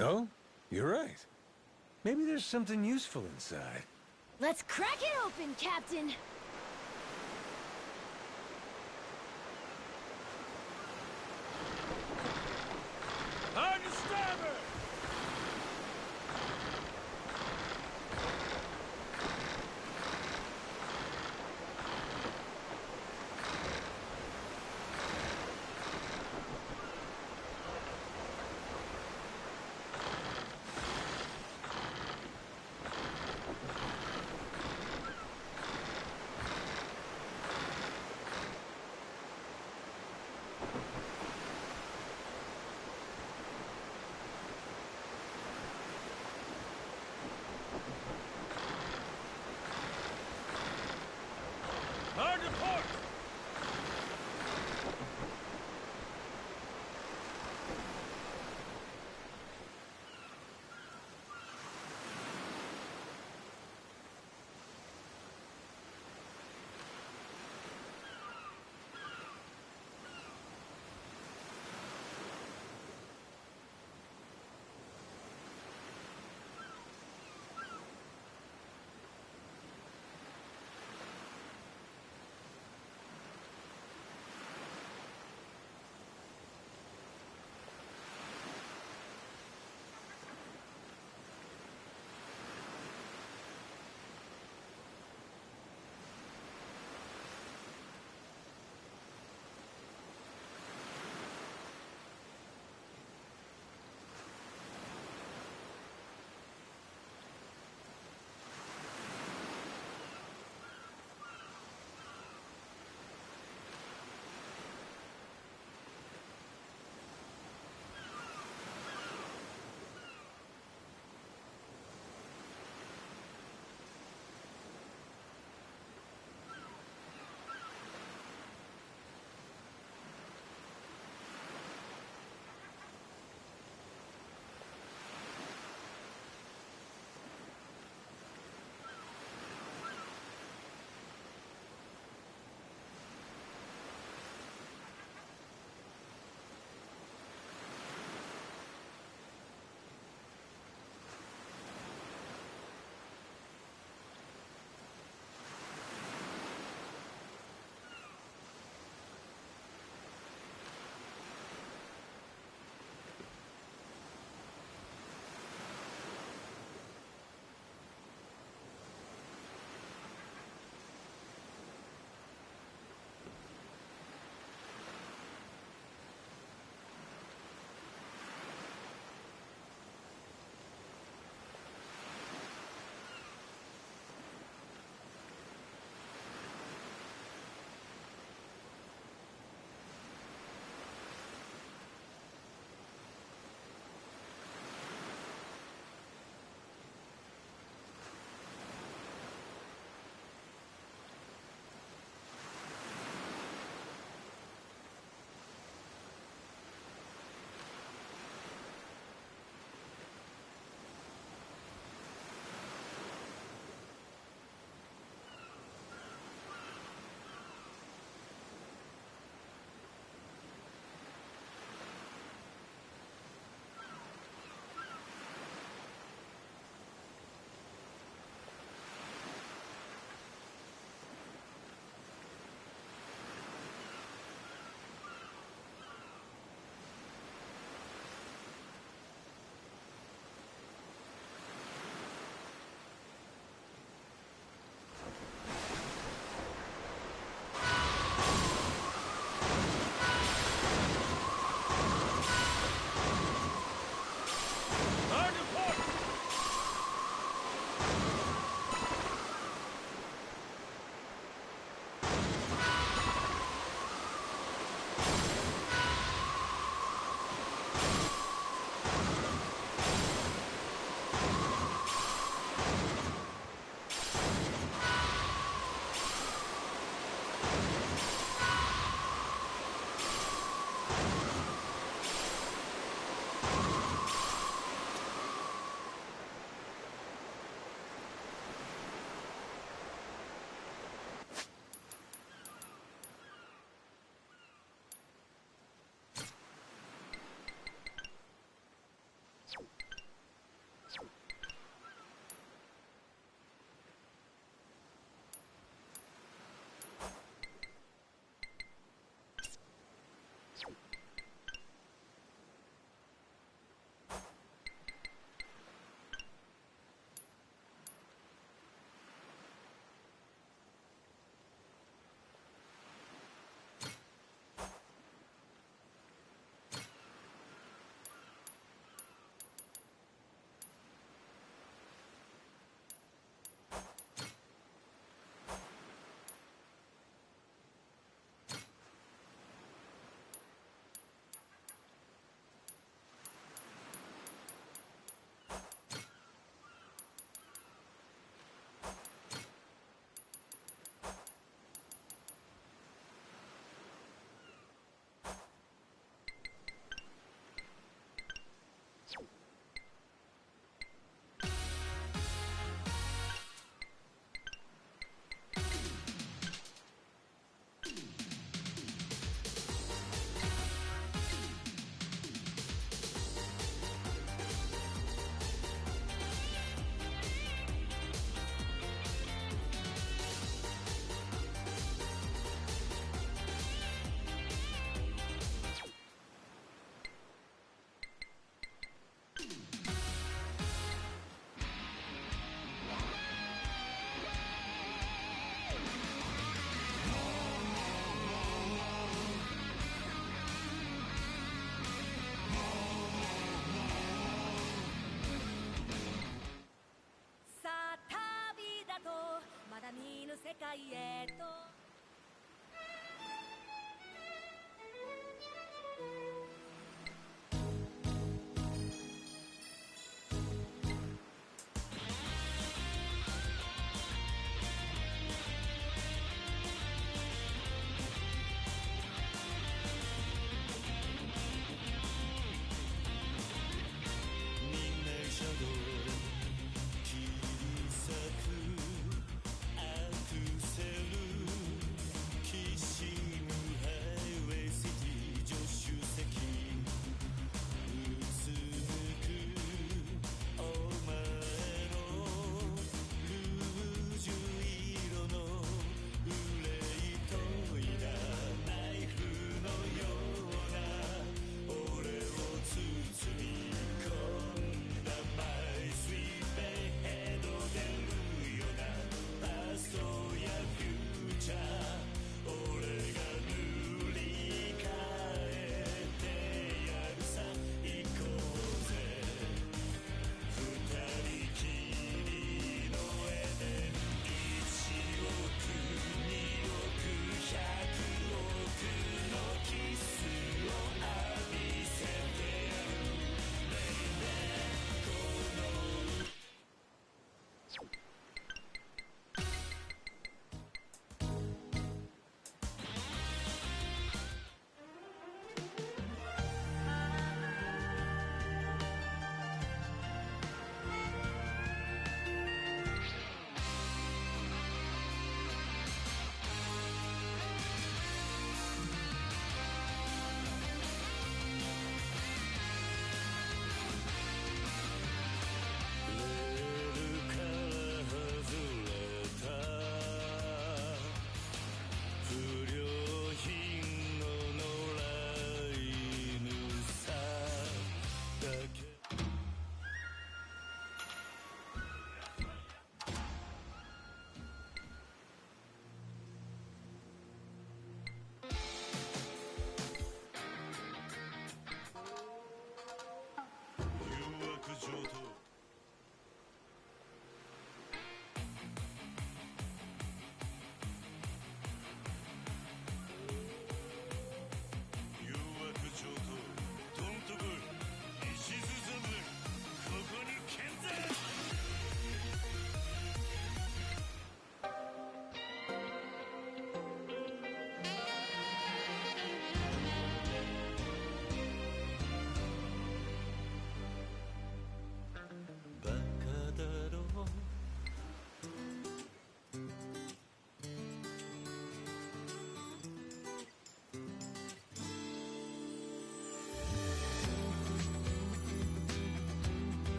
Oh, you're right. Maybe there's something useful inside. Let's crack it open, Captain! On your starboard!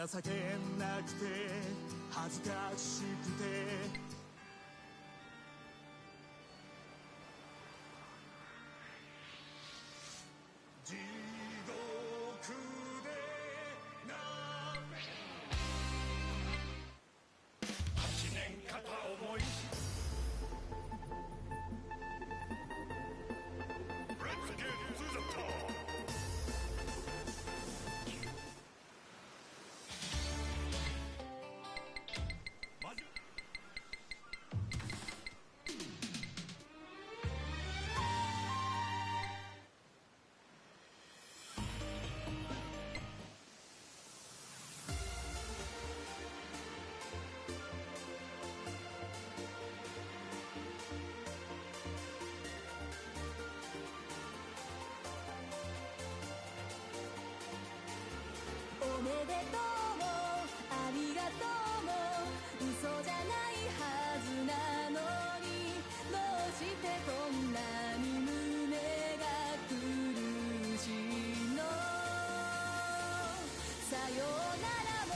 情けなくて恥ずかしくて地獄で8年片思いLet's get to the top! おめでとうもありがとうも嘘じゃないはずなのにどうしてこんなに胸が苦しいのさようならも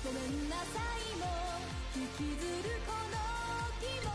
ごめんなさいも引きずるこの気も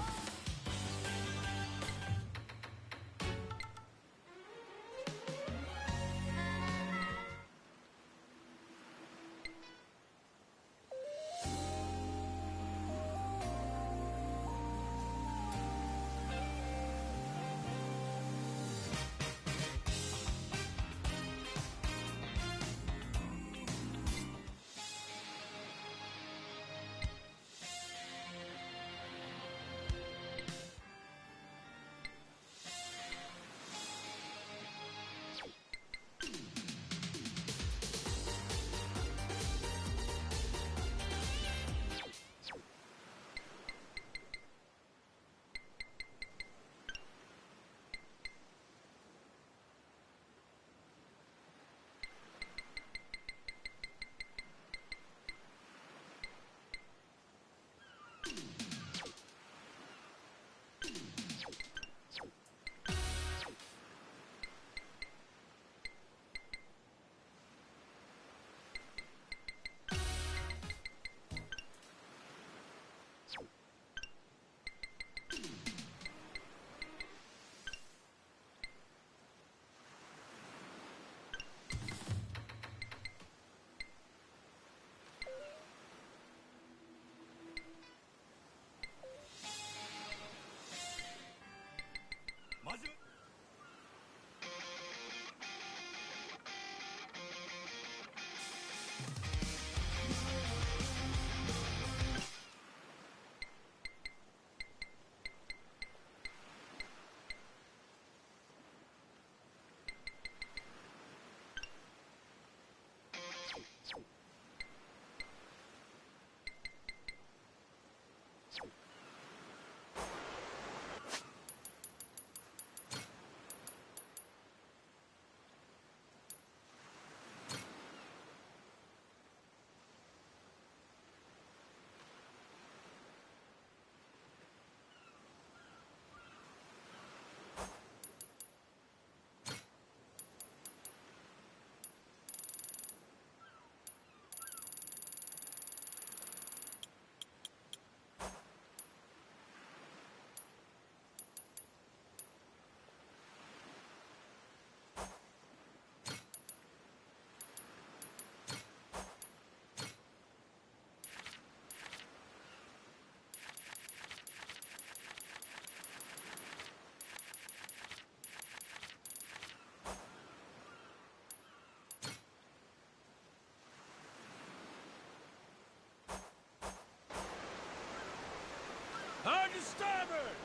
Hard to starboard!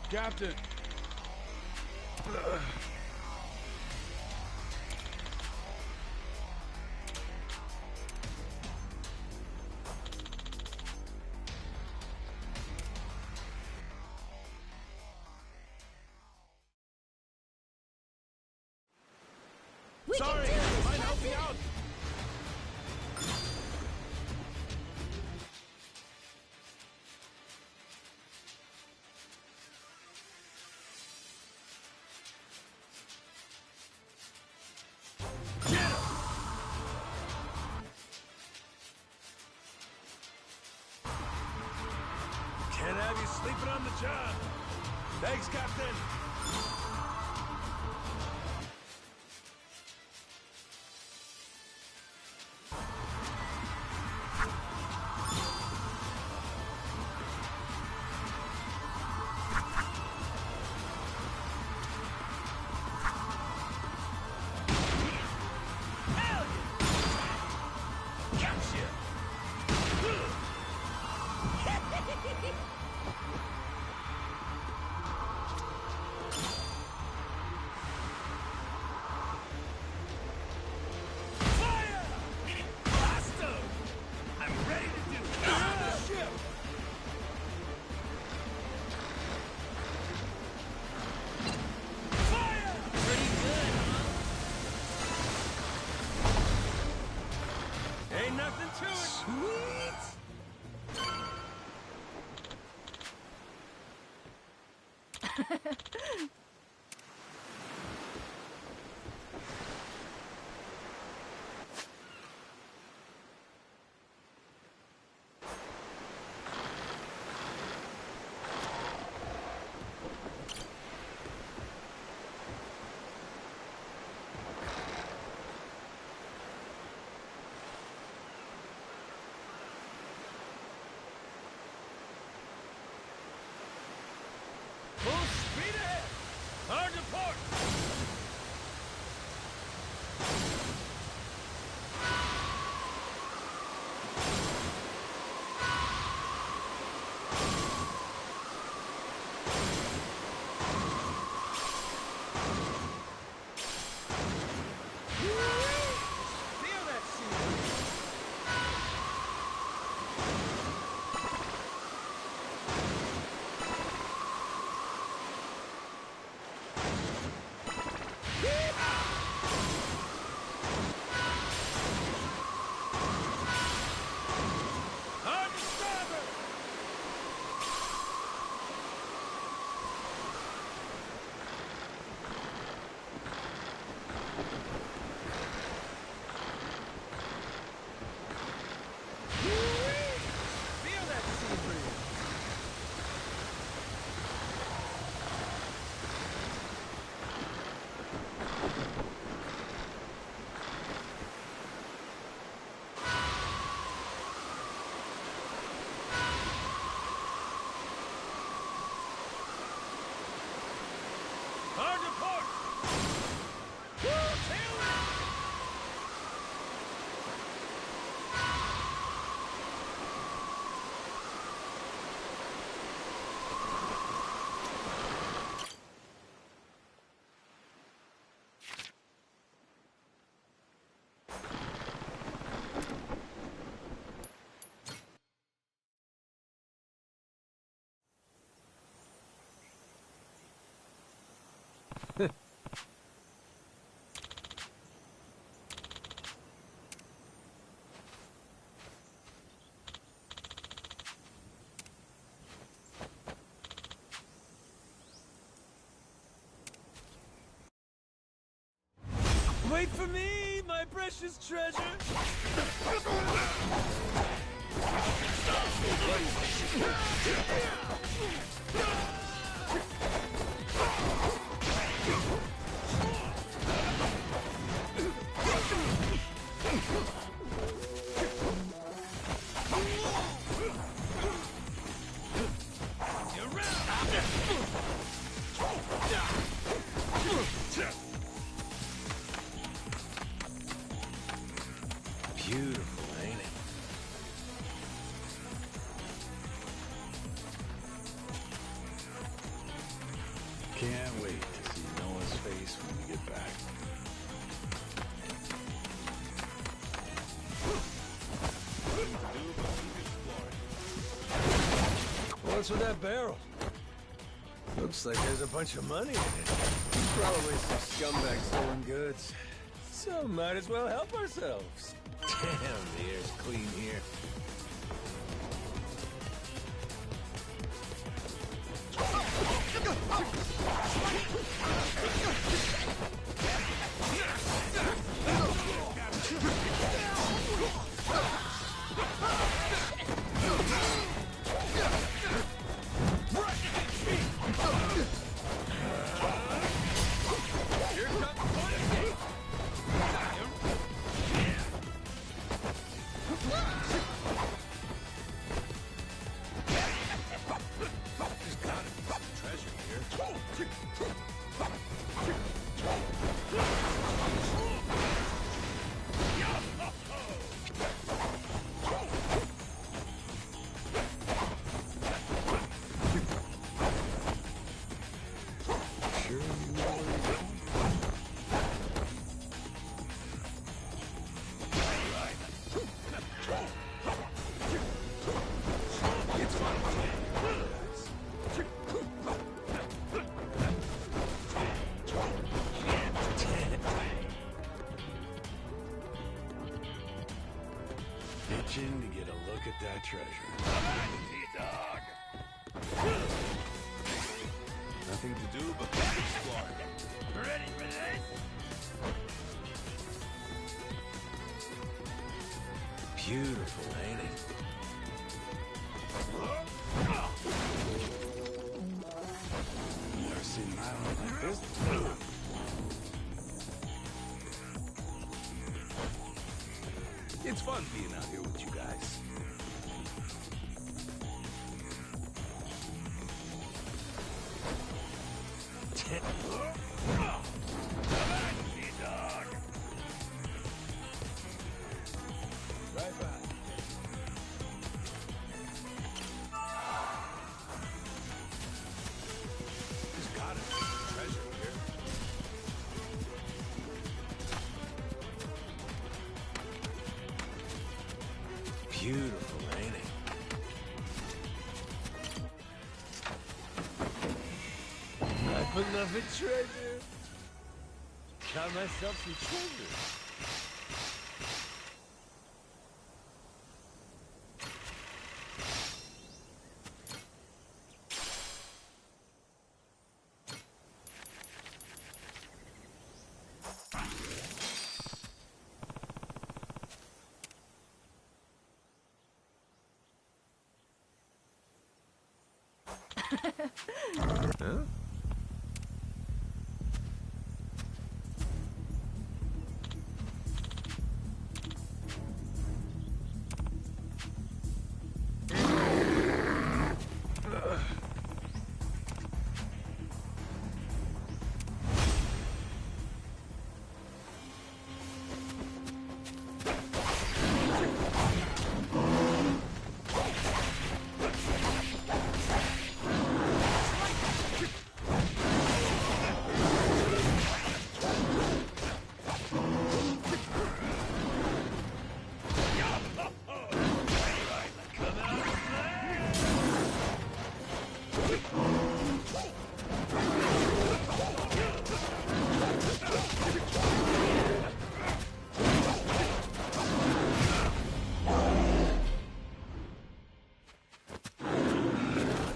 Captain! Sorry, can do this, might help me out. Can't have you sleeping on the job. Thanks, Captain. Ain't nothing to it. Sweet. Full speed ahead! Hard to port! Feel that sea! Hard to starboard! Feel that sea breeze! Hard to port! Tailwind! Wait for me, my precious treasure! Beautiful, ain't it? Can't wait to see Noah's face when we get back. What's with that barrel? Looks like there's a bunch of money in it. Probably some scumbag stolen goods. So might as well help ourselves. Damn, the air's clean here. Itching to get a look at that treasure. Dog. Nothing to do but explore. Ready for this? Beautiful, ain't it? Never seen an island like this. It's fun being out here with you guys. Dog. Right back. There's gotta be treasure here. Beautiful, ain't it? My beloved treasure. Got myself some treasure. Huh?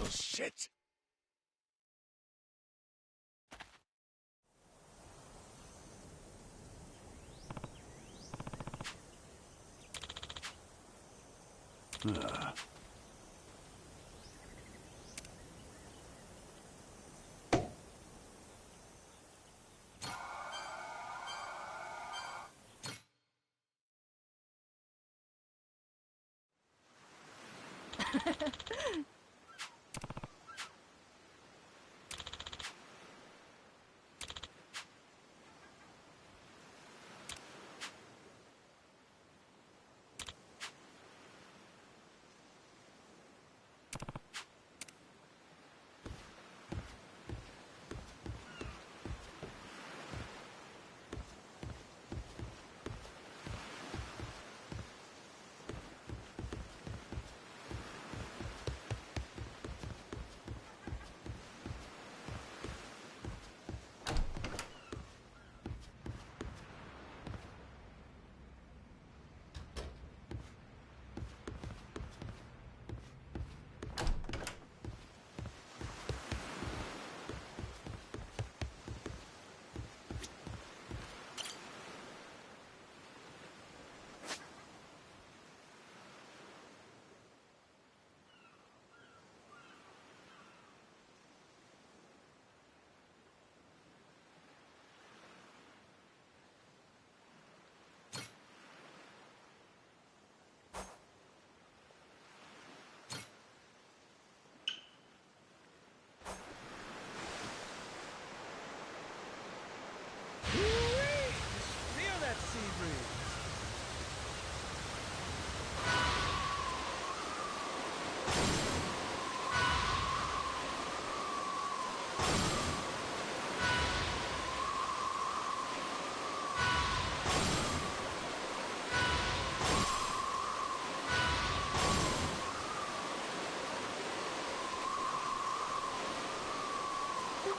Shit!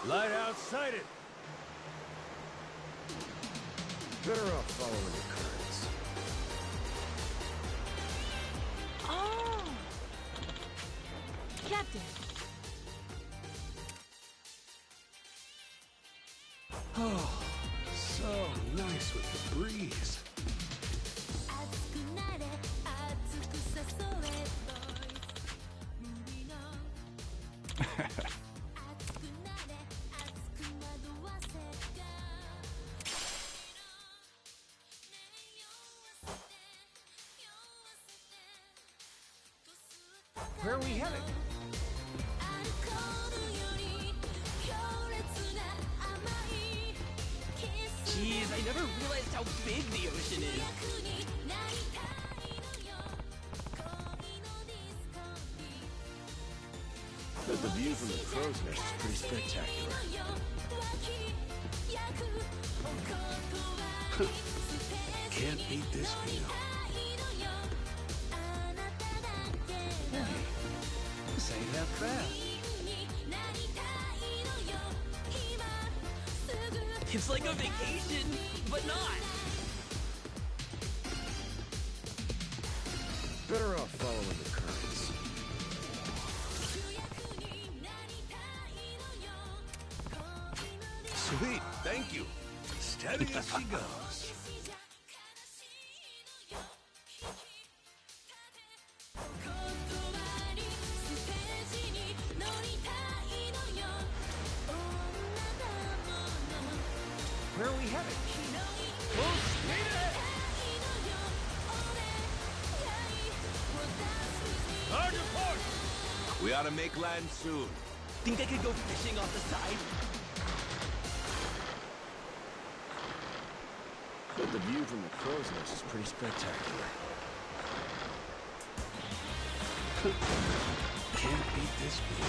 Light outside it. Better off following the currents. Oh! Captain. Oh, so nice with the breeze. Where are we headed? Jeez, I never realized how big the ocean is. But the view from the crow's nest is pretty spectacular. Can't beat this view. This ain't that bad. It's like a vacation, but not. Better off following the currents. Sweet, thank you. Steady as she goes. Where are we headed? Hard to port! We ought to make land soon. Think I could go fishing off the side? But the view from the crow's nest is pretty spectacular. Can't beat this view.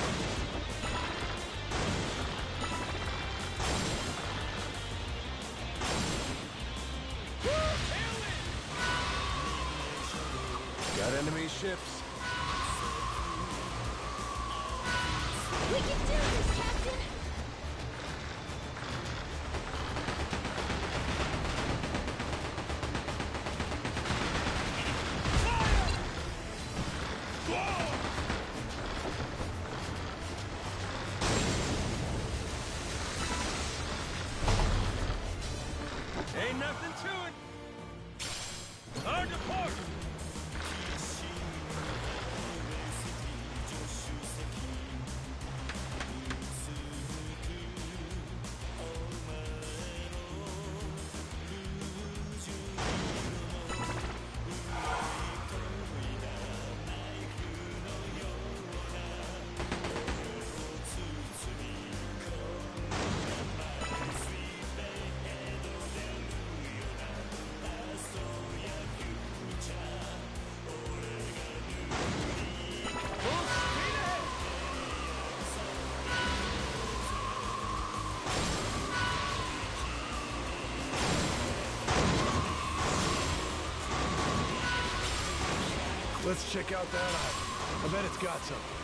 Got enemy ships. We can do this, Captain! Ain't nothing to it. Hard to port. Let's check out that island. I bet it's got something.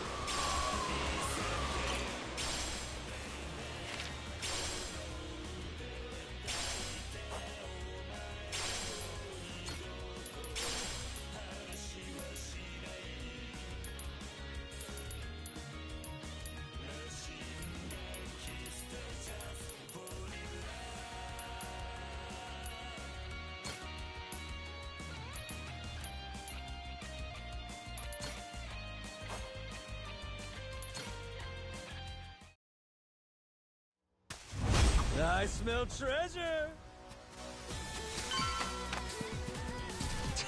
I smell treasure.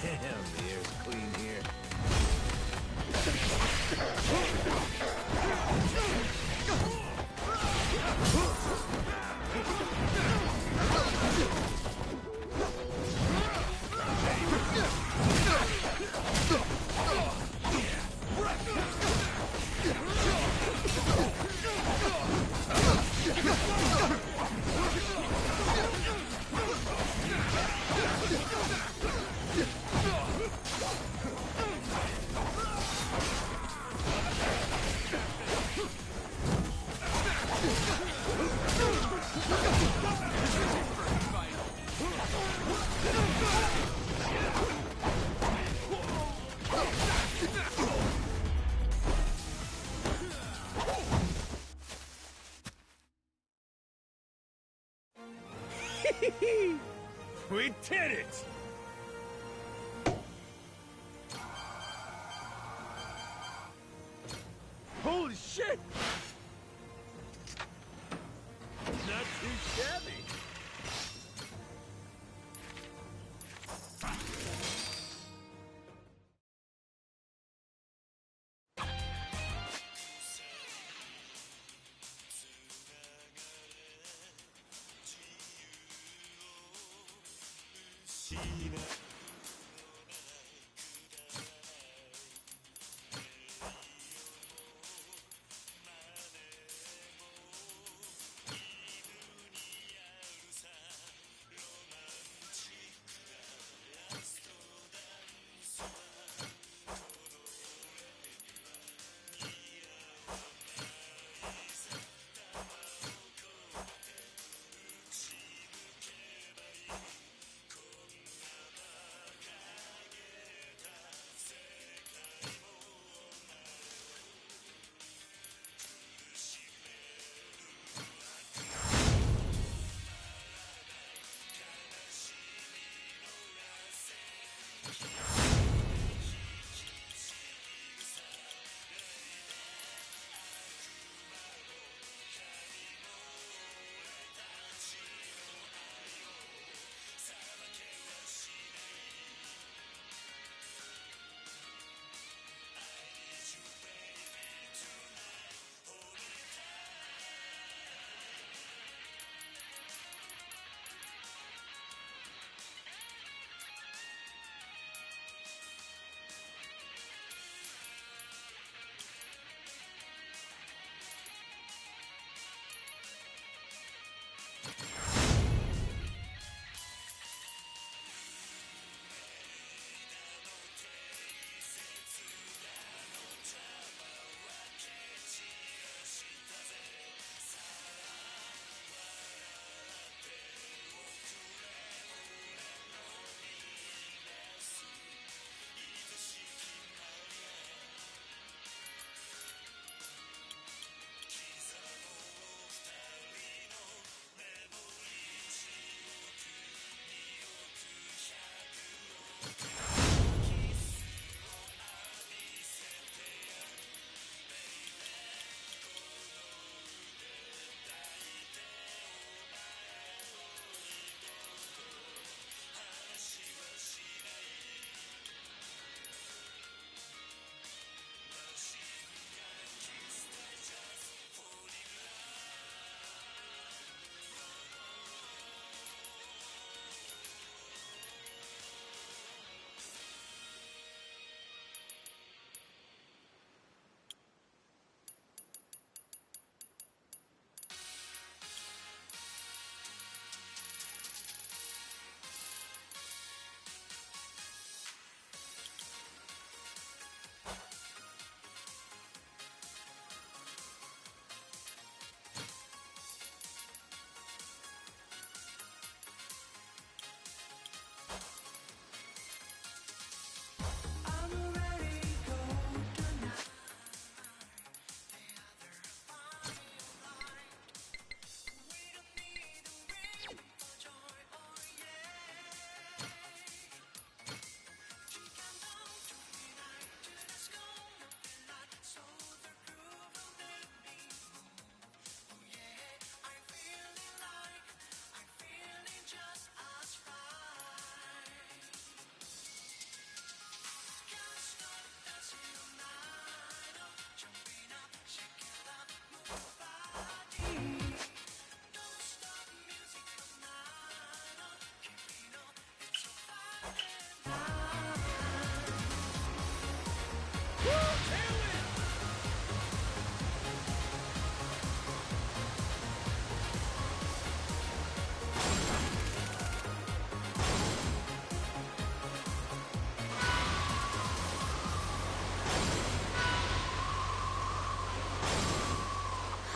Damn, the air's clean here. We did it! Holy shit! Not too shabby.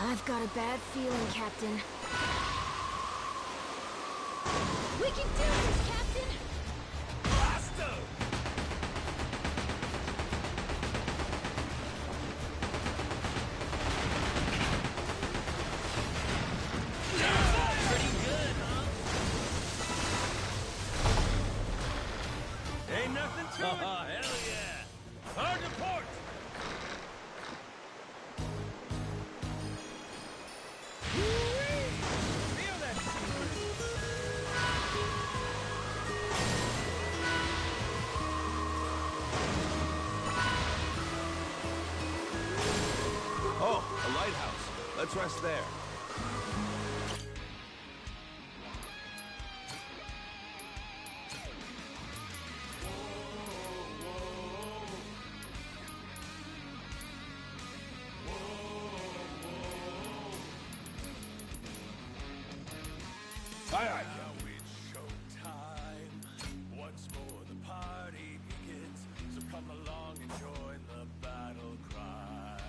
I've got a bad feeling, Captain. We can do this, Captain! Blaster! Pretty good, huh? Let's rest there. Aye, aye. Now it's showtime. Once more the party begins. So come along and join the battle cry.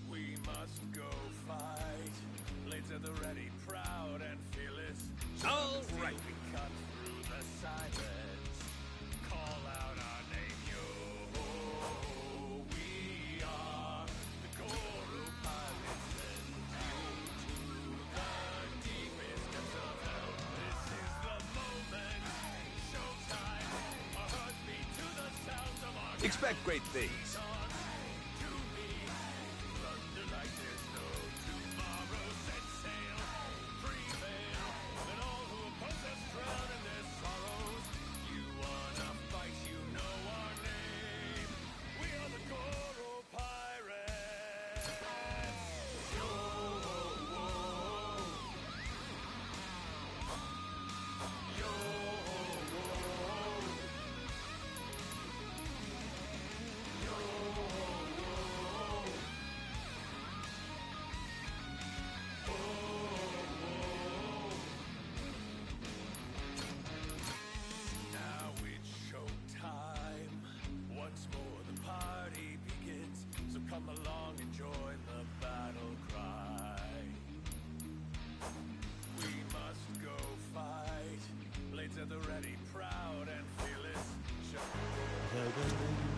We must go fight. Blades at the ready, proud and fearless. All right. We cut through the silence. Call out our name, yo. We are the Goro Pirates and down to the deepest depths of hell. This is the moment. Showtime. Our hearts beat to the sounds of our Expect great things. to me. Thunder like there's no tomorrow. Set sail, prevail. Let all who oppose us drown in their sorrows. You wanna fight, you know our name. We are the Goro Pirates. Yo, whoa. Yo, whoa. Yo, whoa. Now it's showtime. Once more the party begins. So come along and join the battle cry. We must go fight. Blades at the ready, proud and fearless.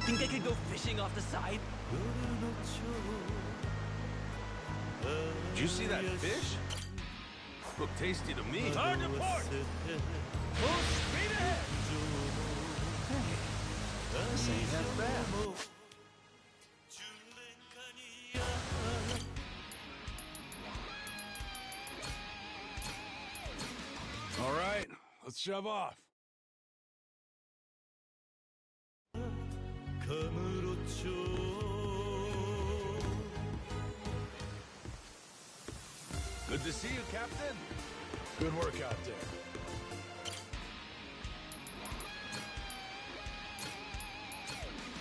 Think I could go fishing off the side? Did you see that fish? Looked tasty to me. Hard to port! Full speed ahead! This ain't that bad. All right, let's shove off. Good to see you, Captain. Good work out there.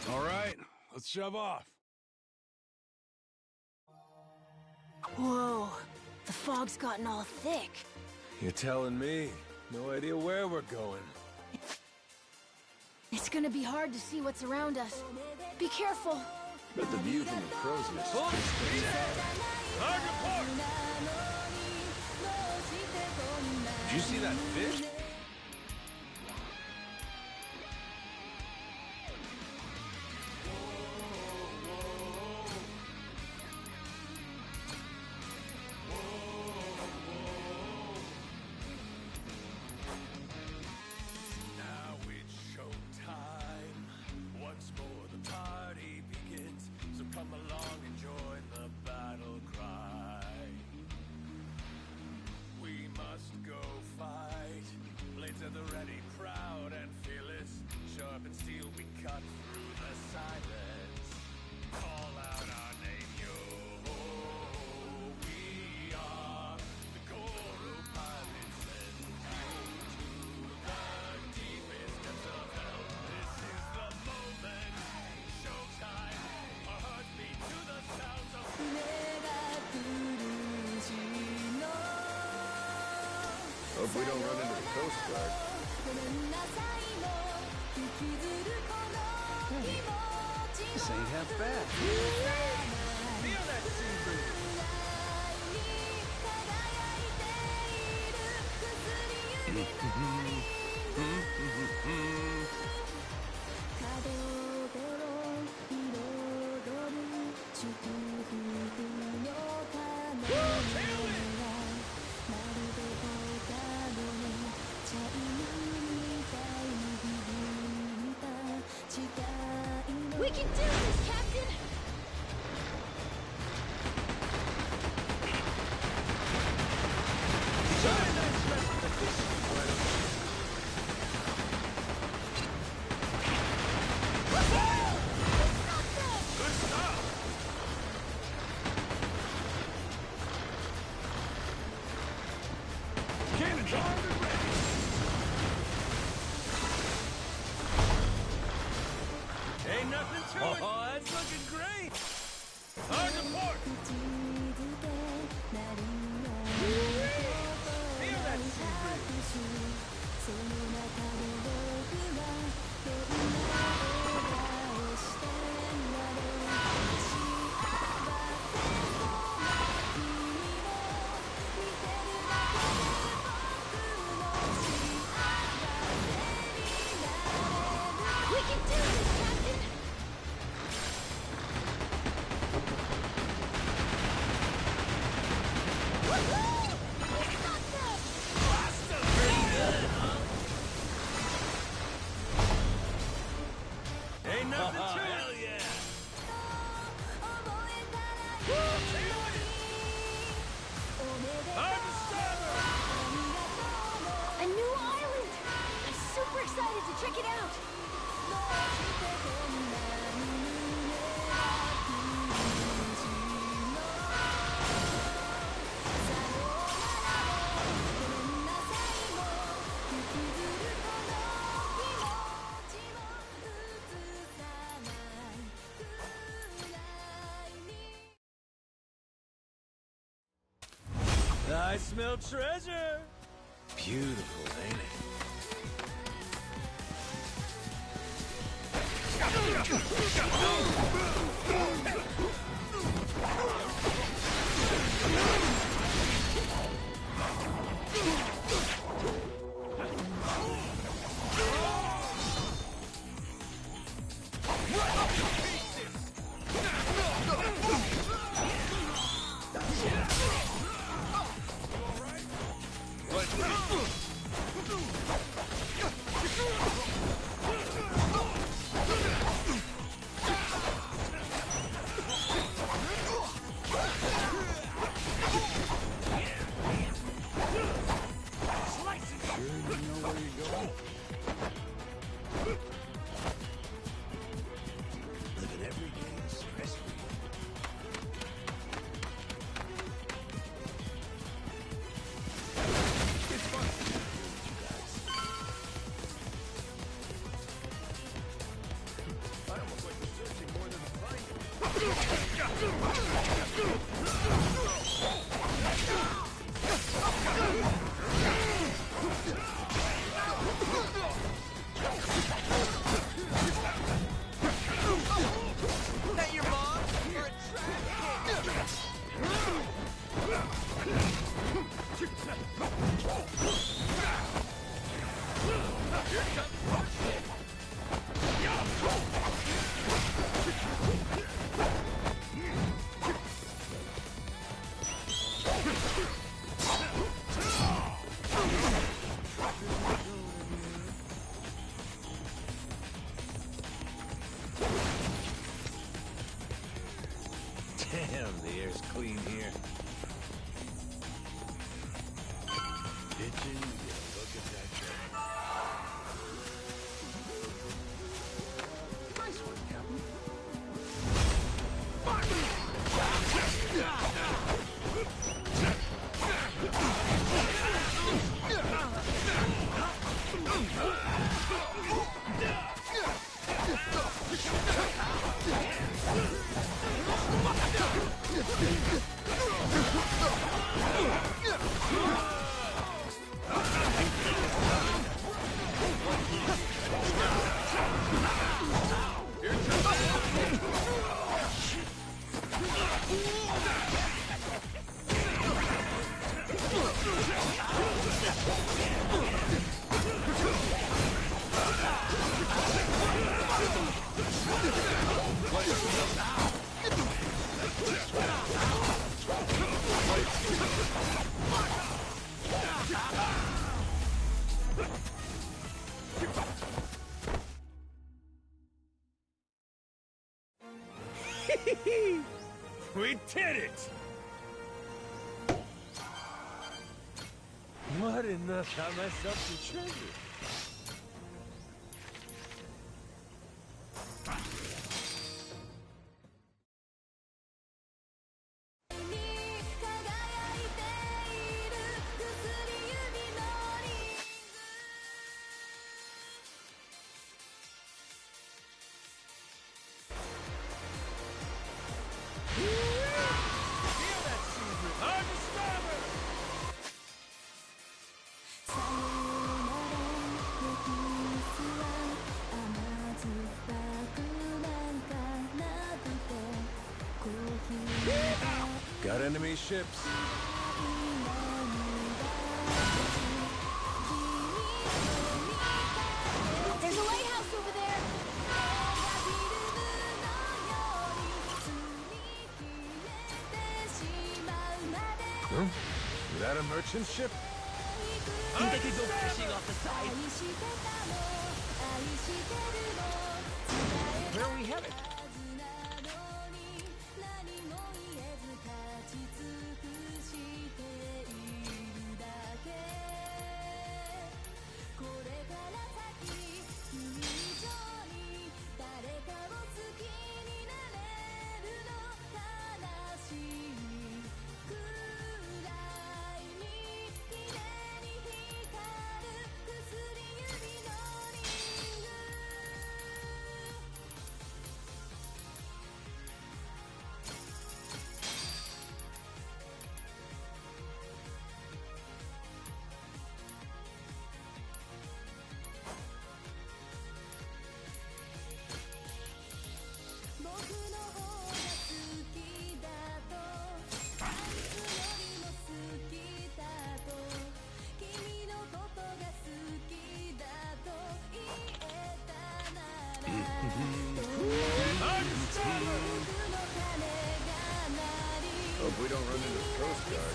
All right, let's shove off. Whoa, the fog's gotten all thick. You're telling me. No idea where we're going. It's gonna be hard to see what's around us. Be careful. But the view from the crow's nest. Full speed ahead! Hard to port! Did you see that fish? Now it's showtime. Once more the party begins. So come along and join the battle cry. We must go fight. Blades at the ready, proud and fearless. Sharp and steel, we cut through the silence. Call out our name, yo. We are the Goro Pirates and down to the deepest depths of hell. This is the moment. Showtime. Our hearts beat to the sounds of Hope we don't run into the Coast Guard. This ain't half bad. Feel that sea breeze. We can do this, Captain! Ain't nothing to it. Hell yeah. A new island! I'm super excited to check it out! I smell treasure. Beautiful, ain't it? Damn, the air's clean here. Itching to get a look at that train. Nice one, Captain. We did it! What in the... Got myself some treasure. Got enemy ships. There's a lighthouse over there! Huh? Is that a merchant ship? Think they could go fishing off the side? Where are we headed? Hope we don't run into the Coast Guard.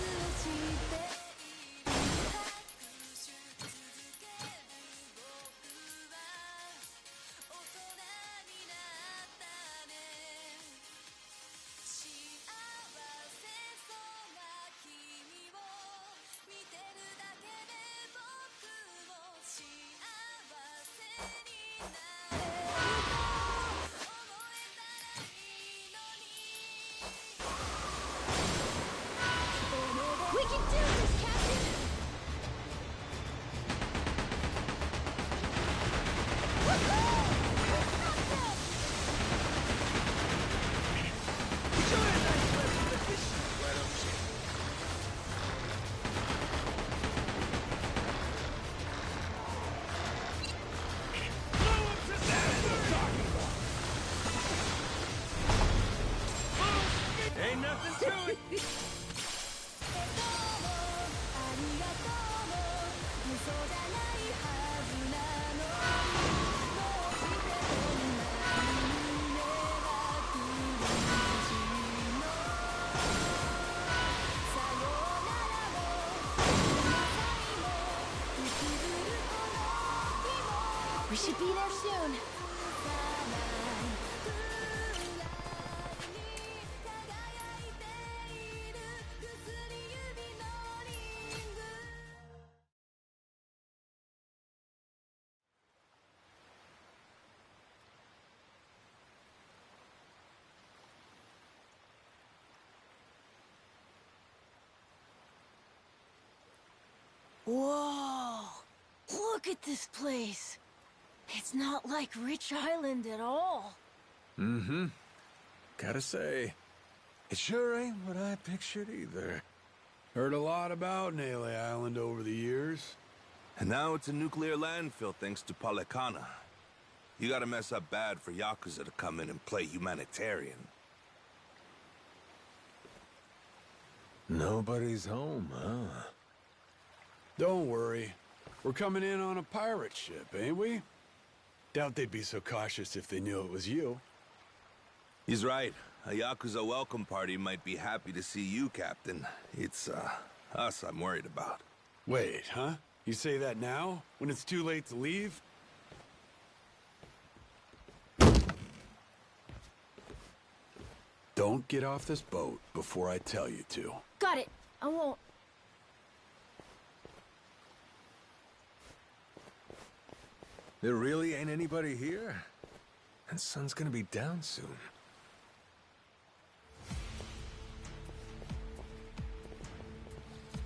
We can do this, Captain! Ain't nothing to it. We should be there soon. Whoa! Look at this place! It's not like Rich Island at all. Mm-hmm. Gotta say, it sure ain't what I pictured either. Heard a lot about Nele Island over the years. And now it's a nuclear landfill thanks to Polecana. You gotta mess up bad for Yakuza to come in and play humanitarian. Nobody's home, huh? Don't worry. We're coming in on a pirate ship, ain't we? Doubt they'd be so cautious if they knew it was you. He's right. A Yakuza welcome party might be happy to see you, Captain. It's, us I'm worried about. Wait, huh? You say that now? When it's too late to leave? Don't get off this boat before I tell you to. Got it. I won't. There really ain't anybody here? And sun's gonna be down soon.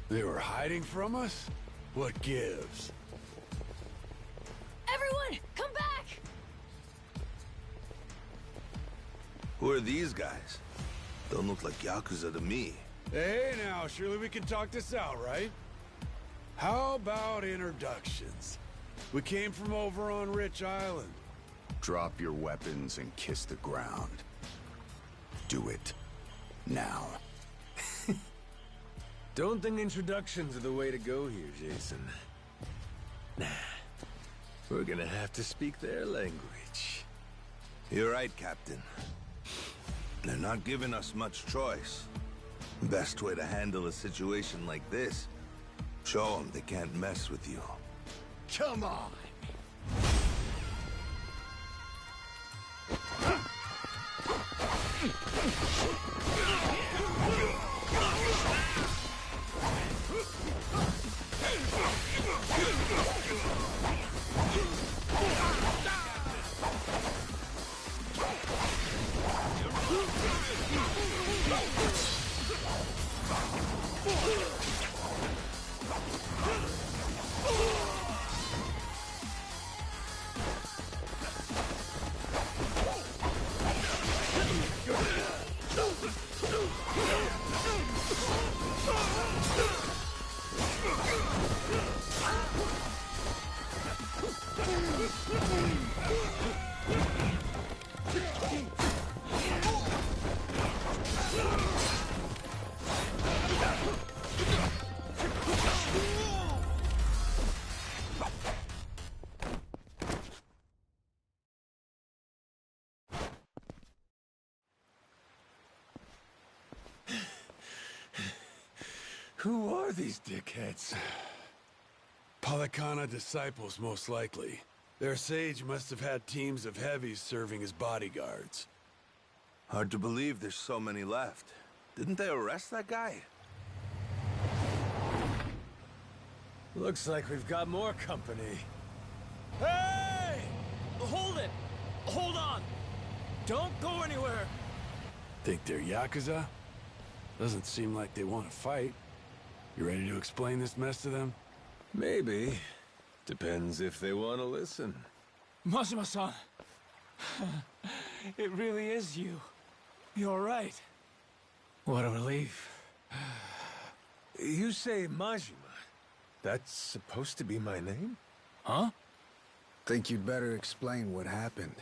They were hiding from us? What gives? Everyone, come back! Who are these guys? Don't look like Yakuza to me. Hey now, surely we can talk this out, right? How about introductions? We came from over on Rich Island. Drop your weapons and kiss the ground. Do it. Now. Don't think introductions are the way to go here, Jason. Nah. We're gonna have to speak their language. You're right, Captain. They're not giving us much choice. Best way to handle a situation like this, show them they can't mess with you. Come on! Who are these dickheads? Palakana disciples, most likely. Their sage must have had teams of heavies serving as bodyguards. Hard to believe there's so many left. Didn't they arrest that guy? Looks like we've got more company. Hey! Hold it! Hold on! Don't go anywhere! Think they're Yakuza? Doesn't seem like they want to fight. You ready to explain this mess to them? Maybe. Depends if they want to listen. Majima-san! It really is you. You're right. What a relief. You say Majima. That's supposed to be my name? Huh? Think you'd better explain what happened.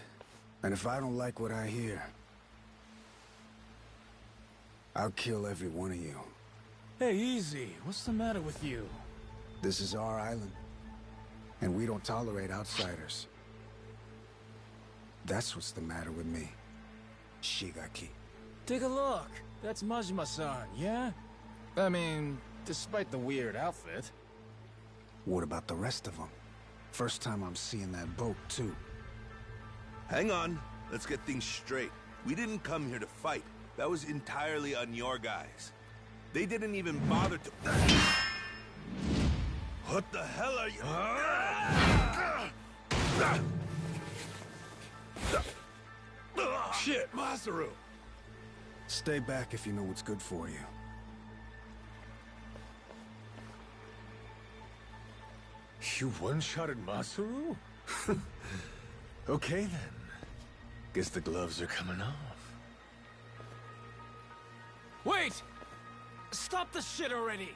And if I don't like what I hear, I'll kill every one of you. Hey, easy. What's the matter with you? This is our island, and we don't tolerate outsiders. That's what's the matter with me, Shigaki. Take a look. That's Majima-san, yeah? I mean, despite the weird outfit. What about the rest of them? First time I'm seeing that boat, too. Hang on. Let's get things straight. We didn't come here to fight. That was entirely on your guys. They didn't even bother to... What the hell are you... Shit, Masaru! Stay back if you know what's good for you. You one-shotted Masaru? Okay then. Guess the gloves are coming off. Wait! Stop the shit already!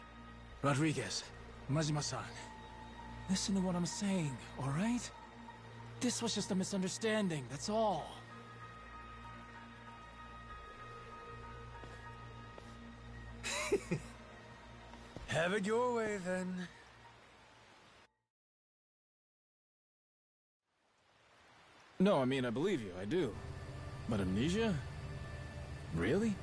Rodriguez, Majima-san, listen to what I'm saying, all right? This was just a misunderstanding, that's all. Have it your way, then. No, I mean, I believe you, I do. But amnesia? Really?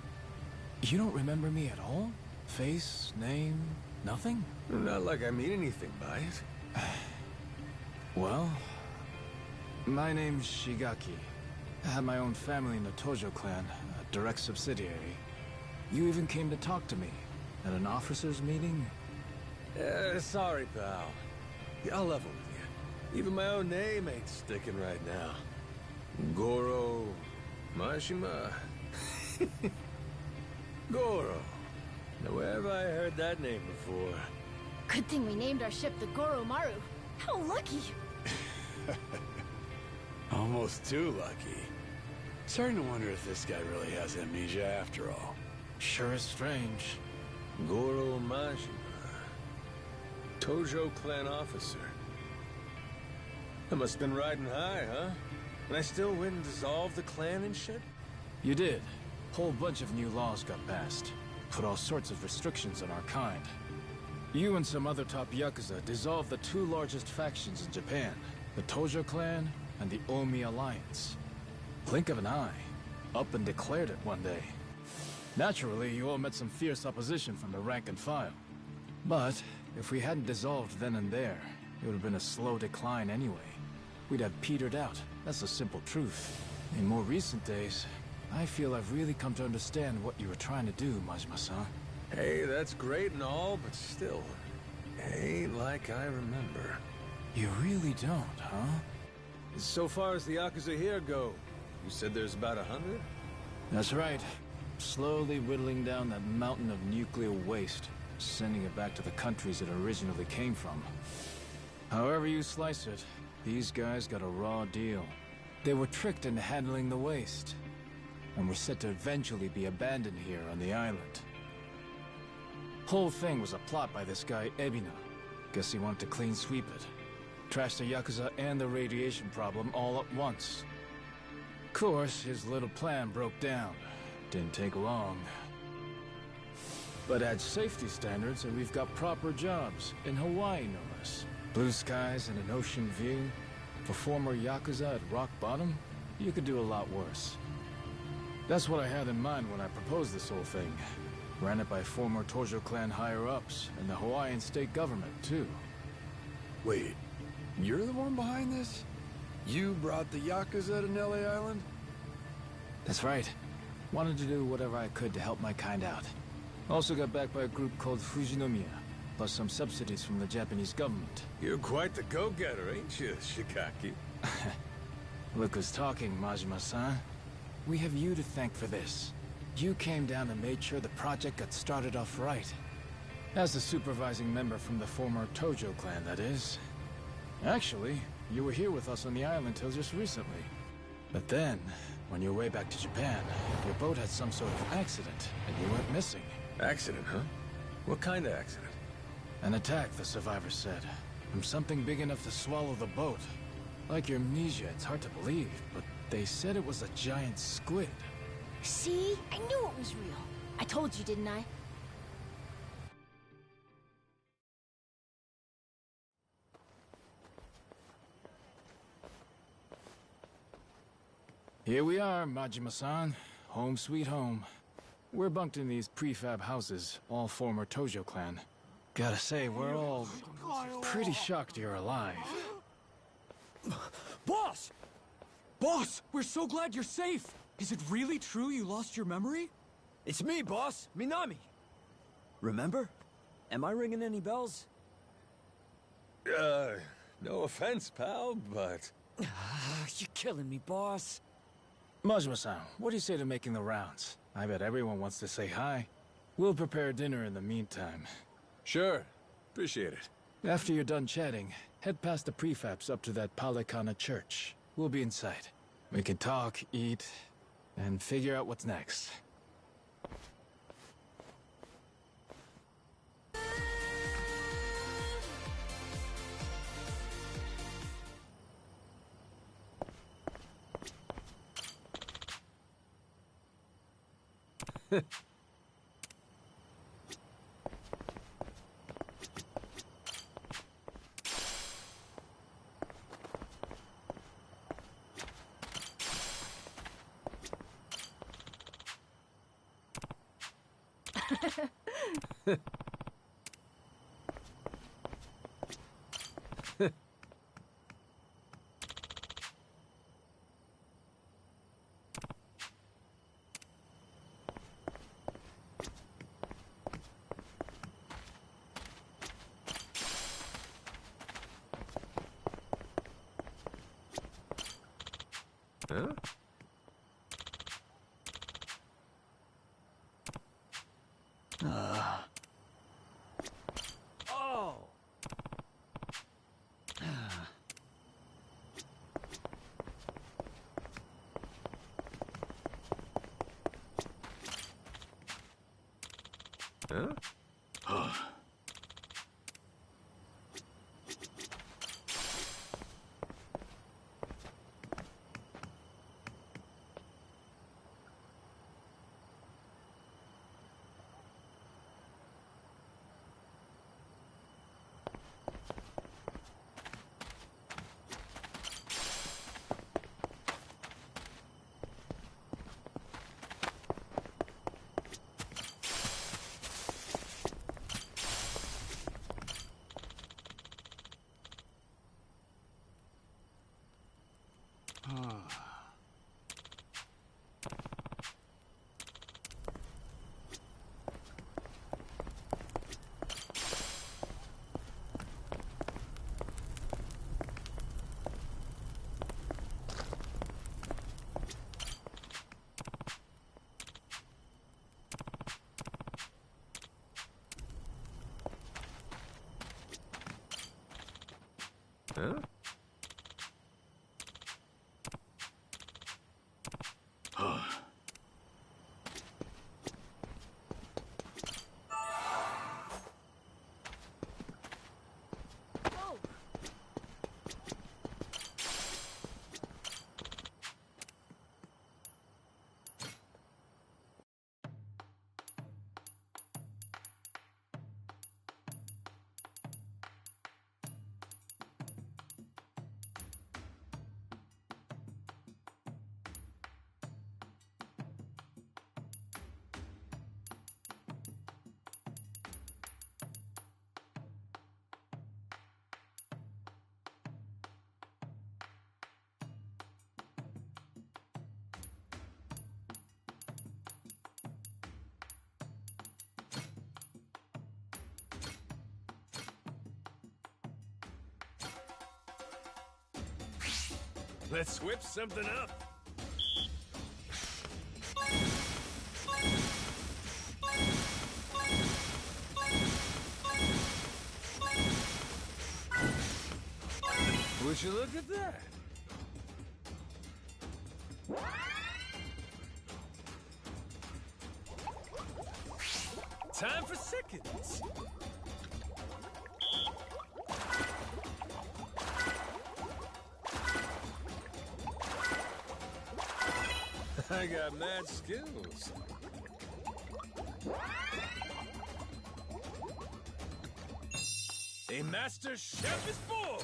You don't remember me at all? Face, name, nothing? Not like I mean anything by it. Well, my name's Shigaki. I have my own family in the Tojo clan, a direct subsidiary. You even came to talk to me at an officers' meeting? Sorry, pal. I'll level with you. Even my own name ain't sticking right now. Goro... Majima... Goro. Now, where have I heard that name before? Good thing we named our ship the Goromaru. How lucky! Almost too lucky. Starting to wonder if this guy really has amnesia after all. Sure is strange. Goro Majima. Tojo clan officer. I must have been riding high, huh? And I still win and dissolve the clan and shit? You did. Whole bunch of new laws got passed. Put all sorts of restrictions on our kind. You and some other top Yakuza dissolved the two largest factions in Japan, the Tojo clan and the Omi Alliance. Blink of an eye, up and declared it one day. Naturally, you all met some fierce opposition from the rank and file. But if we hadn't dissolved then and there, it would have been a slow decline anyway. We'd have petered out. That's the simple truth. In more recent days, I feel I've really come to understand what you were trying to do, Majima-san. Hey, that's great and all, but still, ain't like I remember. You really don't, huh? So far as the Yakuza here go, you said there's about 100? That's right. Slowly whittling down that mountain of nuclear waste, sending it back to the countries it originally came from. However you slice it, these guys got a raw deal. They were tricked into handling the waste, and were set to eventually be abandoned here on the island. Whole thing was a plot by this guy, Ebina. Guess he wanted to clean sweep it. Trash the Yakuza and the radiation problem all at once. Of course, his little plan broke down. Didn't take long. But add safety standards and we've got proper jobs, in Hawaii no less. Blue skies and an ocean view. For former Yakuza at rock bottom, you could do a lot worse. That's what I had in mind when I proposed this whole thing. Ran it by former Tojo clan higher-ups, and the Hawaiian state government, too. Wait, you're the one behind this? You brought the Yakuza to Nelly Island? That's right. Wanted to do whatever I could to help my kind out. Also got backed by a group called Fujinomiya, plus some subsidies from the Japanese government. You're quite the go-getter, ain't you, Shikaki? Look who's talking, Majima-san. We have you to thank for this. You came down and made sure the project got started off right. As the supervising member from the former Tojo clan, that is. Actually, you were here with us on the island till just recently. But then, on your way back to Japan, your boat had some sort of accident, and you went missing. Accident, huh? What kind of accident? An attack, the survivor said. From something big enough to swallow the boat. Like your amnesia, it's hard to believe, but they said it was a giant squid. See? I knew it was real. I told you, didn't I? Here we are, Majima-san. Home sweet home. We're bunked in these prefab houses, all former Tojo clan. Gotta say, we're all pretty shocked you're alive. Boss! Boss, we're so glad you're safe! Is it really true you lost your memory? It's me, boss. Minami. Remember? Am I ringing any bells? No offense, pal, but... You're killing me, boss. Majima-san, what do you say to making the rounds? I bet everyone wants to say hi. We'll prepare dinner in the meantime. Sure. Appreciate it. After you're done chatting, head past the prefabs up to that Palikana church. We'll be inside. We can talk, eat, and figure out what's next. Huh? Oh! Huh? Huh? Let's whip something up. Would you look at that? Time for seconds. I got mad skills. A master chef is born!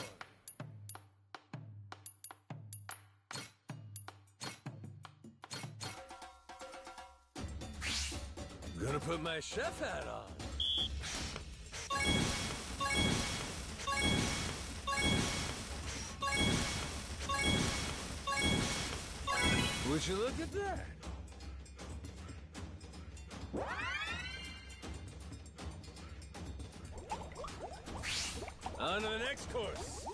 Gonna put my chef hat on. Would you look at that? On to the next course.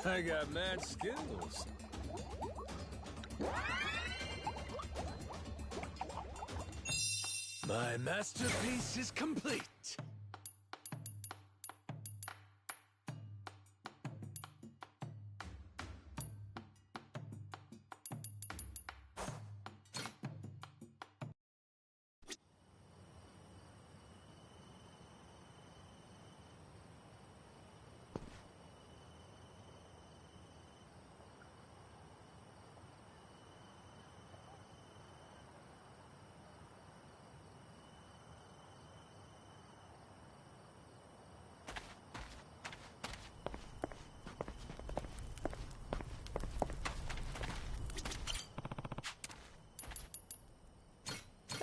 I got mad skills. My masterpiece is complete.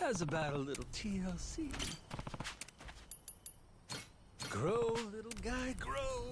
How's about a little TLC? Grow, little guy, grow.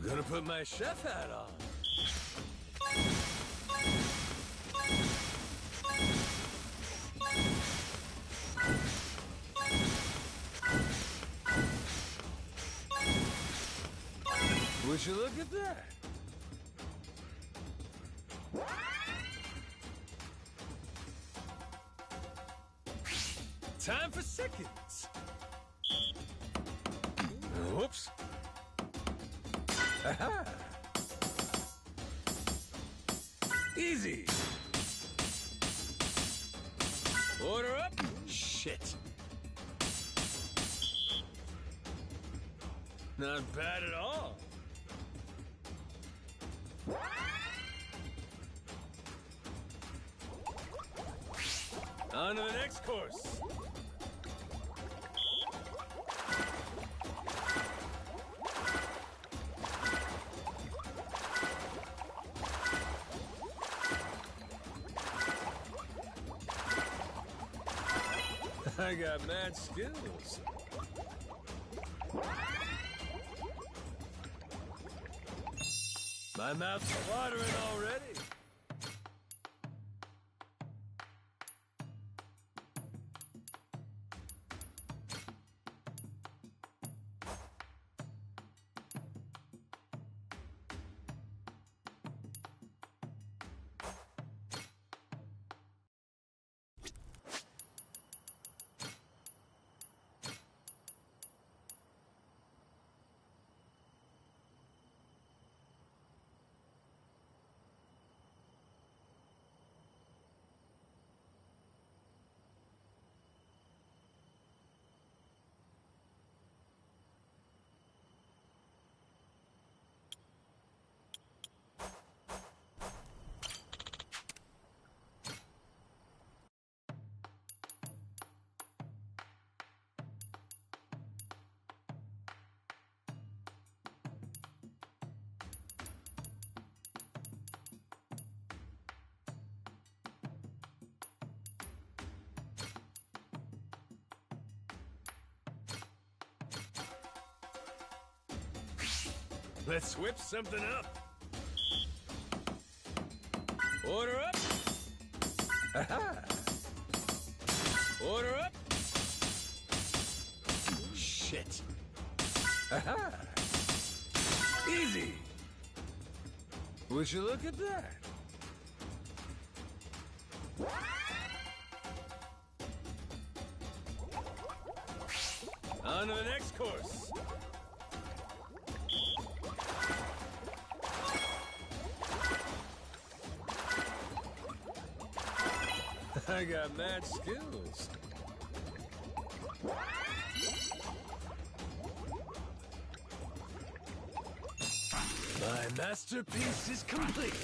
Gonna put my chef hat on. Would you look at that? Time for seconds. Whoops. Aha. Easy. Order up. Shit. Not bad at all. On to the next course. I got mad skills. My mouth's watering already. Let's whip something up. Order up. Aha. Order up. Shit. Aha. Easy. Would you look at that? On to the next course. I got mad skills. My masterpiece is complete.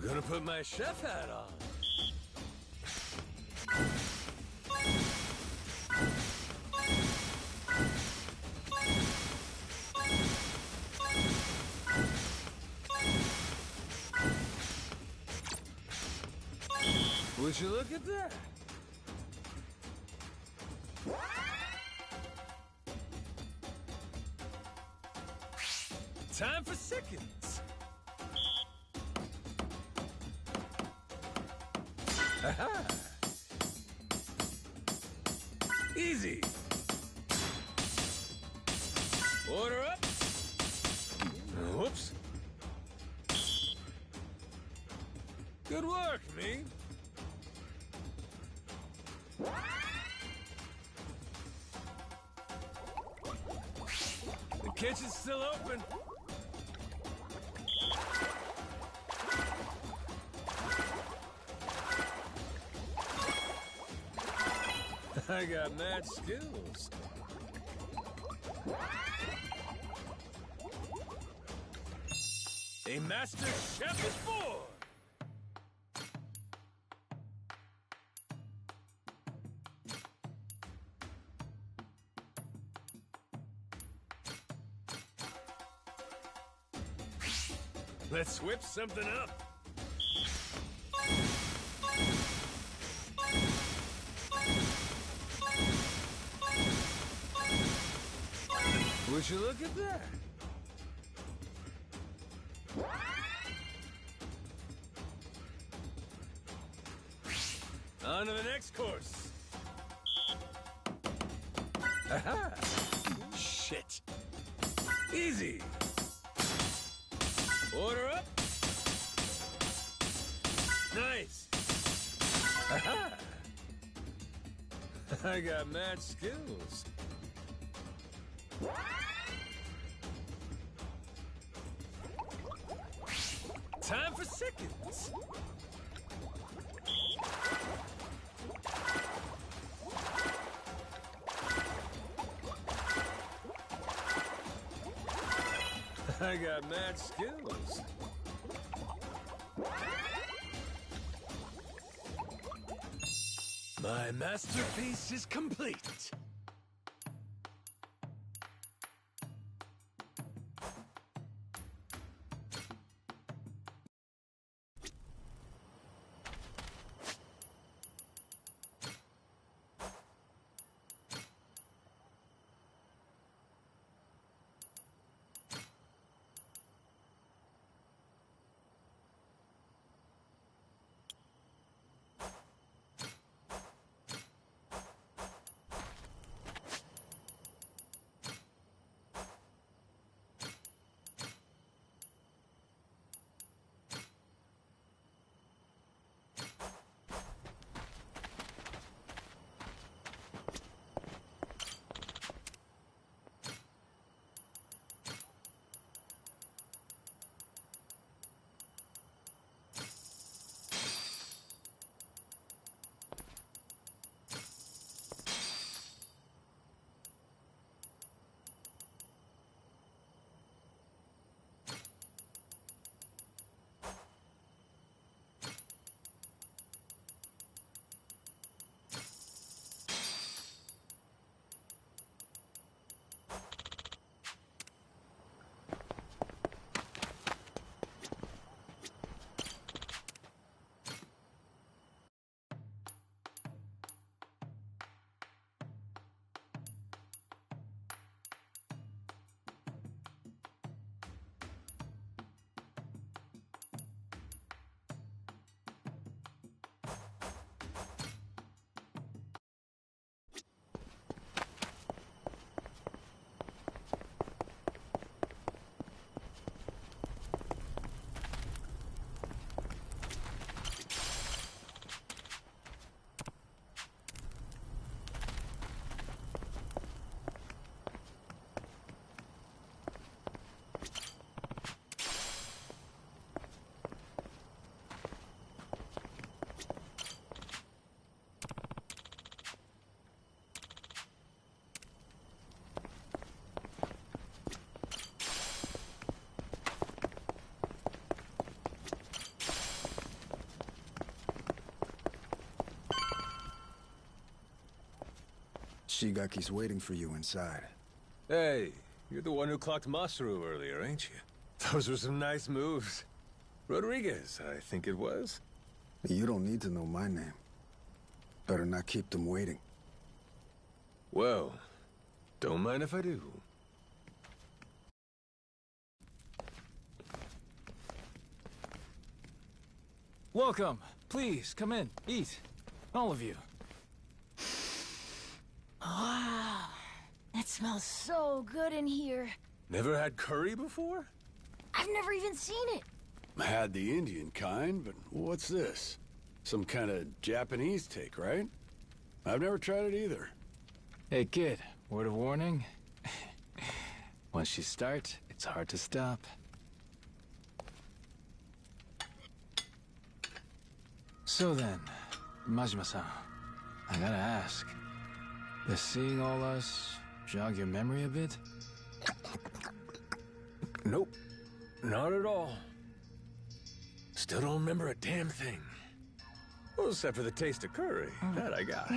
Gonna put my chef hat on. Would you look at that? Time for seconds. Aha! Easy. Order up. Whoops. Good work, me. The kitchen's still open. I got mad skills. A master chef is born! Let's whip something up. Would you look at that? On to the next course. Aha! Shit. Easy. Order up. Nice. Aha! I got mad skills. Time for seconds. I got mad skills. My masterpiece is complete. Shigaki's waiting for you inside. Hey, you're the one who clocked Masaru earlier, ain't you? Those were some nice moves. Rodriguez, I think it was. You don't need to know my name. Better not keep them waiting. Well, don't mind if I do. Welcome. Please, come in. Eat. All of you. Wow. It smells so good in here. Never had curry before? I've never even seen it. Had the Indian kind, but what's this? Some kind of Japanese take, right? I've never tried it either. Hey, kid. Word of warning. Once you start, it's hard to stop. So then, Majima-san, I gotta ask, does seeing all us jog your memory a bit? Nope. Not at all. Still don't remember a damn thing. Well, except for the taste of curry. That I got.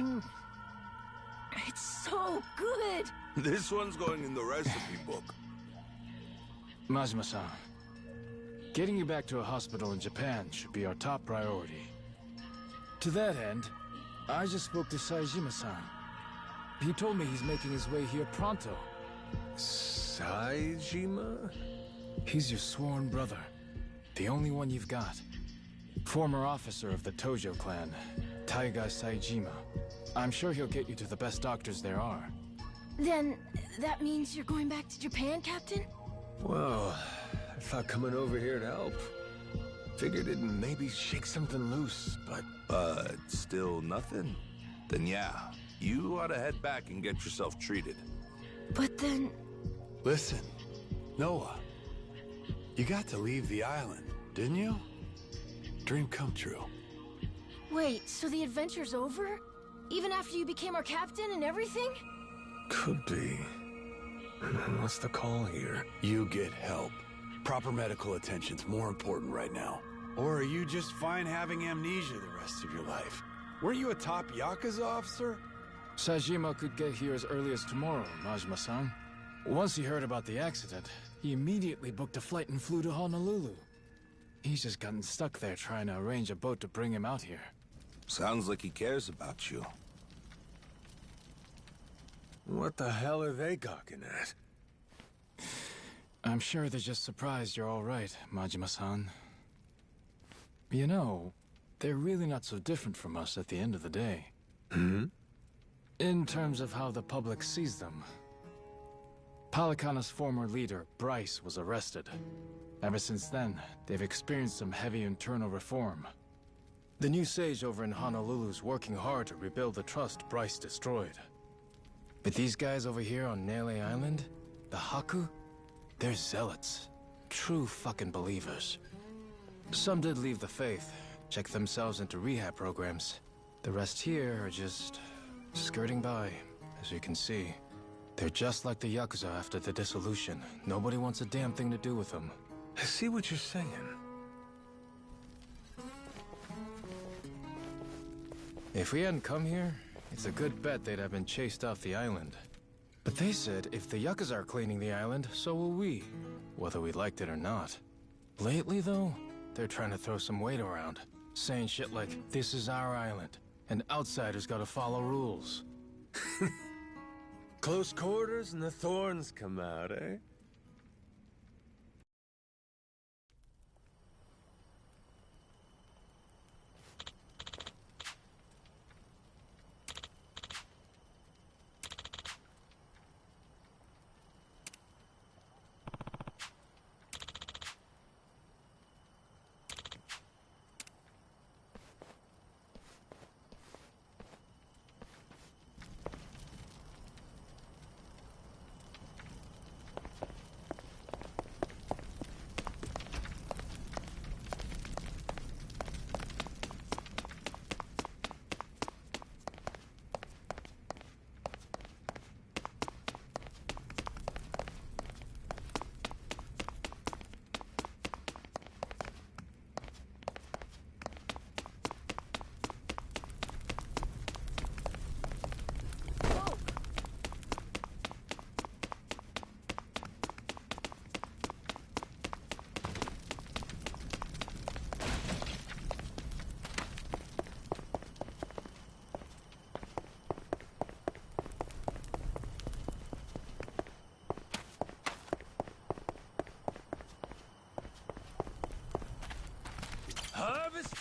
It's so good. This one's going in the recipe book. Majima-san, getting you back to a hospital in Japan should be our top priority. To that end, I just spoke to Saejima-san. He told me he's making his way here pronto. Saejima? He's your sworn brother. The only one you've got. Former officer of the Tojo clan, Taiga Saejima. I'm sure he'll get you to the best doctors there are. Then, that means you're going back to Japan, Captain? Well, I thought coming over here to help. Figured it'd maybe shake something loose, but still nothing? Then yeah, you ought to head back and get yourself treated. But then... Listen, Noah. You got to leave the island, didn't you? Dream come true. Wait, so the adventure's over? Even after you became our captain and everything? could be. What's the call here? You get help. Proper medical attention's more important right now. Or are you just fine having amnesia the rest of your life? Weren't you a top Yakuza officer? Saejima could get here as early as tomorrow, Majima-san. Once he heard about the accident, he immediately booked a flight and flew to Honolulu. He's just gotten stuck there trying to arrange a boat to bring him out here. Sounds like he cares about you. What the hell are they gawking at? I'm sure they're just surprised you're all right, Majima-san. You know, they're really not so different from us at the end of the day. Hmm? In terms of how the public sees them. Palikana's former leader, Bryce, was arrested. Ever since then, they've experienced some heavy internal reform. The new sage over in Honolulu's working hard to rebuild the trust Bryce destroyed. But these guys over here on Nele Island, the Haku, they're zealots. True fucking believers. Some did leave the faith, check themselves into rehab programs. The rest here are just skirting by, as you can see. They're just like the Yakuza after the dissolution. Nobody wants a damn thing to do with them. I see what you're saying. If we hadn't come here, it's a good bet they'd have been chased off the island. But they said if the Yakuza are cleaning the island, so will we. Whether we liked it or not. Lately, though, they're trying to throw some weight around. Saying shit like, this is our island, and outsiders gotta follow rules. Close quarters and the thorns come out, eh?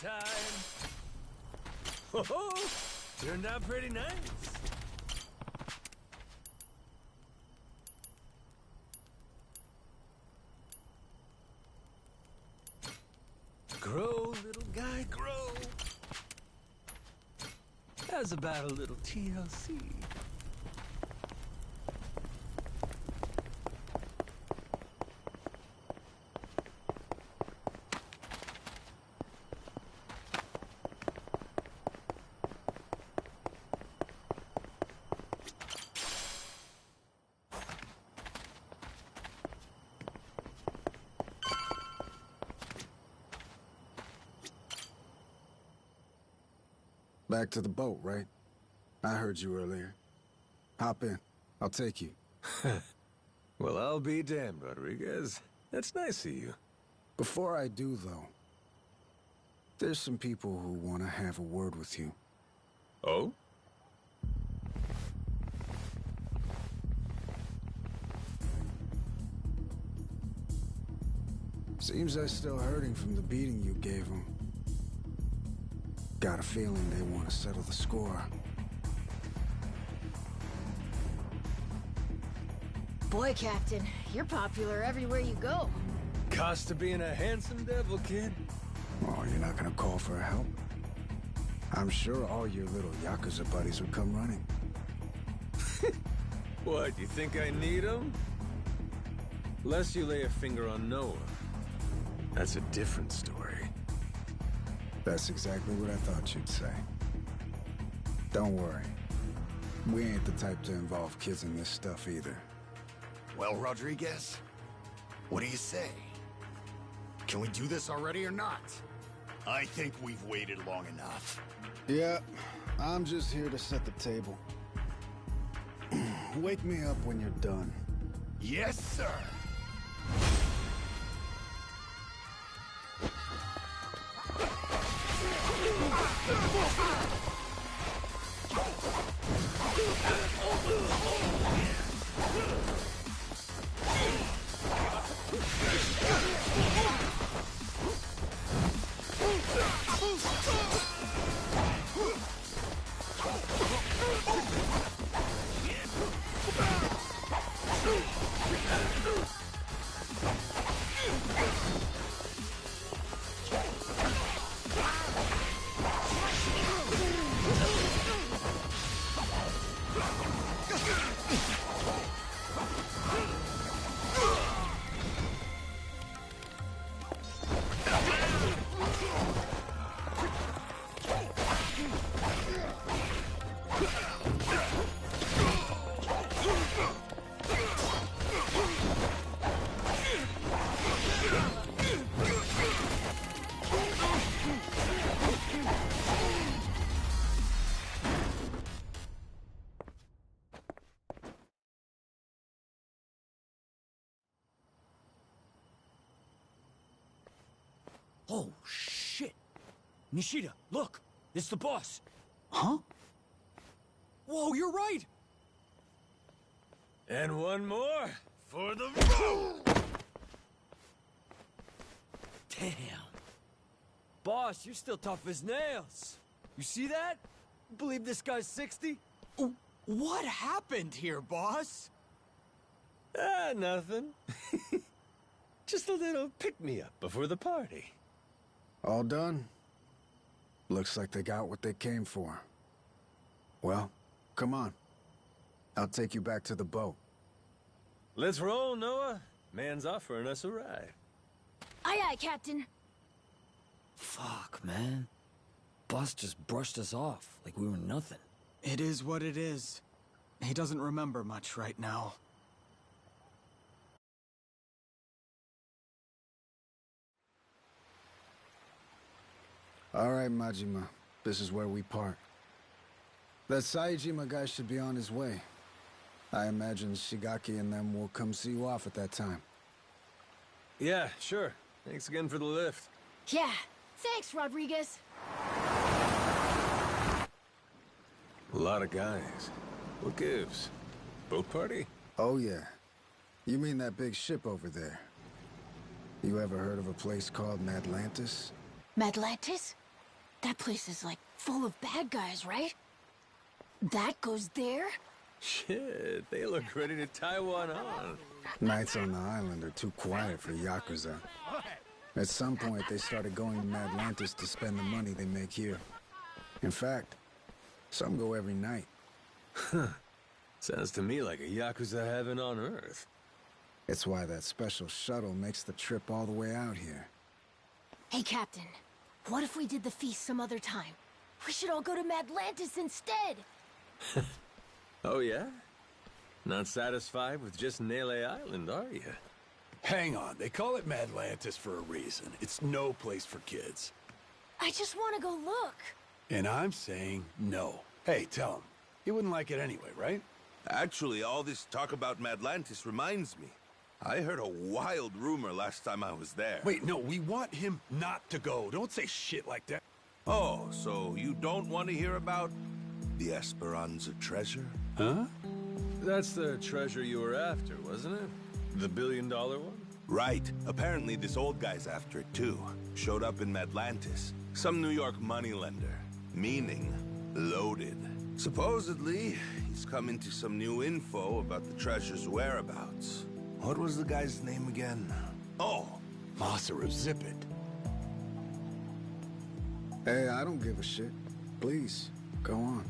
time. Oh, turned out pretty nice. Grow, little guy, grow. How's about a little TLC? Back to the boat, right? I heard you earlier. Hop in. I'll take you. Well, I'll be damned, Rodriguez. That's nice of you. Before I do, though, there's some people who want to have a word with you. Oh? Seems they're still hurting from the beating you gave them. Got a feeling they want to settle the score. Boy, Captain, you're popular everywhere you go. Cost to being a handsome devil, kid. Oh, you're not gonna call for help? I'm sure all your little Yakuza buddies would come running. What, you think I need them? Lest you lay a finger on Noah. That's a different story. That's exactly what I thought you'd say. Don't worry. We ain't the type to involve kids in this stuff either. Well, Rodriguez, what do you say? Can we do this already or not? I think we've waited long enough. Yeah, I'm just here to set the table. Wake me up when you're done. Yes, sir. Oh, shit. Nishida, look. It's the boss. Huh? Whoa, you're right! And one more for the road! Damn. Boss, you're still tough as nails. You see that? Believe this guy's 60? What happened here, boss? Ah, nothing. Just a little pick-me-up before the party. All done? Looks like they got what they came for. Well, come on. I'll take you back to the boat. Let's roll, Noah. Man's offering us a ride. Aye, aye, Captain. Fuck, man. Boss just brushed us off like we were nothing. It is what it is. He doesn't remember much right now. All right, Majima. This is where we part. That Saejima guy should be on his way. I imagine Shigaki and them will come see you off at that time. Yeah, sure. Thanks again for the lift. Yeah, thanks, Rodriguez. A lot of guys. What gives? Boat party? Oh, yeah. You mean that big ship over there? You ever heard of a place called Madlantis? Madlantis? That place is like full of bad guys, right? That goes there? Shit, they look ready to tie one on. Nights on the island are too quiet for Yakuza. At some point, they started going to Madlantis to spend the money they make here. In fact, some go every night. Huh. Sounds to me like a Yakuza heaven on Earth. It's why that special shuttle makes the trip all the way out here. Hey, Captain. What if we did the feast some other time? We should all go to Madlantis instead! Oh, yeah? Not satisfied with just Nele Island, are you? Hang on, they call it Madlantis for a reason. It's no place for kids. I just want to go look. And I'm saying no. Hey, tell him. He wouldn't like it anyway, right? Actually, all this talk about Madlantis reminds me. I heard a wild rumor last time I was there. Wait, no, we want him not to go. Don't say shit like that. Oh, so you don't want to hear about the Esperanza treasure? Huh? That's the treasure you were after, wasn't it? The $1 billion one? Right. Apparently this old guy's after it too. Showed up in Madlantis. Some New York moneylender. Meaning, loaded. Supposedly, he's come into some new info about the treasure's whereabouts. What was the guy's name again? Oh, Masaru, zip it. Hey, I don't give a shit. Please, go on.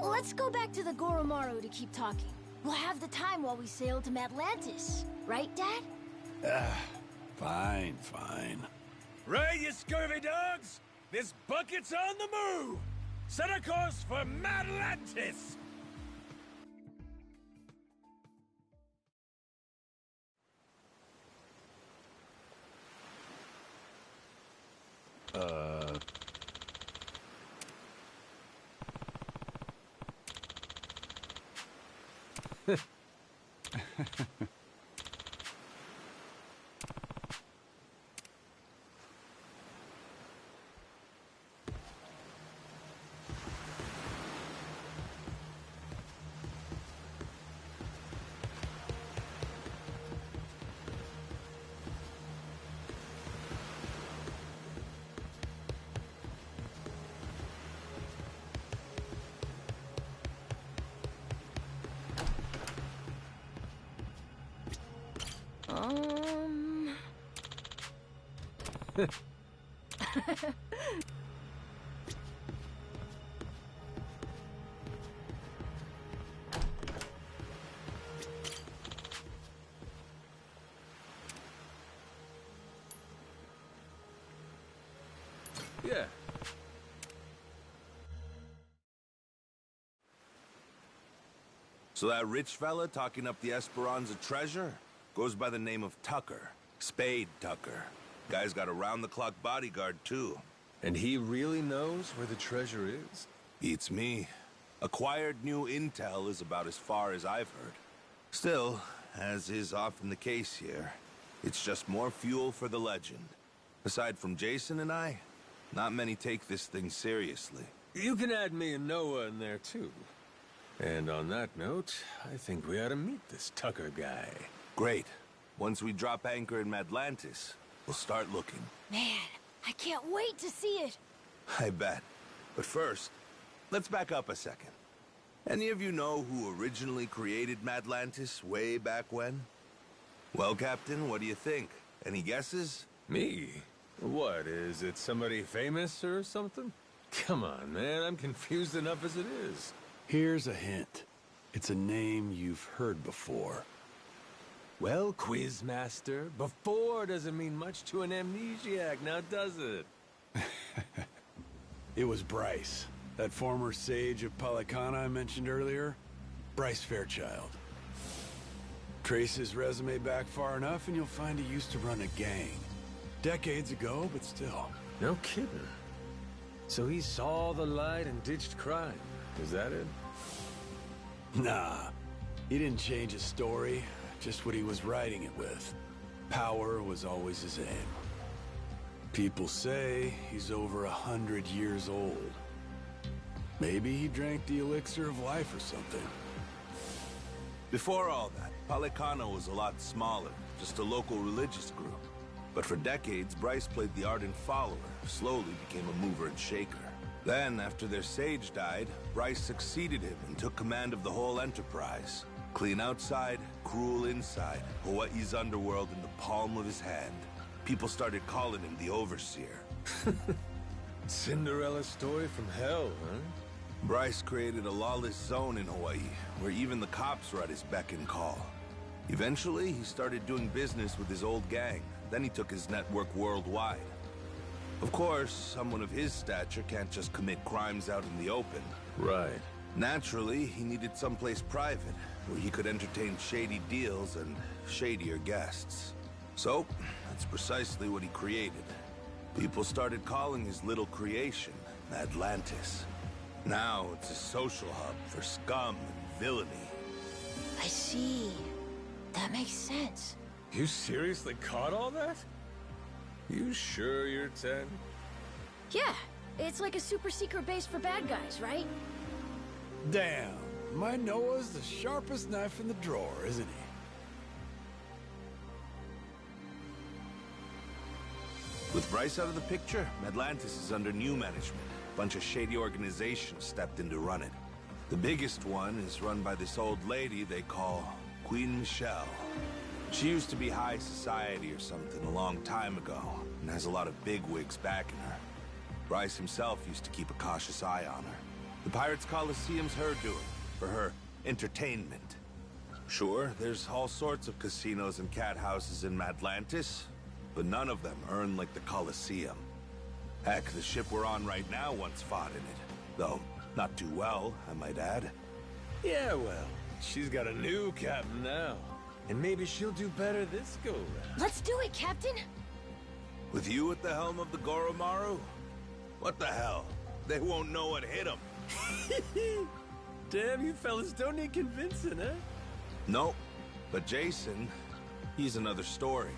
Let's go back to the Goromaru to keep talking. We'll have the time while we sail to Madlantis. Right, Dad? Fine, fine. Right, you scurvy dogs! This bucket's on the move! Set a course for Madlantis! Yeah. So that rich fella talking up the Esperanza treasure goes by the name of Tucker. Spade Tucker. Guy's got a round-the-clock bodyguard, too. And he really knows where the treasure is? Beats me. Acquired new intel is about as far as I've heard. Still, as is often the case here, it's just more fuel for the legend. Aside from Jason and I, not many take this thing seriously. You can add me and Noah in there, too. And on that note, I think we ought to meet this Tucker guy. Great. Once we drop anchor in Madlantis, we'll start looking. Man, I can't wait to see it. I bet. But first, let's back up a second. Any of you know who originally created Madlantis way back when? Well, Captain, what do you think? Any guesses? Me? What, is it somebody famous or something? Come on, man, I'm confused enough as it is. Here's a hint. It's a name you've heard before. Well, Quizmaster, before doesn't mean much to an amnesiac, now does it? It was Bryce, that former sage of Palicana I mentioned earlier. Bryce Fairchild. Trace his resume back far enough and you'll find he used to run a gang. Decades ago, but still. No kidding. So he saw the light and ditched crime. Is that it? Nah. He didn't change his story, just what he was writing it with. Power was always his aim. People say he's over 100 years old. Maybe he drank the elixir of life or something. Before all that, Palicana was a lot smaller, just a local religious group. But for decades, Bryce played the ardent follower, slowly became a mover and shaker. Then, after their sage died, Bryce succeeded him and took command of the whole enterprise. Clean outside, cruel inside, Hawaii's underworld in the palm of his hand. People started calling him the Overseer. Cinderella story from hell, huh? Bryce created a lawless zone in Hawaii, where even the cops were at his beck and call. Eventually, he started doing business with his old gang. Then he took his network worldwide. Of course, someone of his stature can't just commit crimes out in the open. Right. Naturally, he needed someplace private, where he could entertain shady deals and shadier guests. So, that's precisely what he created. People started calling his little creation Atlantis. Now it's a social hub for scum and villainy. I see. That makes sense. You seriously caught all that? You sure you're 10? Yeah, it's like a super secret base for bad guys, right? Damn, my Noah's the sharpest knife in the drawer, isn't he? With Bryce out of the picture, Atlantis is under new management. A bunch of shady organizations stepped in to run it. The biggest one is run by this old lady they call Queen Michelle. She used to be high society or something a long time ago, and has a lot of bigwigs backing her. Bryce himself used to keep a cautious eye on her. The Pirates Coliseum's her doing, for her entertainment. Sure, there's all sorts of casinos and cat houses in Atlantis, but none of them earn like the Coliseum. Heck, the ship we're on right now once fought in it. Though, not too well, I might add. Yeah, well, she's got a new captain now. And maybe she'll do better this go-round. Let's do it, Captain! With you at the helm of the Goromaru? What the hell? They won't know what hit them. Damn, you fellas don't need convincing, eh? Nope. But Jason, he's another story.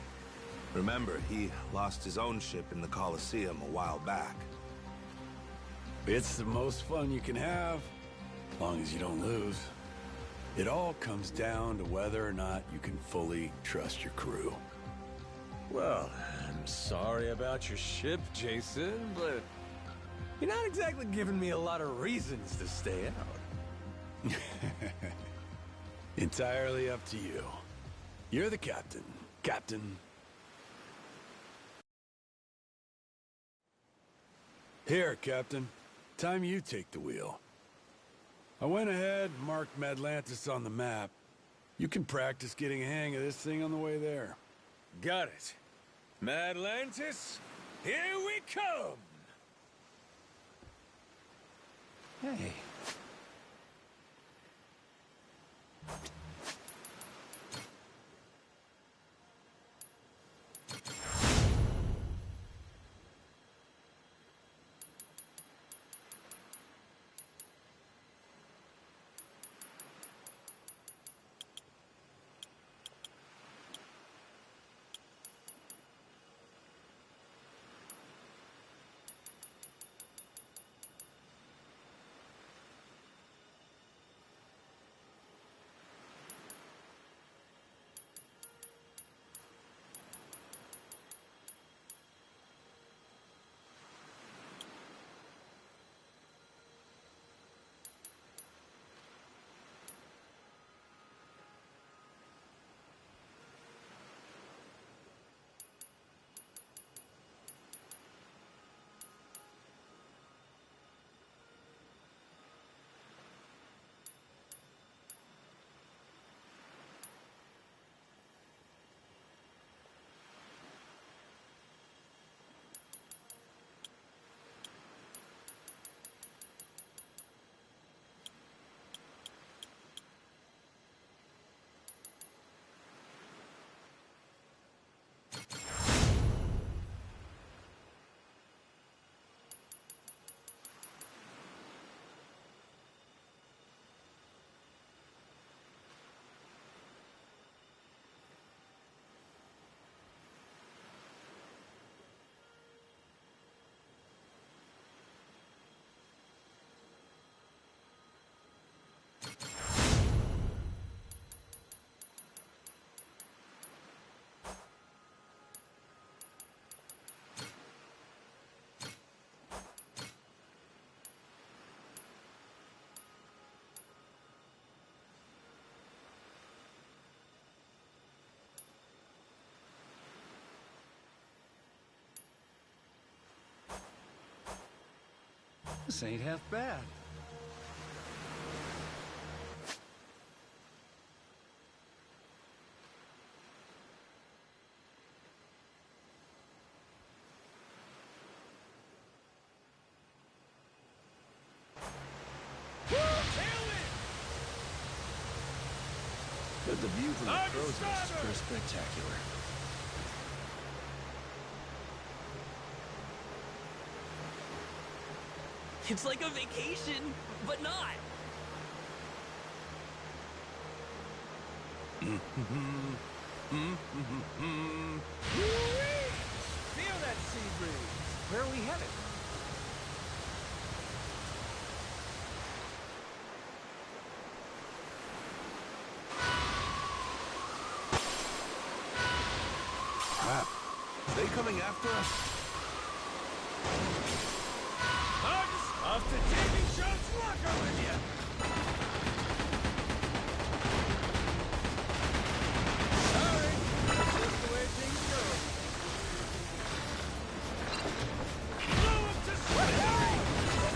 Remember, he lost his own ship in the Coliseum a while back. It's the most fun you can have, as long as you don't lose. It all comes down to whether or not you can fully trust your crew. Well, I'm sorry about your ship, Jason, but you're not exactly giving me a lot of reasons to stay out. Entirely up to you. You're the captain, Captain. Here, Captain. Time you take the wheel. I went ahead and marked Madlantis on the map. You can practice getting a hang of this thing on the way there. Got it. Madlantis, here we come! Hey. This ain't half bad. But the view from the crow's nest is pretty spectacular. It's like a vacation, but not. Feel that sea breeze. Where are we headed? Crap. Are they coming after us? Off to TV Show's locker with you! Sorry, that's just the way things go. Blow up to smithereens!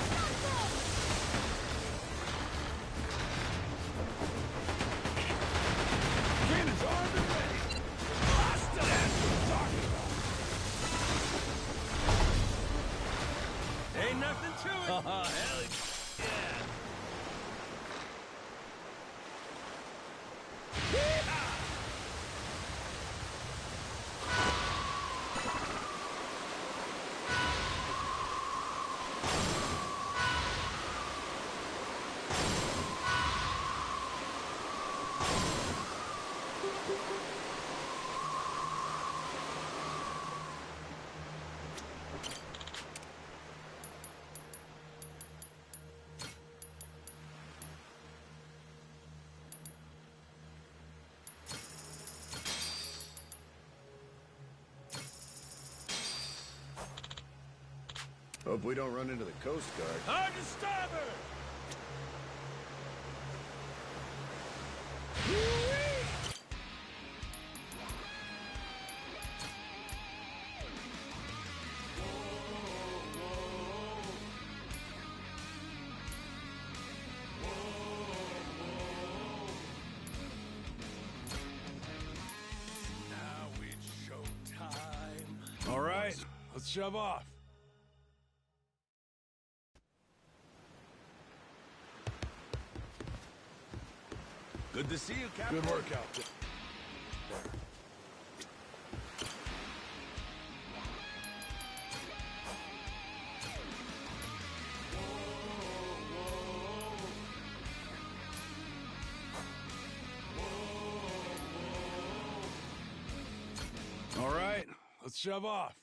Cannons armed and ready. Blast it! That's what I'm talking about! Ain't nothing to it! Oh, hell yeah! Hope we don't run into the Coast Guard. Hard to starboard! Now it's showtime. All right, let's shove off. Good to see you, Captain. Good work out there. All right, let's shove off.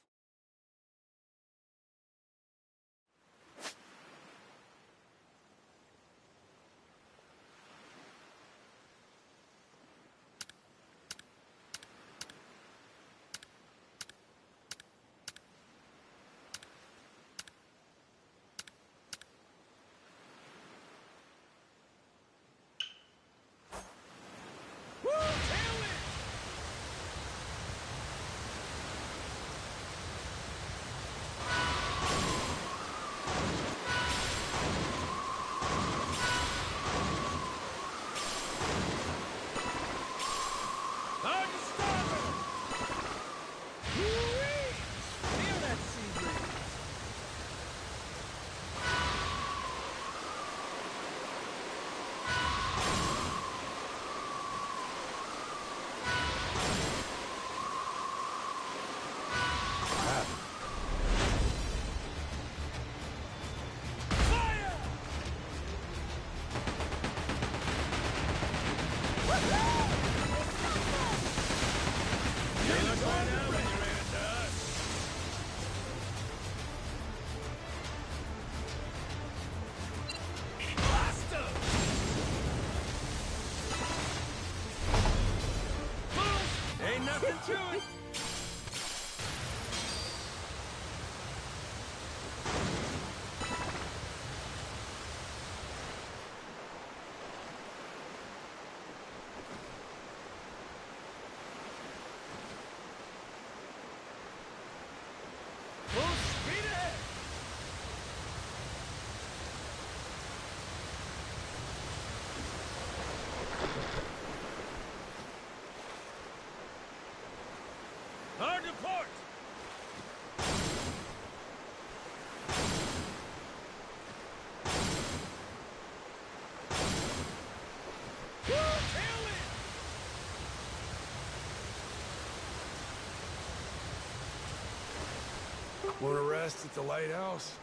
Want to rest at the lighthouse?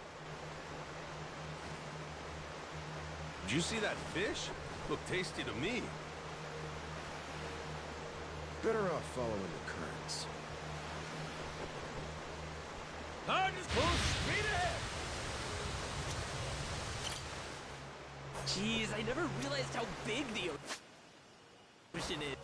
Did you see that fish? Looked tasty to me. Better off following the currents. I just full speed ahead! Jeez, I never realized how big the ocean is.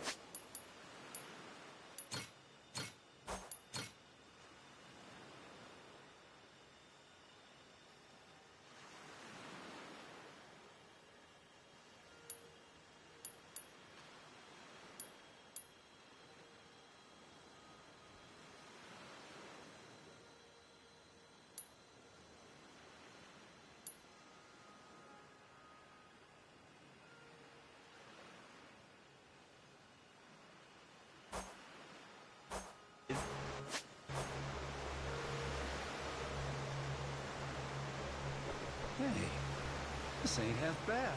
Hey, this ain't half bad.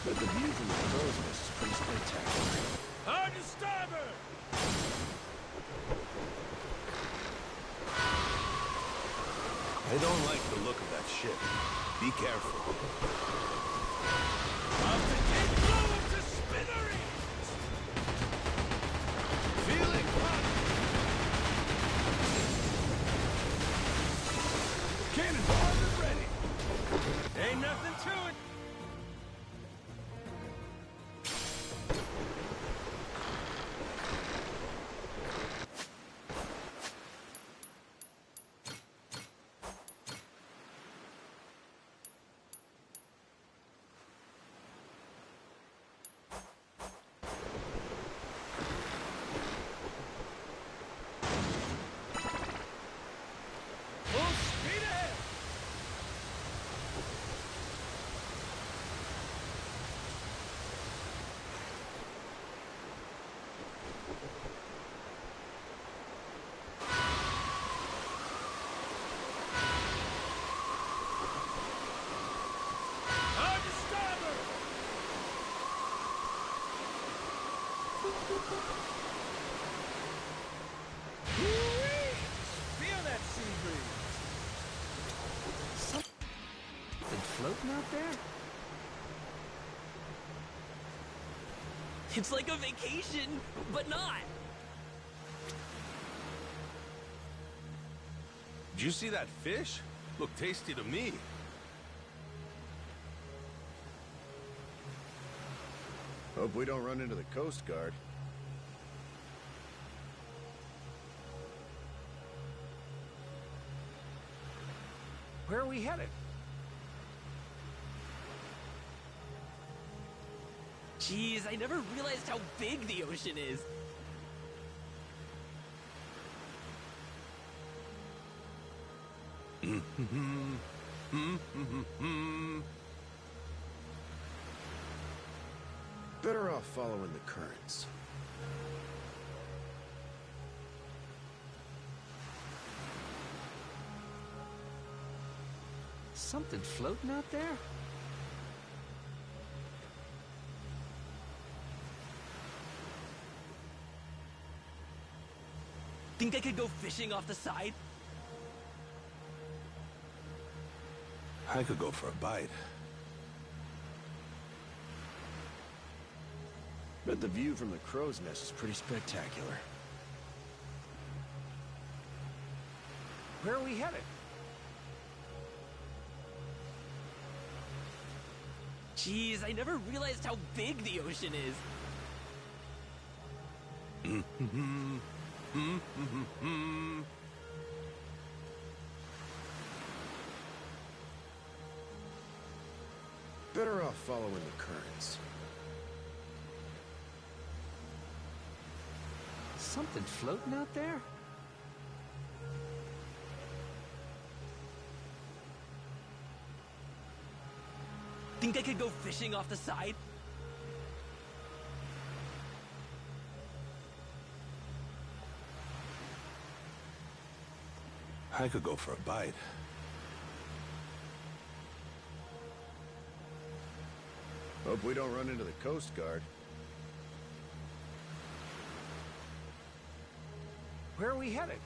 But the view from the crow's nest is pretty spectacular. Hard to starboard! I don't like the look of that ship. Be careful. Off the deck, blow up to smithereens! Feeling hot! Cannonballs are ready! Ain't nothing to it! Full speed ahead! Hard to starboard! Woo-wee! Feel that sea breeze! Something floating out there? It's like a vacation, but not. Did you see that fish? Looked tasty to me. Hope we don't run into the Coast Guard. Where are we headed? Jeez, I never realized how big the ocean is. Better off following the currents. Something floating out there? Think I could go fishing off the side? I could go for a bite. Bet the view from the crow's nest is pretty spectacular. Where are we headed? Jeez, I never realized how big the ocean is. Better off following the currents. Something floating out there? Think I could go fishing off the side? I could go for a bite. Hope we don't run into the Coast Guard. Where are we headed?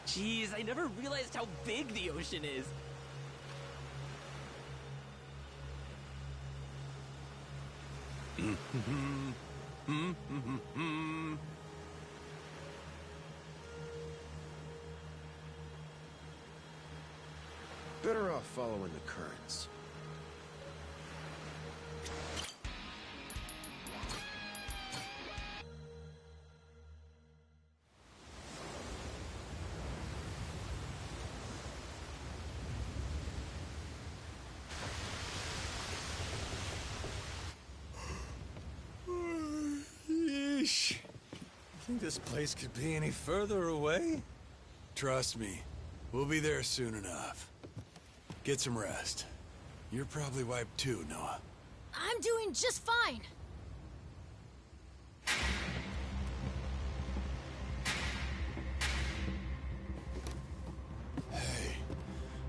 Jeez, I never realized how big the ocean is. Better off following the currents. Yeesh. You think this place could be any further away? Trust me, we'll be there soon enough. Get some rest. You're probably wiped too, Noah. I'm doing just fine. Hey,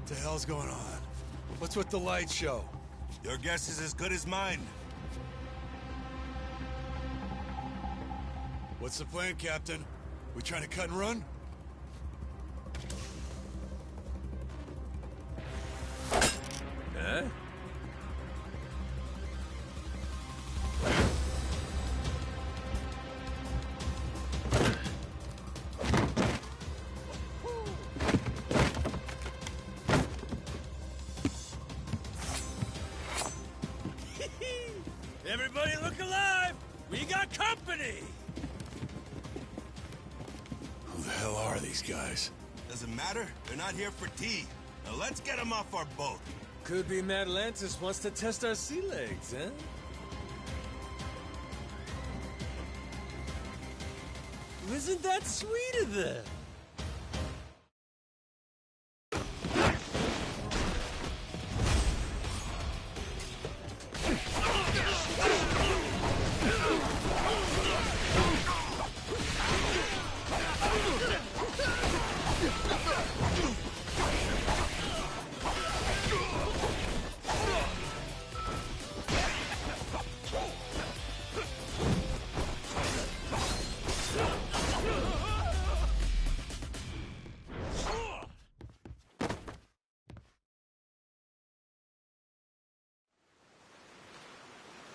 what the hell's going on? What's with the light show? Your guess is as good as mine. What's the plan, Captain? We trying to cut and run? Huh? Everybody look alive! We got company! Who the hell are these guys? Doesn't matter. They're not here for tea. Now let's get them off our boat. Could be Atlantis wants to test our sea legs, huh? Isn't that sweet of them?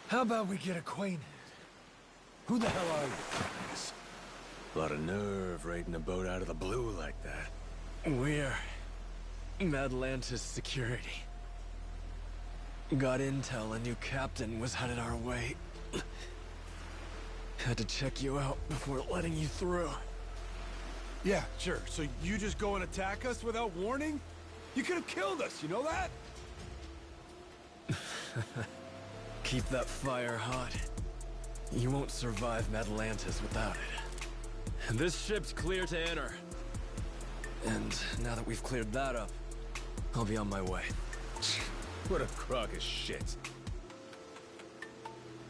How about we get acquainted? Who the hell are you guys? A lot of nerve raiding a boat out of the blue like that. We're Atlantis security. Got intel a new captain was headed our way. Had to check you out before letting you through. Yeah, sure. So you just go and attack us without warning? You could have killed us, you know that? Keep that fire hot. You won't survive Atlantis without it. This ship's clear to enter. And now that we've cleared that up, I'll be on my way. What a crock of shit.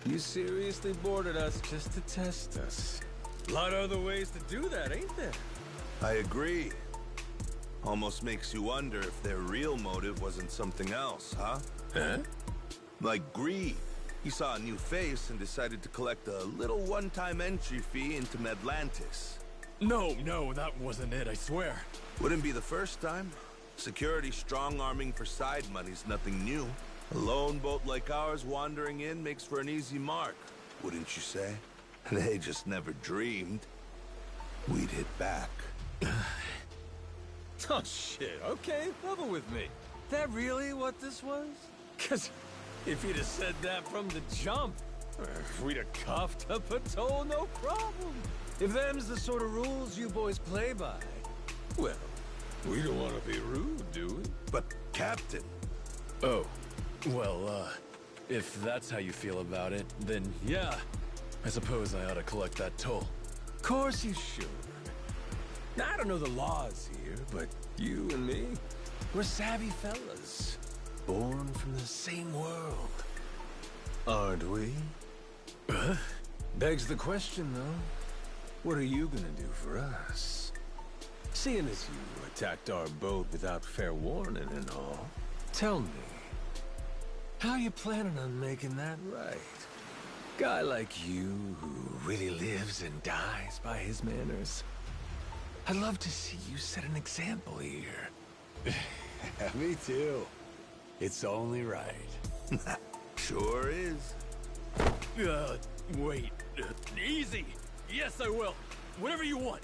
You seriously boarded us just to test us. A lot of other ways to do that, ain't there? I agree. Almost makes you wonder if their real motive wasn't something else, huh? Huh? Like greed. He saw a new face and decided to collect a little one-time entry fee into Atlantis. No, that wasn't it, I swear. Wouldn't be the first time. Security strong-arming for side money's nothing new. A lone boat like ours wandering in makes for an easy mark, wouldn't you say? They just never dreamed we'd hit back. Oh shit, okay, level with me. That really what this was? Cause if you'd have said that from the jump, we'd have coughed up a toll, no problem. If them's the sort of rules you boys play by, well, we don't want to be rude, do we? But, Captain... Oh, well, if that's how you feel about it, then yeah, I suppose I ought to collect that toll. Of course you should. Now, I don't know the laws here, but you and me, we're savvy fellas. Born from the same world. Aren't we? Begs the question, though. What are you gonna do for us? Seeing as you attacked our boat without fair warning and all, tell me, how you planning on making that right? Guy like you, who really lives and dies by his manners. I'd love to see you set an example here. Me too. It's only right. Sure is. Wait. Easy! Yes, I will. Whatever you want.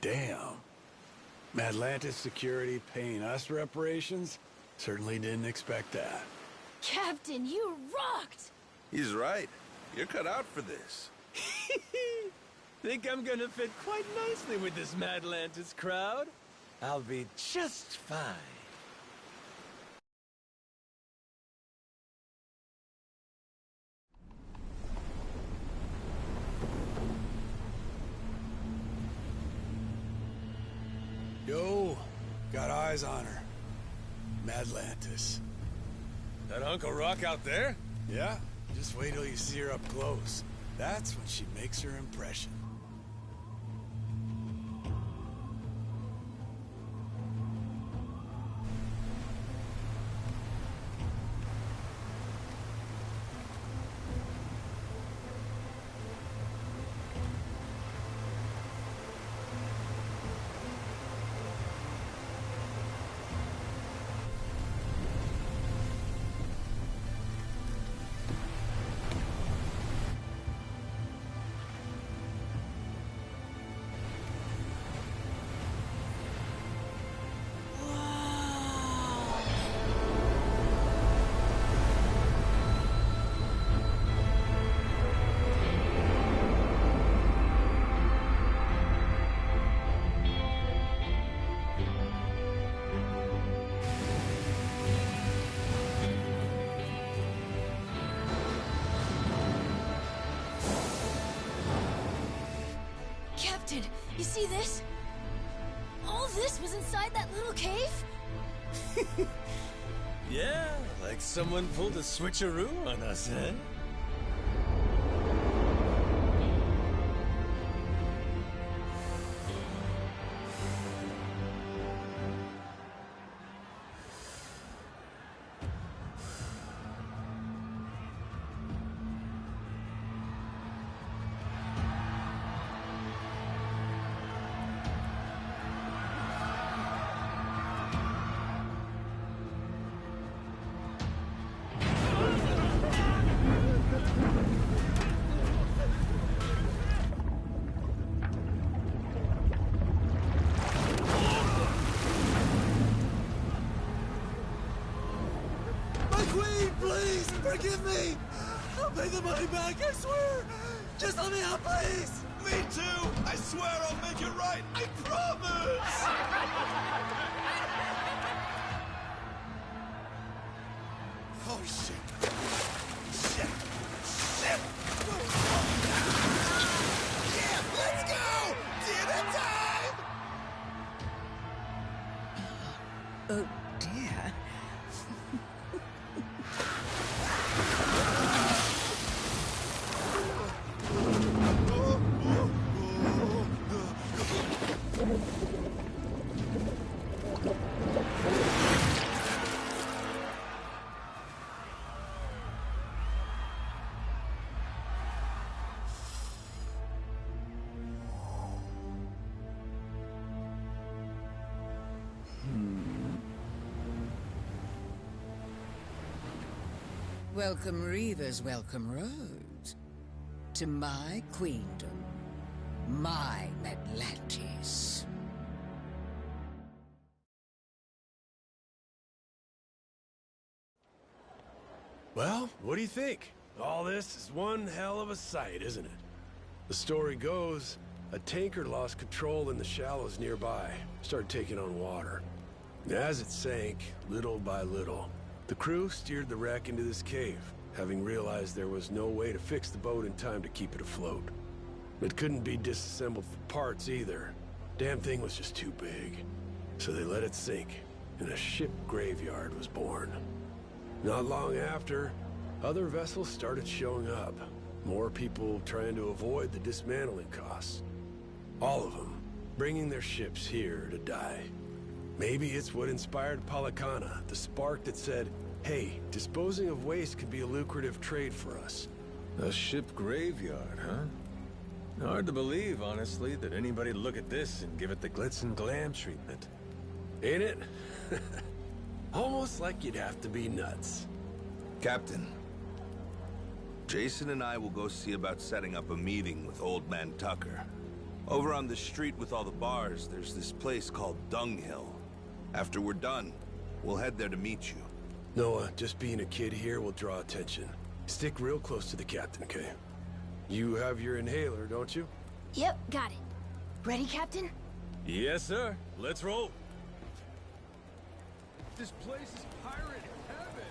Damn. Atlantis security paying us reparations? Certainly didn't expect that. Captain, you rocked! He's right. You're cut out for this. Think I'm gonna fit quite nicely with this Madlantis crowd? I'll be just fine. Yo, got eyes on her. Madlantis. That hunk of rock out there? Yeah, just wait till you see her up close. That's when she makes her impression. Captain, you see this? All this was inside that little cave? Yeah, like someone pulled a switcheroo on us, eh? Please, forgive me! I'll pay the money back, I swear! Just let me out, please! Me too! I swear I'll make it right! I promise! Oh, shit. Shit! Shit! Yeah, let's go! Dinner time! Oh, dear. Welcome Reavers, welcome Roads. To my queendom, my Atlantis. Well, what do you think? All this is one hell of a sight, isn't it? The story goes, a tanker lost control in the shallows nearby, started taking on water. As it sank, little by little, the crew steered the wreck into this cave, having realized there was no way to fix the boat in time to keep it afloat. It couldn't be disassembled for parts either. Damn thing was just too big. So they let it sink, and a ship graveyard was born. Not long after, other vessels started showing up. More people trying to avoid the dismantling costs. All of them bringing their ships here to die. Maybe it's what inspired Palakana, the spark that said, hey, disposing of waste could be a lucrative trade for us. A ship graveyard, huh? Hard to believe, honestly, that anybody'd look at this and give it the glitz and glam treatment. Ain't it? Almost like you'd have to be nuts. Captain, Jason and I will go see about setting up a meeting with Old Man Tucker. Over on the street with all the bars, there's this place called Dunghill. After we're done, we'll head there to meet you. Noah, just being a kid here will draw attention. Stick real close to the captain, okay? You have your inhaler, don't you? Yep, got it. Ready, Captain? Yes, sir. Let's roll. This place is pirate heaven.